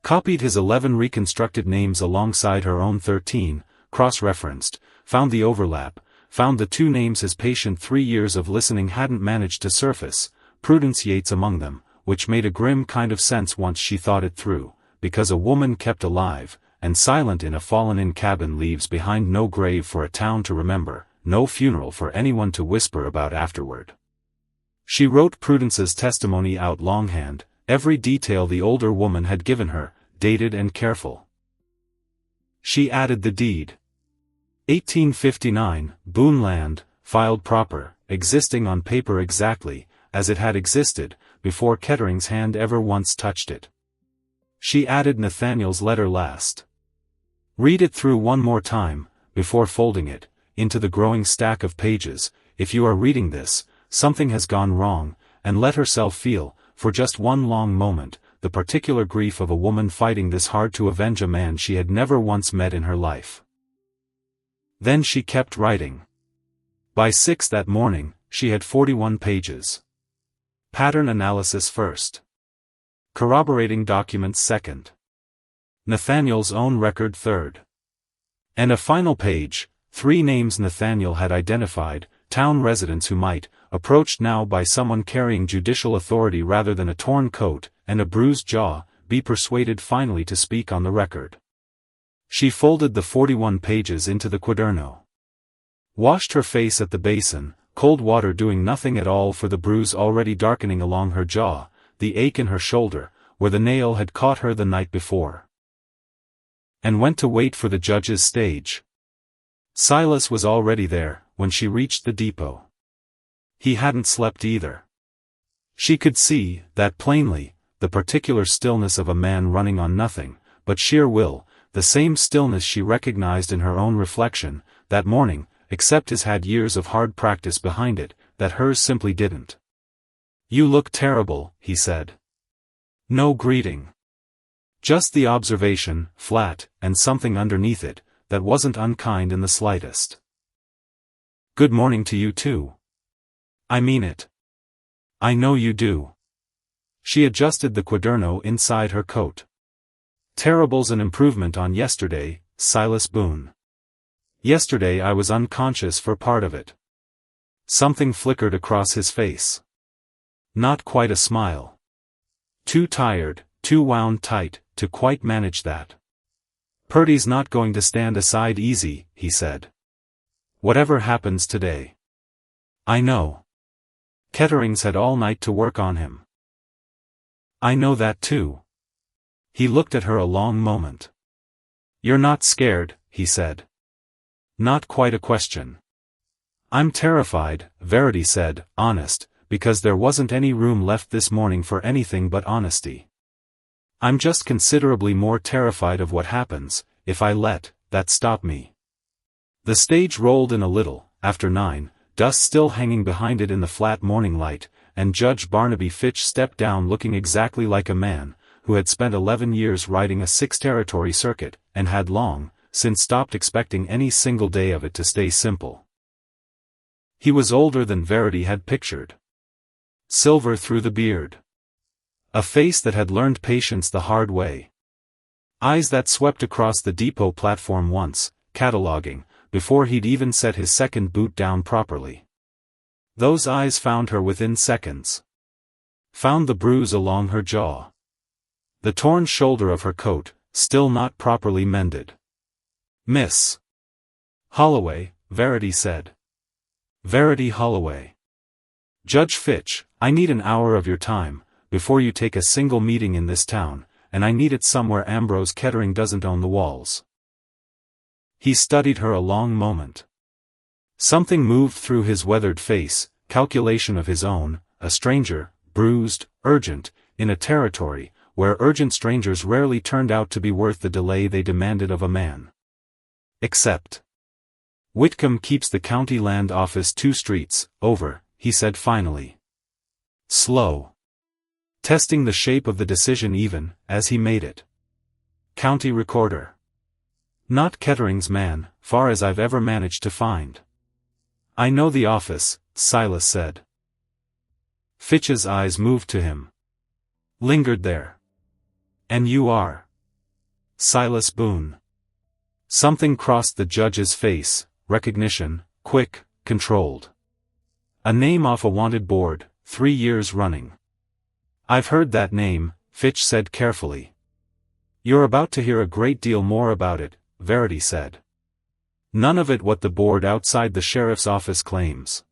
Copied his 11 reconstructed names alongside her own 13, cross-referenced, found the overlap, found the two names his patient 3 years of listening hadn't managed to surface, Prudence Yates among them, which made a grim kind of sense once she thought it through, because a woman kept alive, and silent in a fallen-in cabin leaves behind no grave for a town to remember, no funeral for anyone to whisper about afterward. She wrote Prudence's testimony out longhand, every detail the older woman had given her, dated and careful. She added the deed. 1859, Boone land, filed proper, existing on paper exactly, as it had existed, before Kettering's hand ever once touched it. She added Nathaniel's letter last. Read it through one more time, before folding it, into the growing stack of pages. If you are reading this, something has gone wrong, and let herself feel, for just one long moment, the particular grief of a woman fighting this hard to avenge a man she had never once met in her life. Then she kept writing. By 6 that morning, she had 41 pages. Pattern analysis first. Corroborating documents second. Nathaniel's own record third. And a final page, 3 names Nathaniel had identified, town residents who might, approached now by someone carrying judicial authority rather than a torn coat and a bruised jaw, be persuaded finally to speak on the record. She folded the 41 pages into the quaderno. Washed her face at the basin, cold water doing nothing at all for the bruise already darkening along her jaw, the ache in her shoulder, where the nail had caught her the night before. And went to wait for the judge's stage. Silas was already there, when she reached the depot. He hadn't slept either. She could see, that plainly, the particular stillness of a man running on nothing, but sheer will, the same stillness she recognized in her own reflection, that morning, except his had years of hard practice behind it, that hers simply didn't. "You look terrible," he said. No greeting. Just the observation, flat, and something underneath it, that wasn't unkind in the slightest. "Good morning to you too. I mean it. I know you do." She adjusted the quaderno inside her coat. "Terrible's an improvement on yesterday, Silas Boone. Yesterday I was unconscious for part of it." Something flickered across his face. Not quite a smile. Too tired, too wound tight, to quite manage that. "Purdy's not going to stand aside easy," he said. "Whatever happens today." "I know. Kettering's had all night to work on him." "I know that too." He looked at her a long moment. "You're not scared," he said. Not quite a question. "I'm terrified," Verity said, honest, because there wasn't any room left this morning for anything but honesty. "I'm just considerably more terrified of what happens, if I let that stop me." The stage rolled in a little, after 9, dust still hanging behind it in the flat morning light, and Judge Barnaby Fitch stepped down looking exactly like a man who had spent 11 years riding a 6-territory circuit, and had long since stopped expecting any single day of it to stay simple. He was older than Verity had pictured. Silver through the beard. A face that had learned patience the hard way. Eyes that swept across the depot platform once, cataloging, before he'd even set his second boot down properly. Those eyes found her within seconds. Found the bruise along her jaw. The torn shoulder of her coat, still not properly mended. "Miss Holloway," Verity said. "Verity Holloway. Judge Fitch, I need an hour of your time, before you take a single meeting in this town, and I need it somewhere Ambrose Kettering doesn't own the walls." He studied her a long moment. Something moved through his weathered face, calculation of his own, a stranger, bruised, urgent, in a territory where urgent strangers rarely turned out to be worth the delay they demanded of a man. Except Whitcomb keeps the county land office 2 streets over, he said finally. Slow. Testing the shape of the decision even, as he made it. County recorder. Not Kettering's man, far as I've ever managed to find. I know the office, Silas said. Fitch's eyes moved to him. Lingered there. And you are? Silas Boone. Something crossed the judge's face, recognition, quick, controlled. A name off a wanted board, 3 years running. I've heard that name, Fitch said carefully. You're about to hear a great deal more about it, Verity said. None of it what the board outside the sheriff's office claims.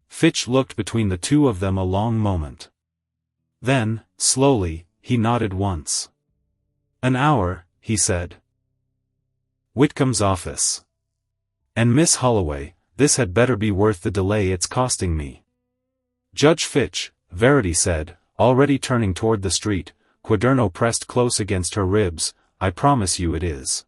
Fitch looked between the two of them a long moment. Then, slowly, he nodded once. An hour, he said. Whitcomb's office. And Miss Holloway, this had better be worth the delay it's costing me. Judge Fitch, Verity said, already turning toward the street, Quaderno pressed close against her ribs, I promise you it is.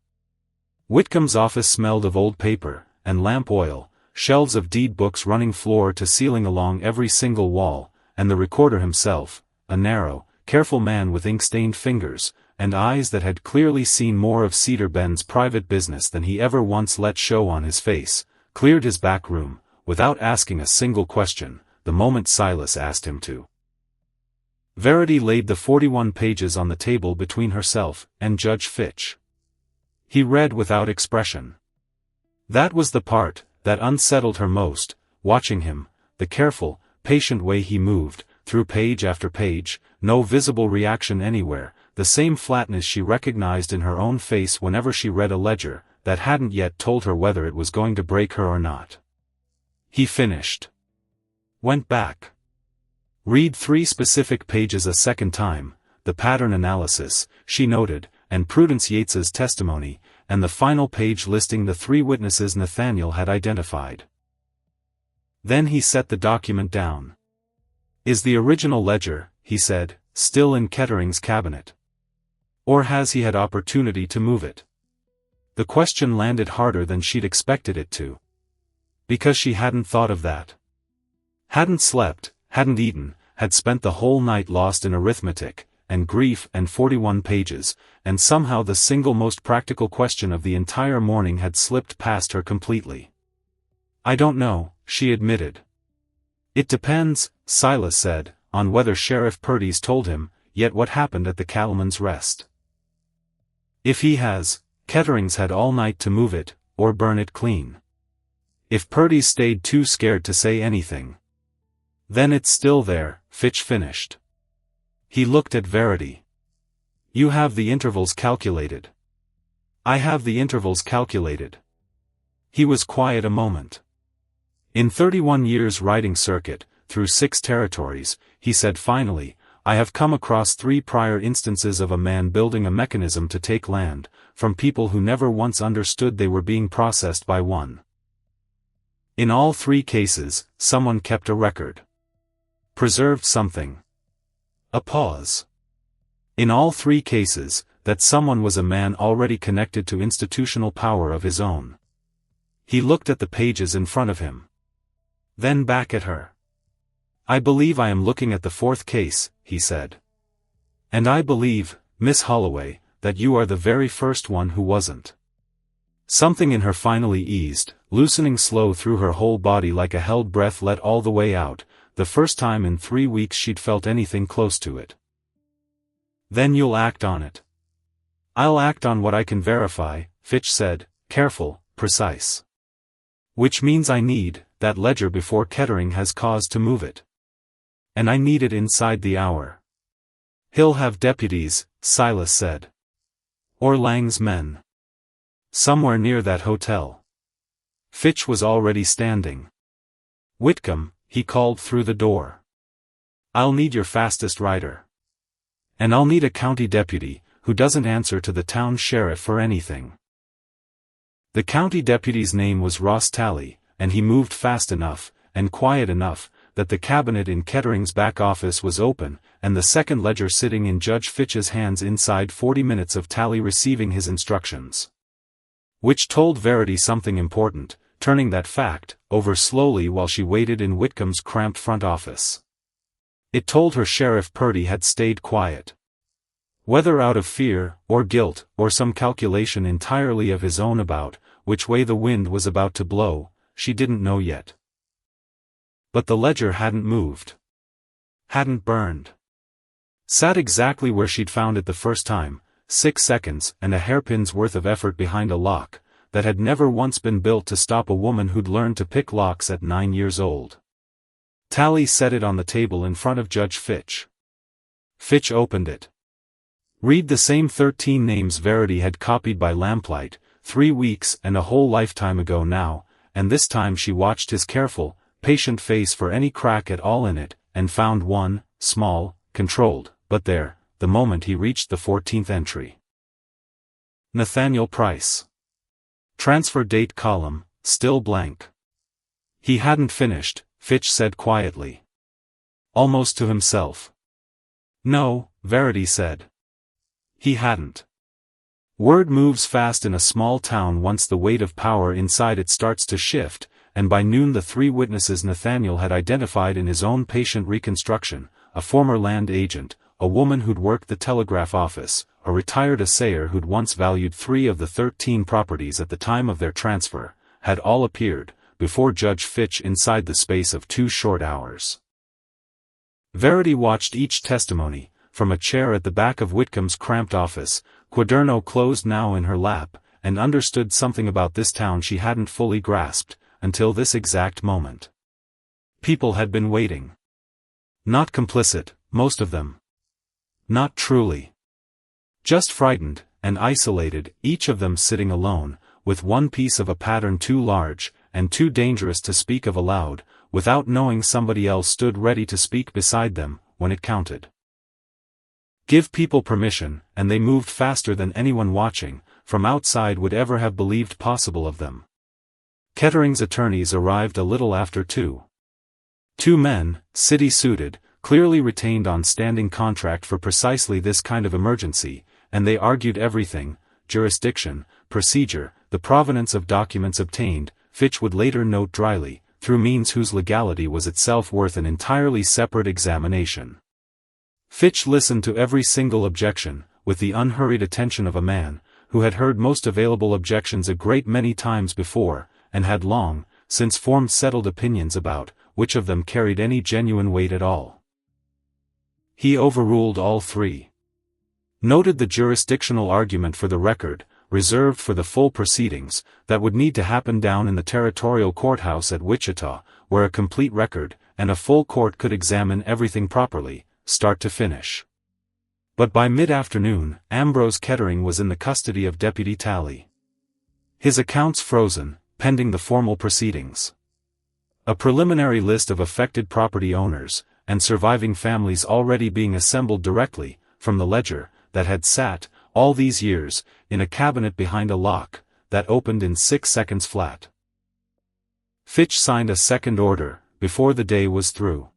Whitcomb's office smelled of old paper, and lamp oil, shelves of deed books running floor to ceiling along every single wall, and the recorder himself, a narrow, careful man with ink-stained fingers, and eyes that had clearly seen more of Cedar Bend's private business than he ever once let show on his face, cleared his back room, without asking a single question, the moment Silas asked him to. Verity laid the 41 pages on the table between herself and Judge Fitch. He read without expression. That was the part that unsettled her most, watching him, the careful, patient way he moved, through page after page, no visible reaction anywhere, the same flatness she recognized in her own face whenever she read a ledger that hadn't yet told her whether it was going to break her or not. He finished. Went back. Read 3 specific pages a second time, the pattern analysis, she noted, and Prudence Yates's testimony, and the final page listing the 3 witnesses Nathaniel had identified. Then he set the document down. Is the original ledger, he said, still in Kettering's cabinet? Or has he had opportunity to move it? The question landed harder than she'd expected it to. Because she hadn't thought of that. Hadn't slept, hadn't eaten, had spent the whole night lost in arithmetic, and grief and 41 pages, and somehow the single most practical question of the entire morning had slipped past her completely. I don't know, she admitted. It depends, Silas said, on whether Sheriff Purdy's told him, yet what happened at the Cattleman's Rest. If he has, Kettering's had all night to move it, or burn it clean. If Purdy's stayed too scared to say anything. Then it's still there, Fitch finished. He looked at Verity. You have the intervals calculated. I have the intervals calculated. He was quiet a moment. In 31 years riding circuit, through 6 territories, he said finally, I have come across 3 prior instances of a man building a mechanism to take land, from people who never once understood they were being processed by one. In all 3 cases, someone kept a record. Preserved something. A pause. In all 3 cases, that someone was a man already connected to institutional power of his own. He looked at the pages in front of him. Then back at her. I believe I am looking at the 4th case, he said. And I believe, Miss Holloway, that you are the very first one who wasn't. Something in her finally eased, loosening slow through her whole body like a held breath let all the way out, the first time in 3 weeks she'd felt anything close to it. Then you'll act on it. I'll act on what I can verify, Fitch said, careful, precise. Which means I need that ledger before Kettering has cause to move it. And I need it inside the hour. He'll have deputies, Silas said. Or Lang's men. Somewhere near that hotel. Fitch was already standing. Whitcomb, he called through the door. I'll need your fastest rider. And I'll need a county deputy, who doesn't answer to the town sheriff for anything. The county deputy's name was Ross Talley, and he moved fast enough, and quiet enough, that the cabinet in Kettering's back office was open, and the second ledger sitting in Judge Fitch's hands inside 40 minutes of Tally receiving his instructions. Which told Verity something important, turning that fact over slowly while she waited in Whitcomb's cramped front office. It told her Sheriff Purdy had stayed quiet. Whether out of fear, or guilt, or some calculation entirely of his own about which way the wind was about to blow, she didn't know yet. But the ledger hadn't moved. Hadn't burned. Sat exactly where she'd found it the first time, 6 seconds and a hairpin's worth of effort behind a lock that had never once been built to stop a woman who'd learned to pick locks at 9 years old. Tally set it on the table in front of Judge Fitch. Fitch opened it. Read the same 13 names Verity had copied by lamplight, 3 weeks and a whole lifetime ago now, and this time she watched his careful, patient face for any crack at all in it, and found one, small, controlled, but there, the moment he reached the 14th entry. Nathaniel Price. Transfer date column, still blank. He hadn't finished, Fitch said quietly. Almost to himself. No, Verity said. He hadn't. Word moves fast in a small town once the weight of power inside it starts to shift, and by noon the 3 witnesses Nathaniel had identified in his own patient reconstruction, a former land agent, a woman who'd worked the telegraph office, a retired assayer who'd once valued 3 of the 13 properties at the time of their transfer, had all appeared before Judge Fitch inside the space of 2 short hours. Verity watched each testimony, from a chair at the back of Whitcomb's cramped office, quaderno closed now in her lap, and understood something about this town she hadn't fully grasped, until this exact moment. People had been waiting. Not complicit, most of them. Not truly. Just frightened, and isolated, each of them sitting alone, with one piece of a pattern too large, and too dangerous to speak of aloud, without knowing somebody else stood ready to speak beside them, when it counted. Give people permission, and they moved faster than anyone watching, from outside would ever have believed possible of them. Kettering's attorneys arrived a little after 2. 2 men, city-suited, clearly retained on standing contract for precisely this kind of emergency, and they argued everything, jurisdiction, procedure, the provenance of documents obtained, Fitch would later note dryly, through means whose legality was itself worth an entirely separate examination. Fitch listened to every single objection, with the unhurried attention of a man who had heard most available objections a great many times before, and had long since formed settled opinions about which of them carried any genuine weight at all. He overruled all 3. Noted the jurisdictional argument for the record, reserved for the full proceedings, that would need to happen down in the territorial courthouse at Wichita, where a complete record, and a full court could examine everything properly, start to finish. But by mid-afternoon, Ambrose Kettering was in the custody of Deputy Tally. His accounts frozen, pending the formal proceedings. A preliminary list of affected property owners, and surviving families already being assembled directly, from the ledger, that had sat, all these years, in a cabinet behind a lock, that opened in 6 seconds flat. Fitch signed a second order, before the day was through.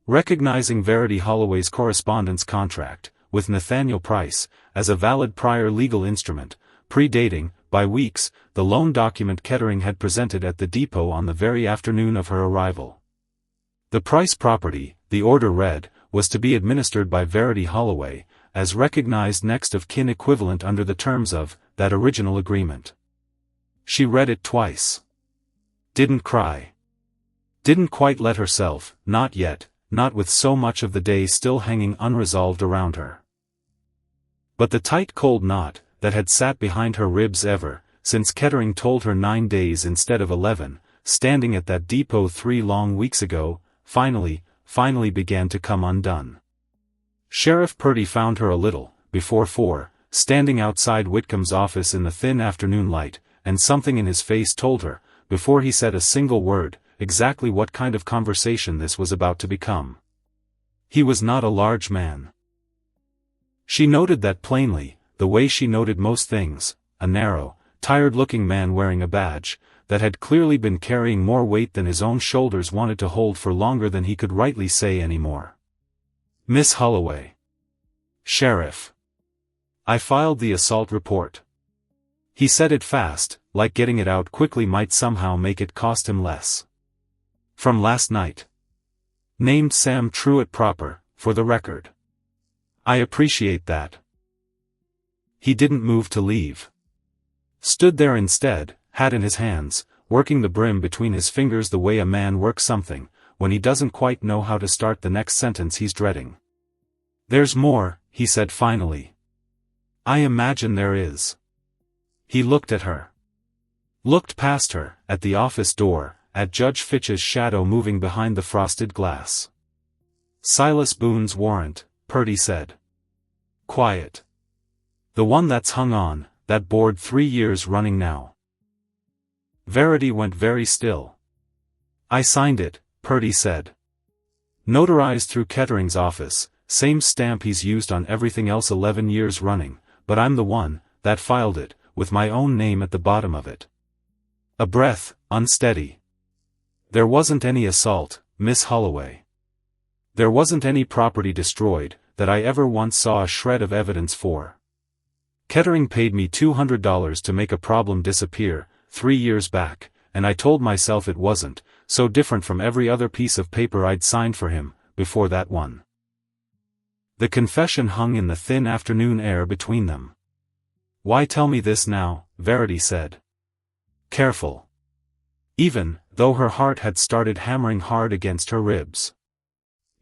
Recognizing Verity Holloway's correspondence contract, with Nathaniel Price, as a valid prior legal instrument, predating, by weeks, the loan document Kettering had presented at the depot on the very afternoon of her arrival. The Price property, the order read, was to be administered by Verity Holloway, as recognized next of kin equivalent under the terms of that original agreement. She read it twice. Didn't cry. Didn't quite let herself, not yet, not with so much of the day still hanging unresolved around her. But the tight cold knot, that had sat behind her ribs ever, since Kettering told her 9 days instead of 11, standing at that depot 3 long weeks ago, finally began to come undone. Sheriff Purdy found her a little, before 4, standing outside Whitcomb's office in the thin afternoon light, and something in his face told her, before he said a single word, exactly what kind of conversation this was about to become. He was not a large man. She noted that plainly, the way she noted most things, a narrow, tired-looking man wearing a badge, that had clearly been carrying more weight than his own shoulders wanted to hold for longer than he could rightly say anymore. "Miss Holloway." "Sheriff." "I filed the assault report." He said it fast, like getting it out quickly might somehow make it cost him less. "From last night. Named Sam Truitt proper, for the record." "I appreciate that." He didn't move to leave. Stood there instead, hat in his hands, working the brim between his fingers the way a man works something, when he doesn't quite know how to start the next sentence he's dreading. "There's more," he said finally. "I imagine there is." He looked at her. Looked past her, at the office door, at Judge Fitch's shadow moving behind the frosted glass. "Silas Boone's warrant," Purdy said. "Quiet. The one that's hung on, that board 3 years running now." Verity went very still. "I signed it," Purdy said. "Notarized through Kettering's office, same stamp he's used on everything else 11 years running, but I'm the one that filed it, with my own name at the bottom of it." A breath, unsteady. "There wasn't any assault, Miss Holloway. There wasn't any property destroyed, that I ever once saw a shred of evidence for. Kettering paid me $200 to make a problem disappear, 3 years back, and I told myself it wasn't, so different from every other piece of paper I'd signed for him, before that one." The confession hung in the thin afternoon air between them. "Why tell me this now?" Verity said. Careful. Even, though her heart had started hammering hard against her ribs.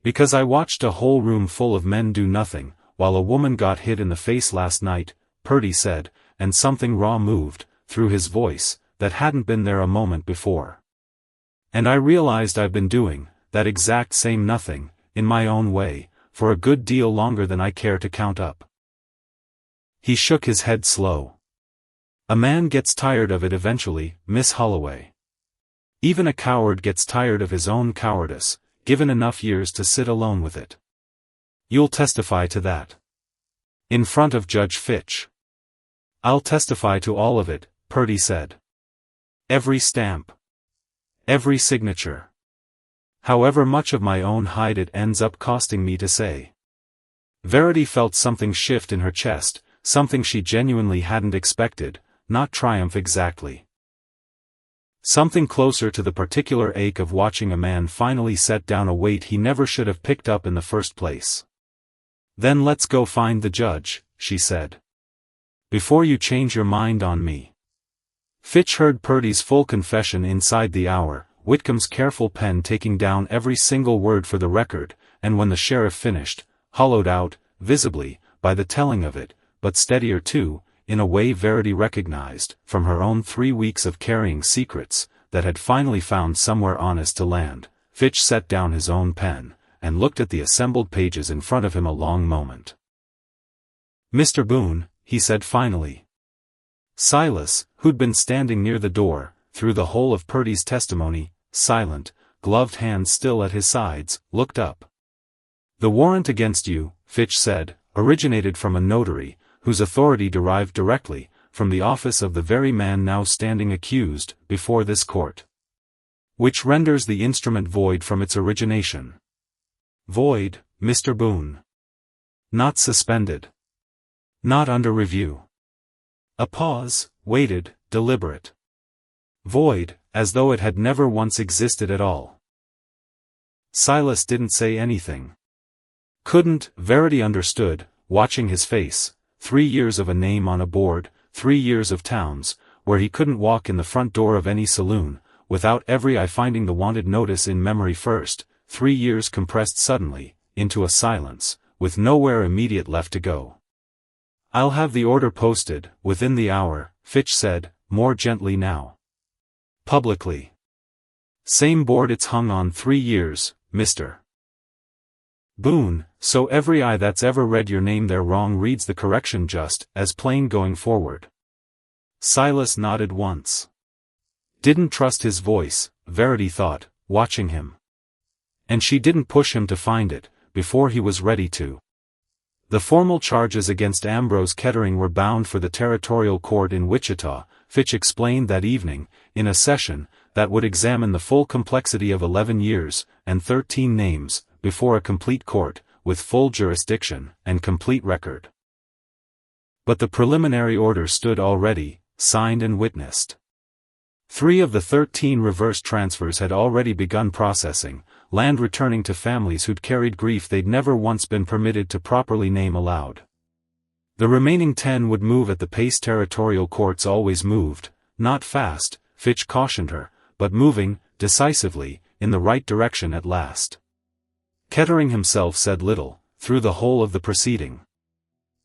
"Because I watched a whole room full of men do nothing, while a woman got hit in the face last night," Purdy said, and something raw moved, through his voice, that hadn't been there a moment before. "And I realized I've been doing that exact same nothing, in my own way, for a good deal longer than I care to count up." He shook his head slow. "A man gets tired of it eventually, Miss Holloway. Even a coward gets tired of his own cowardice, given enough years to sit alone with it. You'll testify to that. In front of Judge Fitch." "I'll testify to all of it," Purdy said. "Every stamp. Every signature. However much of my own hide it ends up costing me to say." Verity felt something shift in her chest, something she genuinely hadn't expected, not triumph exactly. Something closer to the particular ache of watching a man finally set down a weight he never should have picked up in the first place. "Then let's go find the judge," she said. "Before you change your mind on me." Fitch heard Purdy's full confession inside the hour, Whitcomb's careful pen taking down every single word for the record, and when the sheriff finished, hollowed out, visibly, by the telling of it, but steadier too, in a way Verity recognized, from her own 3 weeks of carrying secrets, that had finally found somewhere honest to land. Fitch set down his own pen, and looked at the assembled pages in front of him a long moment. "Mr. Boone," he said finally. Silas, who'd been standing near the door, through the whole of Purdy's testimony, silent, gloved hands still at his sides, looked up. "The warrant against you," Fitch said, "originated from a notary, whose authority derived directly from the office of the very man now standing accused before this court. Which renders the instrument void from its origination." "Void, Mr. Boone. Not suspended. Not under review." A pause, waited, deliberate. "Void, as though it had never once existed at all." Silas didn't say anything. Couldn't. Verity understood, watching his face. 3 years of a name on a board, 3 years of towns, where he couldn't walk in the front door of any saloon, without every eye finding the wanted notice in memory first, 3 years compressed suddenly, into a silence, with nowhere immediate left to go. "I'll have the order posted, within the hour," Fitch said, more gently now. "Publicly. Same board it's hung on 3 years, Mr. Boone, so every eye that's ever read your name there wrong reads the correction just as plain going forward." Silas nodded once. Didn't trust his voice, Verity thought, watching him. And she didn't push him to find it, before he was ready to. The formal charges against Ambrose Kettering were bound for the territorial court in Wichita, Fitch explained that evening, in a session that would examine the full complexity of 11 years and 13 names, before a complete court, with full jurisdiction and complete record. But the preliminary order stood already, signed and witnessed. 3 of the 13 reverse transfers had already begun processing, land returning to families who'd carried grief they'd never once been permitted to properly name aloud. The remaining 10 would move at the pace territorial courts always moved, not fast, Fitch cautioned her, but moving, decisively, in the right direction at last. Kettering himself said little, through the whole of the proceeding.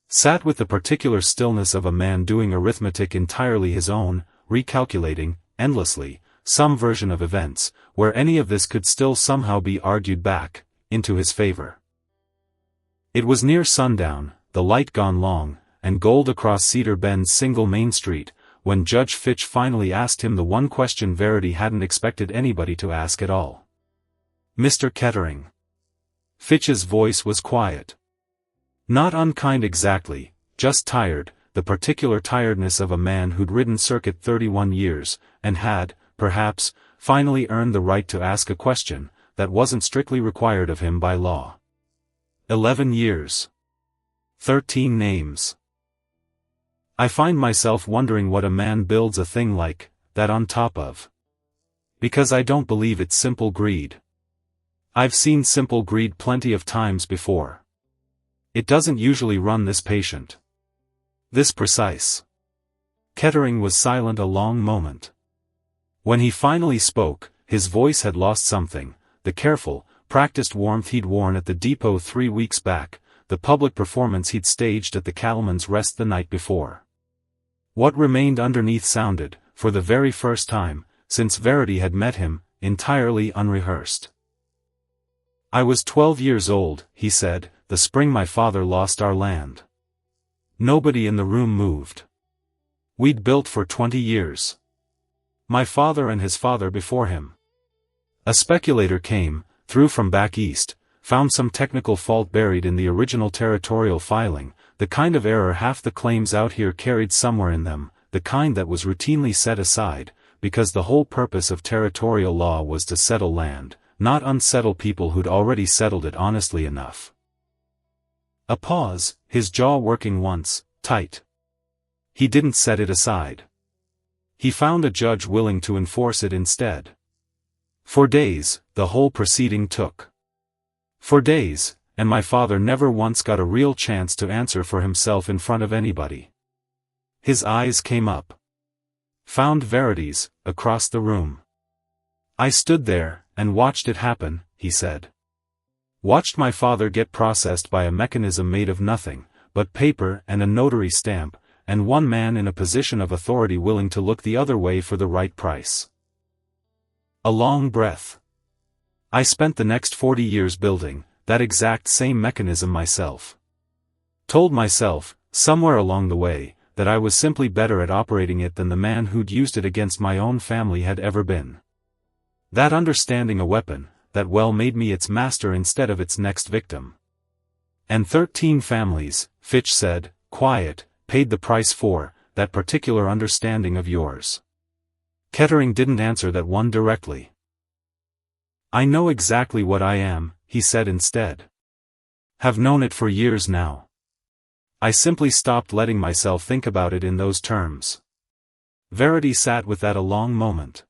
Sat with the particular stillness of a man doing arithmetic entirely his own, recalculating, endlessly, some version of events, where any of this could still somehow be argued back, into his favor. It was near sundown, the light gone long, and gold across Cedar Bend's single main street, when Judge Fitch finally asked him the one question Verity hadn't expected anybody to ask at all. "Mr. Kettering." Fitch's voice was quiet. Not unkind exactly, just tired, the particular tiredness of a man who'd ridden circuit 31 years, and had, perhaps, finally earned the right to ask a question that wasn't strictly required of him by law. 11 years. 13 names. I find myself wondering what a man builds a thing like that on top of. Because I don't believe it's simple greed. I've seen simple greed plenty of times before. It doesn't usually run this patient. This precise. Kettering was silent a long moment. When he finally spoke, his voice had lost something, the careful, practiced warmth he'd worn at the depot 3 weeks back, the public performance he'd staged at the Cattleman's Rest the night before. What remained underneath sounded, for the very first time, since Verity had met him, entirely unrehearsed. "I was 12 years old," he said, "the spring my father lost our land. Nobody in the room moved. We'd built for 20 years. My father and his father before him. A speculator came, through from back east, found some technical fault buried in the original territorial filing, the kind of error half the claims out here carried somewhere in them, the kind that was routinely set aside, because the whole purpose of territorial law was to settle land, not unsettle people who'd already settled it honestly enough." A pause, his jaw working once, tight. He didn't set it aside. He found a judge willing to enforce it instead. For days, the whole proceeding took. For days, and my father never once got a real chance to answer for himself in front of anybody. His eyes came up. Found Verity's, across the room. "I stood there, and watched it happen," he said. "Watched my father get processed by a mechanism made of nothing but paper and a notary stamp, and one man in a position of authority willing to look the other way for the right price." A long breath. "I spent the next 40 years building that exact same mechanism myself. Told myself, somewhere along the way, that I was simply better at operating it than the man who'd used it against my own family had ever been. That understanding a weapon, that well made me its master instead of its next victim. And 13 families," Fitch said, quiet, "paid the price for that particular understanding of yours." Kettering didn't answer that one directly. "I know exactly what I am," he said instead. "Have known it for years now. I simply stopped letting myself think about it in those terms." Verity sat with that a long moment.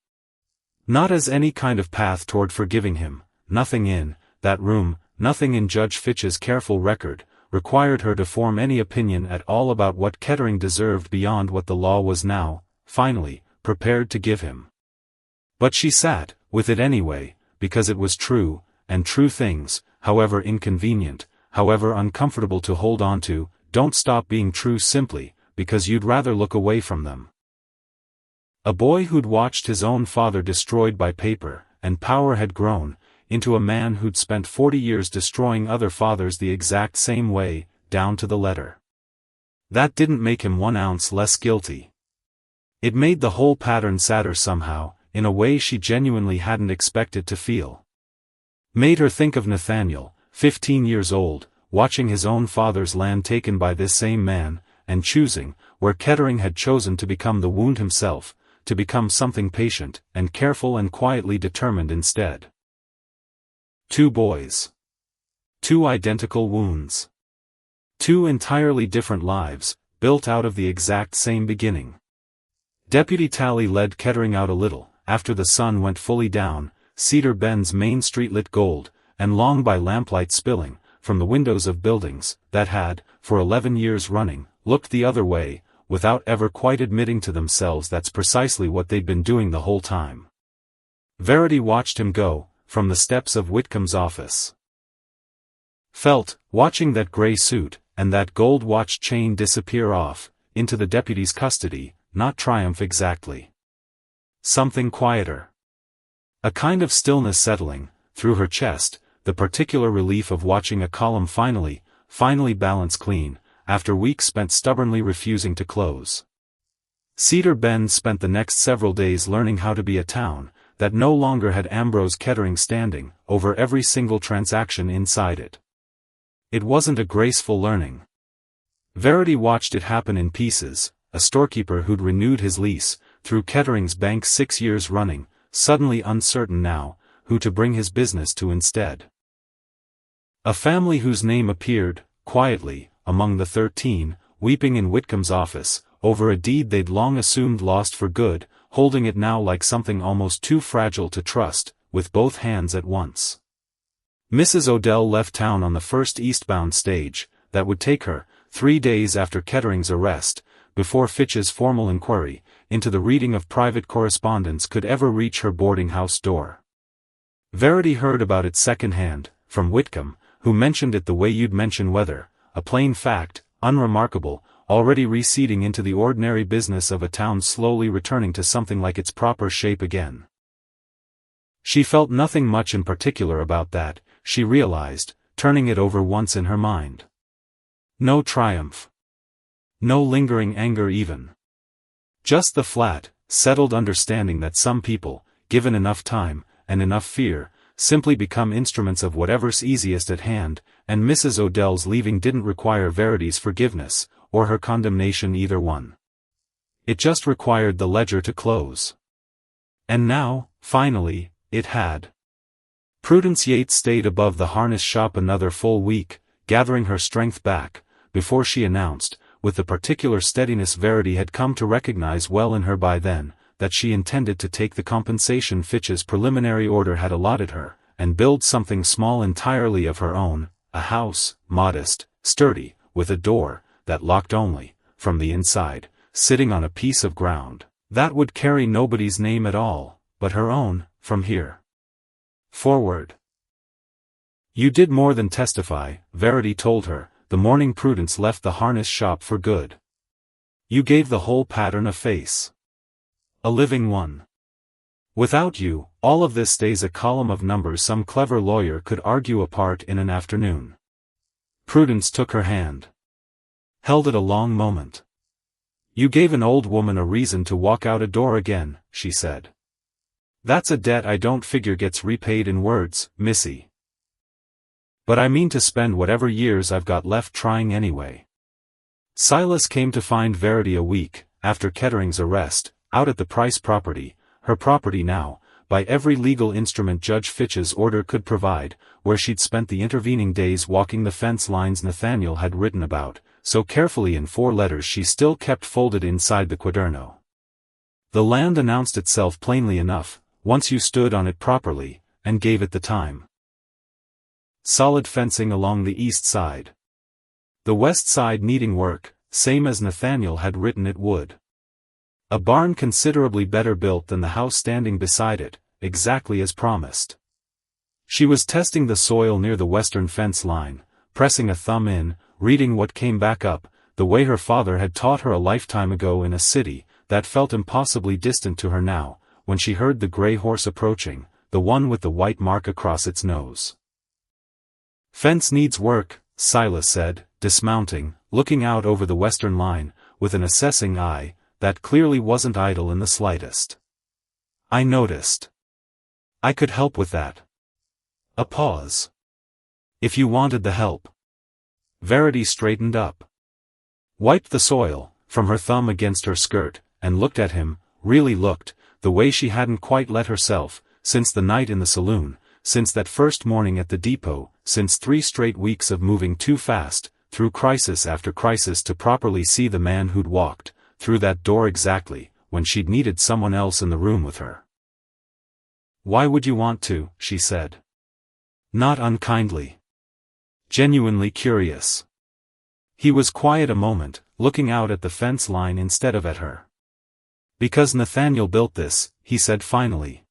Not as any kind of path toward forgiving him, nothing in that room, nothing in Judge Fitch's careful record, required her to form any opinion at all about what Kettering deserved beyond what the law was now, finally, prepared to give him. But she sat, with it anyway, because it was true, and true things, however inconvenient, however uncomfortable to hold on to, don't stop being true simply because you'd rather look away from them. A boy who'd watched his own father destroyed by paper and power had grown into a man who'd spent 40 years destroying other fathers the exact same way, down to the letter. That didn't make him 1 ounce less guilty. It made the whole pattern sadder somehow, in a way she genuinely hadn't expected to feel. Made her think of Nathaniel, 15 years old, watching his own father's land taken by this same man, and choosing, where Kettering had chosen to become the wound himself, to become something patient and careful and quietly determined instead. 2 boys. 2 identical wounds. 2 entirely different lives, built out of the exact same beginning. Deputy Tally led Kettering out a little, after the sun went fully down, Cedar Bend's main street lit gold, and long by lamplight spilling, from the windows of buildings, that had, for 11 years running, looked the other way, without ever quite admitting to themselves that's precisely what they'd been doing the whole time. Verity watched him go, from the steps of Whitcomb's office. Felt, watching that gray suit, and that gold watch chain disappear off, into the deputy's custody, not triumph exactly. Something quieter. A kind of stillness settling, through her chest, the particular relief of watching a column finally balance clean, after weeks spent stubbornly refusing to close. Cedar Bend spent the next several days learning how to be a town, that no longer had Ambrose Kettering standing over every single transaction inside it. It wasn't a graceful learning. Verity watched it happen in pieces, a storekeeper who'd renewed his lease, through Kettering's bank 6 years running, suddenly uncertain now, who to bring his business to instead. A family whose name appeared, quietly, among the 13, weeping in Whitcomb's office, over a deed they'd long assumed lost for good, holding it now like something almost too fragile to trust, with both hands at once. Mrs. Odell left town on the first eastbound stage, that would take her, 3 days after Kettering's arrest, before Fitch's formal inquiry, into the reading of private correspondence could ever reach her boarding-house door. Verity heard about it second-hand, from Whitcomb, who mentioned it the way you'd mention weather, a plain fact, unremarkable, already receding into the ordinary business of a town slowly returning to something like its proper shape again. She felt nothing much in particular about that, she realized, turning it over once in her mind. No triumph. No lingering anger even. Just the flat, settled understanding that some people, given enough time, and enough fear, simply become instruments of whatever's easiest at hand, and Mrs. Odell's leaving didn't require Verity's forgiveness, or her condemnation either one. It just required the ledger to close. And now, finally, it had. Prudence Yates stayed above the harness shop another full week, gathering her strength back, before she announced, with the particular steadiness Verity had come to recognize well in her by then, that she intended to take the compensation Fitch's preliminary order had allotted her, and build something small entirely of her own, a house, modest, sturdy, with a door, that locked only, from the inside, sitting on a piece of ground, that would carry nobody's name at all, but her own, from here forward. You did more than testify, Verity told her, the morning Prudence left the harness shop for good. You gave the whole pattern a face. A living one. Without you, all of this stays a column of numbers some clever lawyer could argue apart in an afternoon. Prudence took her hand. Held it a long moment. You gave an old woman a reason to walk out a door again, she said. That's a debt I don't figure gets repaid in words, missy. But I mean to spend whatever years I've got left trying anyway. Silas came to find Verity a week, after Kettering's arrest, out at the Price property, her property now, by every legal instrument Judge Fitch's order could provide, where she'd spent the intervening days walking the fence lines Nathaniel had written about, so carefully in 4 letters she still kept folded inside the quaderno. The land announced itself plainly enough, once you stood on it properly, and gave it the time. Solid fencing along the east side. The west side needing work, same as Nathaniel had written it would. A barn considerably better built than the house standing beside it, exactly as promised. She was testing the soil near the western fence line, pressing a thumb in, reading what came back up, the way her father had taught her a lifetime ago in a city, that felt impossibly distant to her now, when she heard the gray horse approaching, the one with the white mark across its nose. Fence needs work, Silas said, dismounting, looking out over the western line, with an assessing eye, that clearly wasn't idle in the slightest. I noticed. I could help with that. A pause. If you wanted the help. Verity straightened up. Wiped the soil, from her thumb against her skirt, and looked at him, really looked, the way she hadn't quite let herself, since the night in the saloon, since that first morning at the depot, since 3 straight weeks of moving too fast, through crisis after crisis to properly see the man who'd walked through that door exactly, when she'd needed someone else in the room with her. "Why would you want to?" she said. Not unkindly. Genuinely curious. He was quiet a moment, looking out at the fence line instead of at her. "Because Nathaniel built this," he said finally.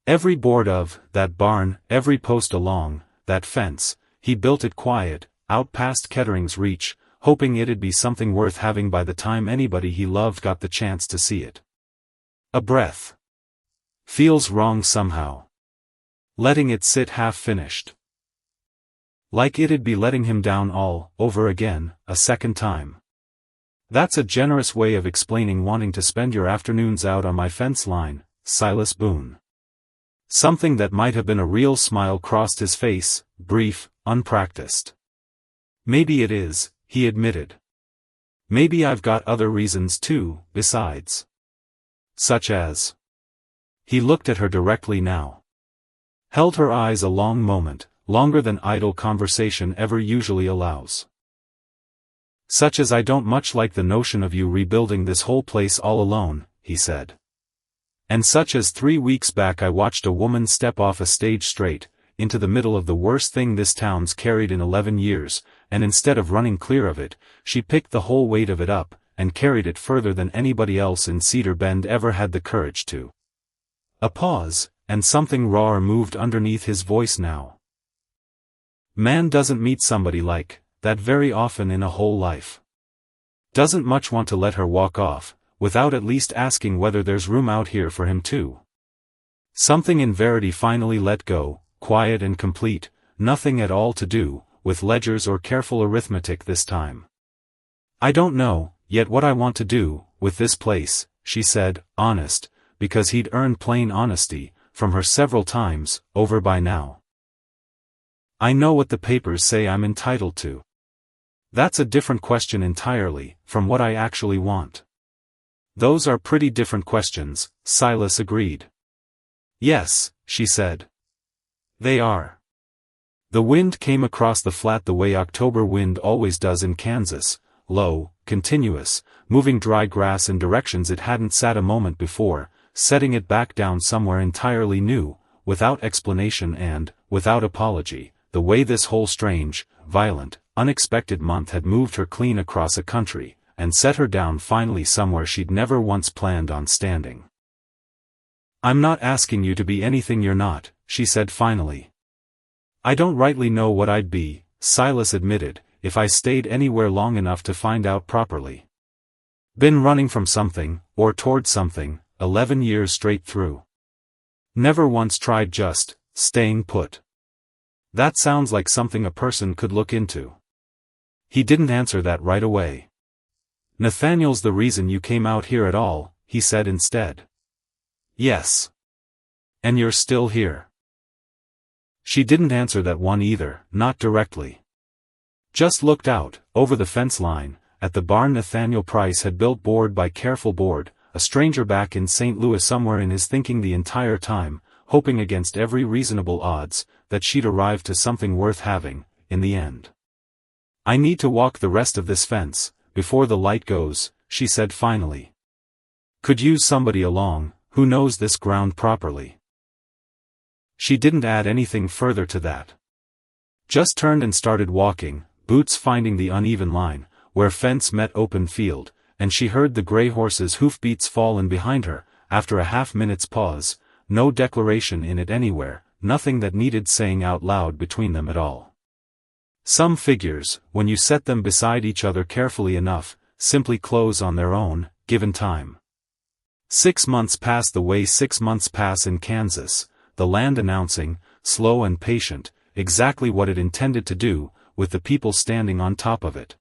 "Every board of that barn, every post along that fence, he built it quiet, out past Kettering's reach, hoping it'd be something worth having by the time anybody he loved got the chance to see it." A breath. Feels wrong somehow. Letting it sit half-finished. Like it'd be letting him down all over again, a second time. "That's a generous way of explaining wanting to spend your afternoons out on my fence line, Silas Boone." Something that might have been a real smile crossed his face, brief, unpracticed. "Maybe it is," he admitted. "Maybe I've got other reasons too, besides." "Such as?" He looked at her directly now. Held her eyes a long moment, longer than idle conversation ever usually allows. "Such as I don't much like the notion of you rebuilding this whole place all alone," he said. "And such as 3 weeks back I watched a woman step off a stage straight into the middle of the worst thing this town's carried in 11 years, and instead of running clear of it, she picked the whole weight of it up, and carried it further than anybody else in Cedar Bend ever had the courage to." A pause, and something rawer moved underneath his voice now. "Man doesn't meet somebody like that very often in a whole life. Doesn't much want to let her walk off, without at least asking whether there's room out here for him too." Something in Verity finally let go, quiet and complete, nothing at all to do with ledgers or careful arithmetic this time. "I don't know yet what I want to do with this place," she said, honest, because he'd earned plain honesty from her several times over by now. "I know what the papers say I'm entitled to. That's a different question entirely from what I actually want." "Those are pretty different questions," Silas agreed. "Yes," she said. "They are." The wind came across the flat the way October wind always does in Kansas, low, continuous, moving dry grass in directions it hadn't sat a moment before, setting it back down somewhere entirely new, without explanation and, without apology, the way this whole strange, violent, unexpected month had moved her clean across a country, and set her down finally somewhere she'd never once planned on standing. "I'm not asking you to be anything you're not," she said finally. "I don't rightly know what I'd be," Silas admitted, "if I stayed anywhere long enough to find out properly. Been running from something, or toward something, 11 years straight through. Never once tried just staying put. That sounds like something a person could look into." He didn't answer that right away. "Nathaniel's the reason you came out here at all," he said instead. "Yes. And you're still here." She didn't answer that one either, not directly. Just looked out, over the fence line, at the barn Nathaniel Price had built board by careful board, a stranger back in St. Louis somewhere in his thinking the entire time, hoping against every reasonable odds, that she'd arrive to something worth having, in the end. "I need to walk the rest of this fence, before the light goes," she said finally. "Could use somebody along, who knows this ground properly." She didn't add anything further to that. Just turned and started walking, boots finding the uneven line, where fence met open field, and she heard the gray horse's hoofbeats fall in behind her, after a half-minute's pause, no declaration in it anywhere, nothing that needed saying out loud between them at all. Some figures, when you set them beside each other carefully enough, simply close on their own, given time. 6 months pass the way 6 months pass in Kansas, the land announcing, slow and patient, exactly what it intended to do, with the people standing on top of it.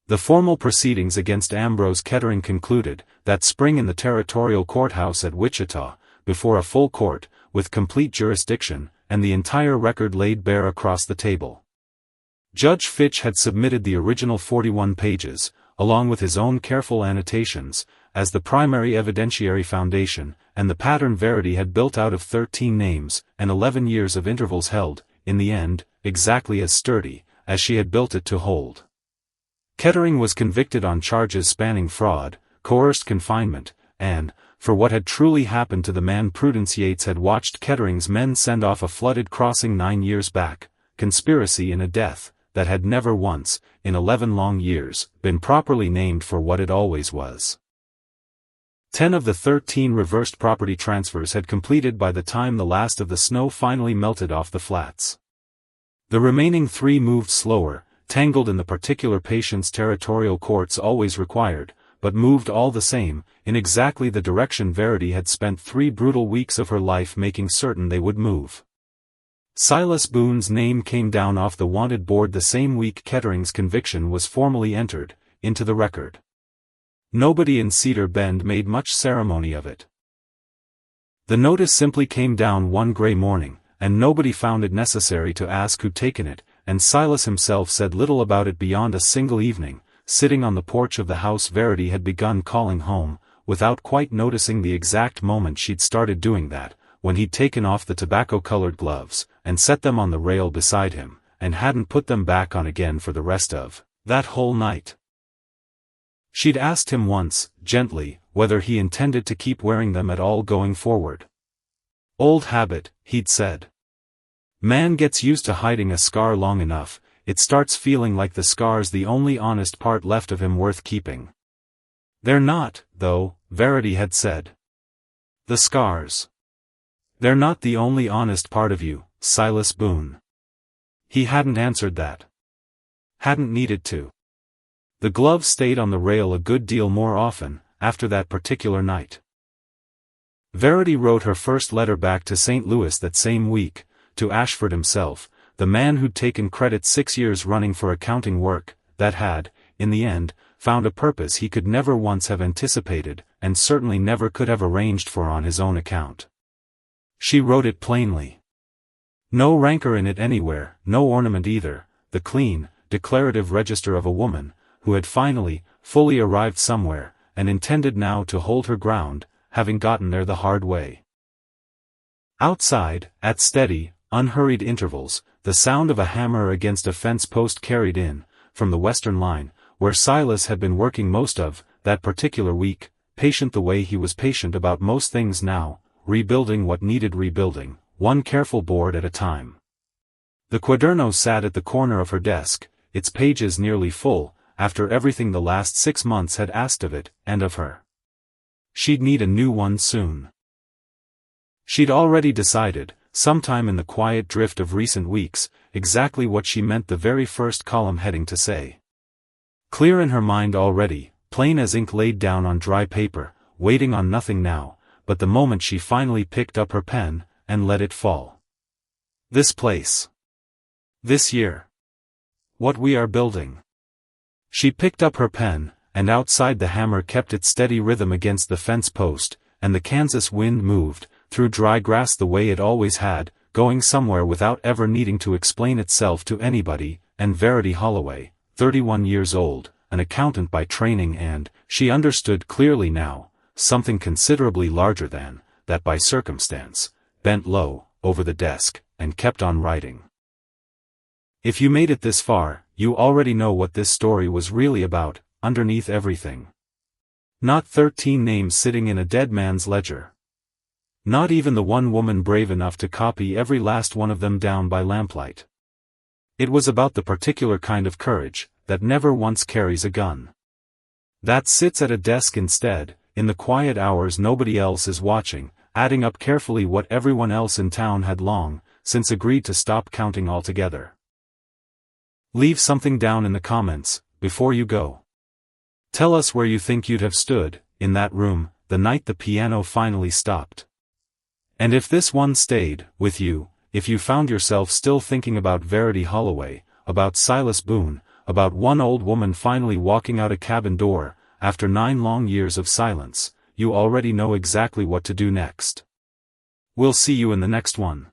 The formal proceedings against Ambrose Kettering concluded that spring in the territorial courthouse at Wichita, before a full court, with complete jurisdiction, and the entire record laid bare across the table. Judge Fitch had submitted the original 41 pages, along with his own careful annotations, as the primary evidentiary foundation, and the pattern Verity had built out of 13 names, and 11 years of intervals held, in the end, exactly as sturdy, as she had built it to hold. Kettering was convicted on charges spanning fraud, coerced confinement, and, for what had truly happened to the man Prudence Yates had watched Kettering's men send off a flooded crossing 9 years back, conspiracy in a death that had never once, in 11 long years, been properly named for what it always was. 10 of the 13 reversed property transfers had completed by the time the last of the snow finally melted off the flats. The remaining 3 moved slower, tangled in the particular patience territorial courts always required, but moved all the same, in exactly the direction Verity had spent 3 brutal weeks of her life making certain they would move. Silas Boone's name came down off the wanted board the same week Kettering's conviction was formally entered into the record. Nobody in Cedar Bend made much ceremony of it. The notice simply came down one gray morning, and nobody found it necessary to ask who'd taken it, and Silas himself said little about it beyond a single evening, sitting on the porch of the house Verity had begun calling home, without quite noticing the exact moment she'd started doing that, when he'd taken off the tobacco-colored gloves, and set them on the rail beside him, and hadn't put them back on again for the rest of that whole night. She'd asked him once, gently, whether he intended to keep wearing them at all going forward. "Old habit," he'd said. "Man gets used to hiding a scar long enough, it starts feeling like the scar's the only honest part left of him worth keeping." "They're not, though," Verity had said. "The scars. They're not the only honest part of you, Silas Boone." He hadn't answered that. Hadn't needed to. The gloves stayed on the rail a good deal more often, after that particular night. Verity wrote her first letter back to St. Louis that same week, to Ashford himself, the man who'd taken credit 6 years running for accounting work, that had, in the end, found a purpose he could never once have anticipated, and certainly never could have arranged for on his own account. She wrote it plainly. No rancor in it anywhere, no ornament either, the clean, declarative register of a woman, who had finally, fully arrived somewhere, and intended now to hold her ground, having gotten there the hard way. Outside, at steady, unhurried intervals, the sound of a hammer against a fence post carried in, from the western line, where Silas had been working most of that particular week, patient the way he was patient about most things now, rebuilding what needed rebuilding, one careful board at a time. The quaderno sat at the corner of her desk, its pages nearly full, after everything the last 6 months had asked of it, and of her. She'd need a new one soon. She'd already decided, sometime in the quiet drift of recent weeks, exactly what she meant the very first column heading to say. Clear in her mind already, plain as ink laid down on dry paper, waiting on nothing now, but the moment she finally picked up her pen, and let it fall. This place. This year. What we are building. She picked up her pen, and outside the hammer kept its steady rhythm against the fence post, and the Kansas wind moved, through dry grass the way it always had, going somewhere without ever needing to explain itself to anybody, and Verity Holloway, 31 years old, an accountant by training and, she understood clearly now, something considerably larger than that by circumstance, bent low, over the desk, and kept on writing. If you made it this far, you already know what this story was really about, underneath everything. Not 13 names sitting in a dead man's ledger. Not even the one woman brave enough to copy every last one of them down by lamplight. It was about the particular kind of courage, that never once carries a gun. That sits at a desk instead, in the quiet hours nobody else is watching, adding up carefully what everyone else in town had long since agreed to stop counting altogether. Leave something down in the comments, before you go. Tell us where you think you'd have stood, in that room, the night the piano finally stopped. And if this one stayed with you, if you found yourself still thinking about Verity Holloway, about Silas Boone, about one old woman finally walking out a cabin door, after 9 long years of silence, you already know exactly what to do next. We'll see you in the next one.